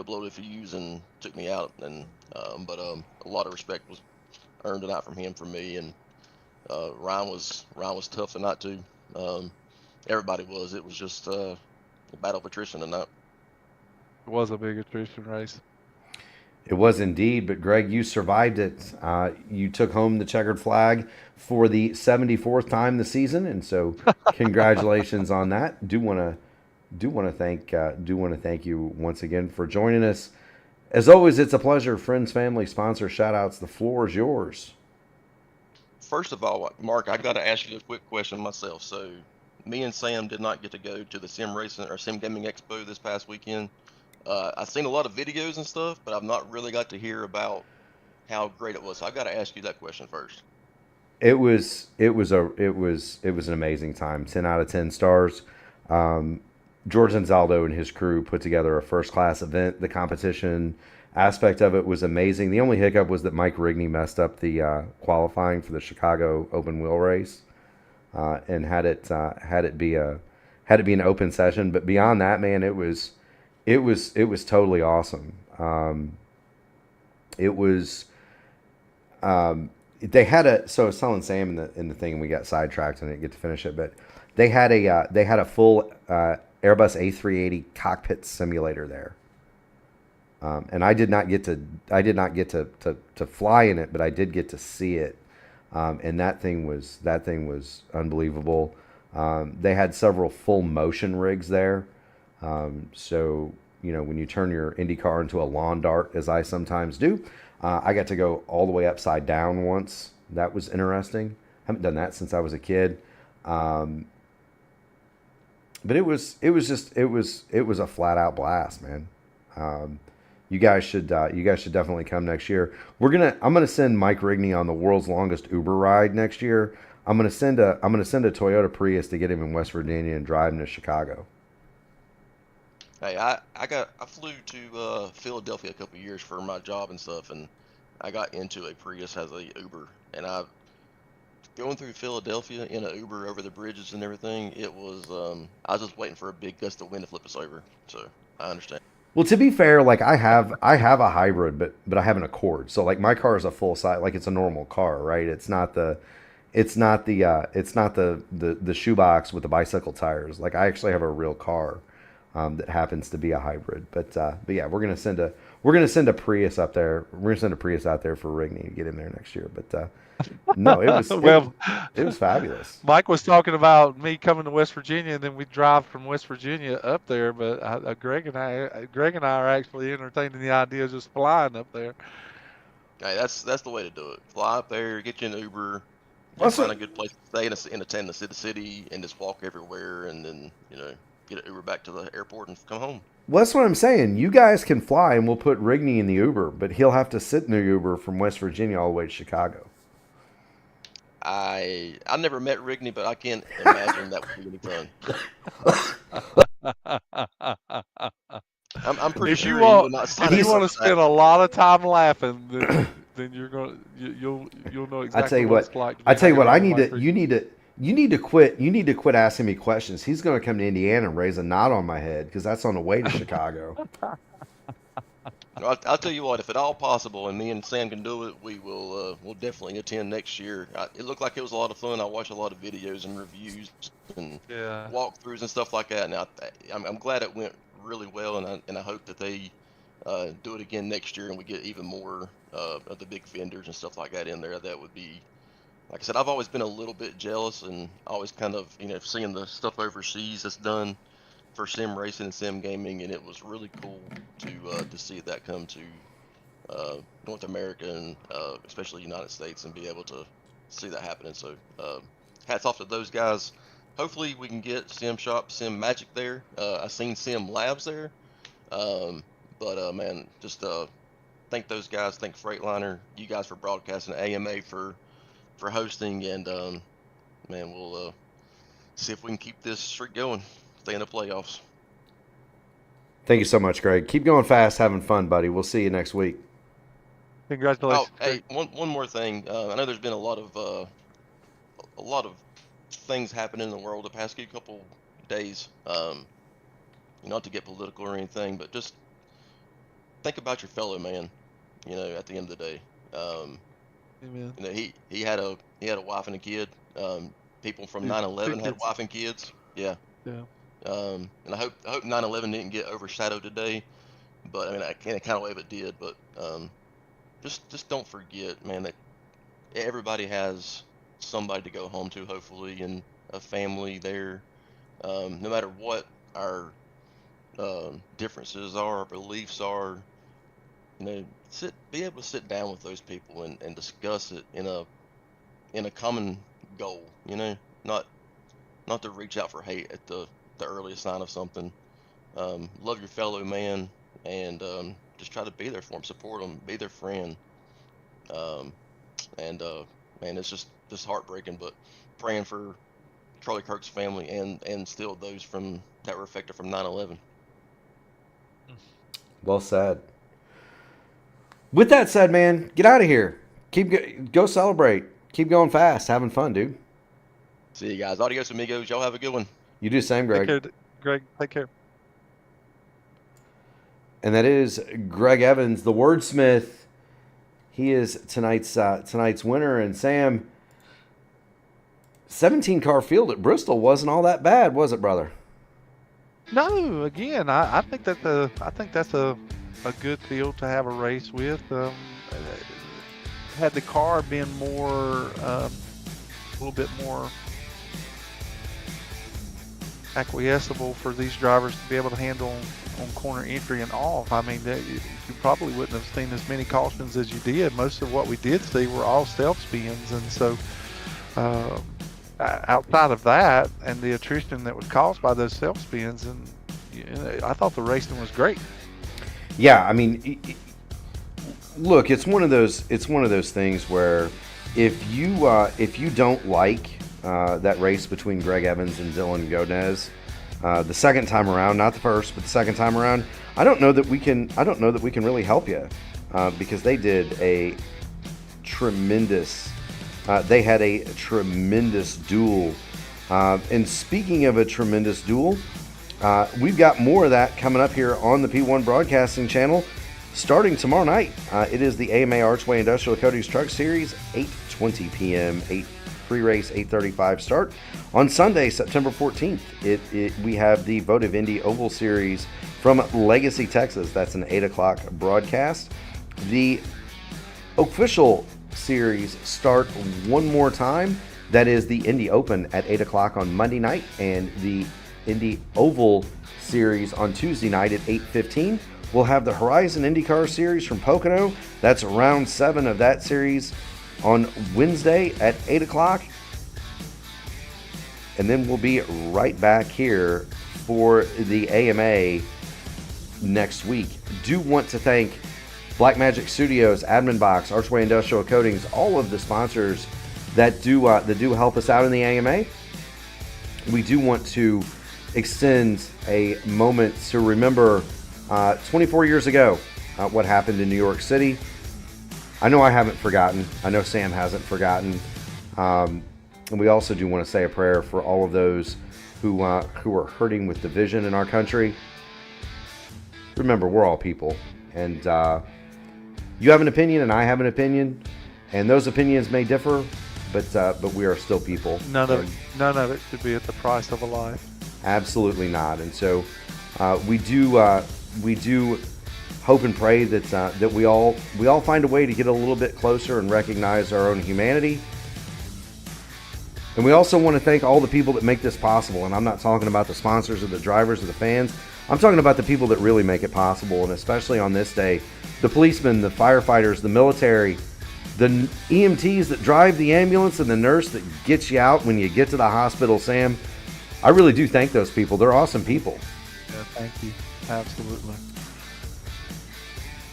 blown a fuse and took me out. And but a lot of respect was earned tonight from him, from me, and Ryan was tough tonight too. Everybody was. It was just a battle of attrition tonight. It was a big attrition race. It was indeed, but Greg, you survived it. You took home the checkered flag for the 74th time this season, and so congratulations on that. Do want to thank you once again for joining us. As always, it's a pleasure. Friends, family, sponsor, shout outs. The floor is yours. First of all, Mark, I got to ask you a quick question myself. So, me and Sam did not get to go to the Sim Racing or Sim Gaming Expo this past weekend. I've seen a lot of videos and stuff, but I've not really got to hear about how great it was. So I've got to ask you that question first. It was an amazing time. 10 out of 10 stars. George Anzaldo and his crew put together a first class event. The competition aspect of it was amazing. The only hiccup was that Mike Rigney messed up the qualifying for the Chicago open wheel race, and had it be an open session. But beyond that, man, it was totally awesome. It was. They had a, so I was telling Sam in the thing, and we got sidetracked and didn't get to finish it, but they had a full Airbus A380 cockpit simulator there. And I did not get to fly in it, but I did get to see it. And that thing was unbelievable. They had several full motion rigs there. So, when you turn your Indy car into a lawn dart, as I sometimes do, I got to go all the way upside down once. That was interesting. Haven't done that since I was a kid. But it was a flat out blast, man. You guys should definitely come next year. I'm gonna send Mike Rigney on the world's longest Uber ride next year. I'm gonna send a Toyota Prius to get him in West Virginia and drive him to Chicago. Hey, I flew to Philadelphia a couple of years for my job and stuff, and I got into a Prius as a Uber, and going through Philadelphia in an Uber over the bridges and everything. It was I was just waiting for a big gust of wind to flip us over, so I understand. Well, to be fair, like I have a hybrid, but I have an Accord. So like my car is a full size, like it's a normal car, right? It's not the shoebox with the bicycle tires. Like I actually have a real car that happens to be a hybrid. But yeah, we're gonna send a Prius up there. We're gonna send a Prius out there for Rigney to get in there next year. But no, it was it was fabulous. Mike was talking about me coming to West Virginia, and then we drive from West Virginia up there. But Greg and I are actually entertaining the idea of just flying up there. Hey, that's the way to do it. Fly up there, get you an Uber, find a good place to stay in the city, and just walk everywhere, and then get an Uber back to the airport and come home. Well, that's what I'm saying. You guys can fly, and we'll put Rigney in the Uber, but he'll have to sit in the Uber from West Virginia all the way to Chicago. I never met Rigney, but I can't imagine that would be any fun. I'm pretty sure he will not sign. If you want to spend a lot of time laughing, then you'll know exactly what it's like. I tell you what. You need to quit asking me questions. He's going to come to Indiana and raise a knot on my head because that's on the way to Chicago. I'll tell you what, if at all possible, and me and Sam can do it, we'll definitely attend next year. It looked like it was a lot of fun. I watched a lot of videos and reviews and walkthroughs and stuff like that. And I'm glad it went really well, and I hope that they do it again next year, and we get even more of the big vendors and stuff like that in there. That would be, like I said, I've always been a little bit jealous, and always kind of seeing the stuff overseas that's done for sim racing and sim gaming, and it was really cool to see that come to North America and especially United States, and be able to see that happening. So hats off to those guys. Hopefully we can get Sim Shop, Sim Magic there. I seen Sim Labs there, but man, just thank those guys. Thank Freightliner, you guys for broadcasting, AMA for hosting, and man, we'll see if we can keep this streak going. Stay in the playoffs. Thank you so much, Greg. Keep going fast, having fun, buddy. We'll see you next week. Congratulations. Oh, hey, one more thing. I know there's been a lot of things happening in the world the past couple days. Not to get political or anything, but just think about your fellow man. At the end of the day, Amen. he had a wife and a kid. People from 9/11 had wife and kids. Yeah. Yeah. And I hope 9/11 didn't get overshadowed today, but I mean, I kind of way it did. But just don't forget, man, that everybody has somebody to go home to, hopefully, and a family there. No matter what our differences are, our beliefs are, be able to sit down with those people and discuss it in a common goal. Not to reach out for hate at the earliest sign of something. Love your fellow man, and just try to be there for them, support them, be their friend. Man, it's just heartbreaking, but praying for Charlie Kirk's family and still those that were affected from 9/11. Well said. With that said, man, get out of here. Go celebrate. Keep going fast. Having fun, dude. See you guys. Adios, amigos. Y'all have a good one. You do the same, Greg. Take care, Greg. Take care. And that is Greg Evans, the wordsmith. He is tonight's winner. And Sam, 17-car field at Bristol wasn't all that bad, was it, brother? No, again, I think that's a good field to have a race with. Had the car been more, a little bit more acquiesceable for these drivers to be able to handle on corner entry and off, I mean, you probably wouldn't have seen as many cautions as you did. Most of what we did see were all stealth spins, and so outside of that and the attrition that was caused by those stealth spins, and I thought the racing was great. Yeah, I mean, look, it's one of those things where if you don't like that race between Greg Evans and Dylan Godinez, the second time around, not the first, but the second time around, I don't know that we can really help you because they did a tremendous. They had a tremendous duel. And speaking of a tremendous duel, we've got more of that coming up here on the P1 Broadcasting Channel starting tomorrow night. It is the AMA Archway Industrial Coatings Truck Series, 8:20 p.m. Pre-race 8:35 start. On Sunday, September 14th, we have the Votive Indy Oval Series from Legacy, Texas. That's an 8 o'clock broadcast. The official series start one more time. That is the Indy Open at 8 o'clock on Monday night, and the Indy Oval Series on Tuesday night at 8:15. We'll have the Horizon IndyCar Series from Pocono. That's round 7 of that series on Wednesday at 8 o'clock. And then we'll be right back here for the AMA next week. Do want to thank Blackmagic Studios, Admin Box, Archway Industrial Coatings, all of the sponsors that do help us out in the AMA. We do want to extend a moment to remember 24 years ago what happened in New York City. I know I haven't forgotten. I know Sam hasn't forgotten. And we also do want to say a prayer for all of those who are hurting with division in our country. Remember, we're all people. And you have an opinion and I have an opinion. And those opinions may differ, but we are still people. None of it should be at the price of a life. Absolutely not. And so we do hope and pray that we all find a way to get a little bit closer and recognize our own humanity. And we also want to thank all the people that make this possible. And I'm not talking about the sponsors or the drivers or the fans. I'm talking about the people that really make it possible. And especially on this day, the policemen, the firefighters, the military, the EMTs that drive the ambulance, and the nurse that gets you out when you get to the hospital, Sam. I really do thank those people. They're awesome people. Yeah, thank you. Absolutely.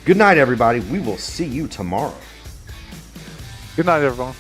Good night, everybody. We will see you tomorrow. Good night, everyone.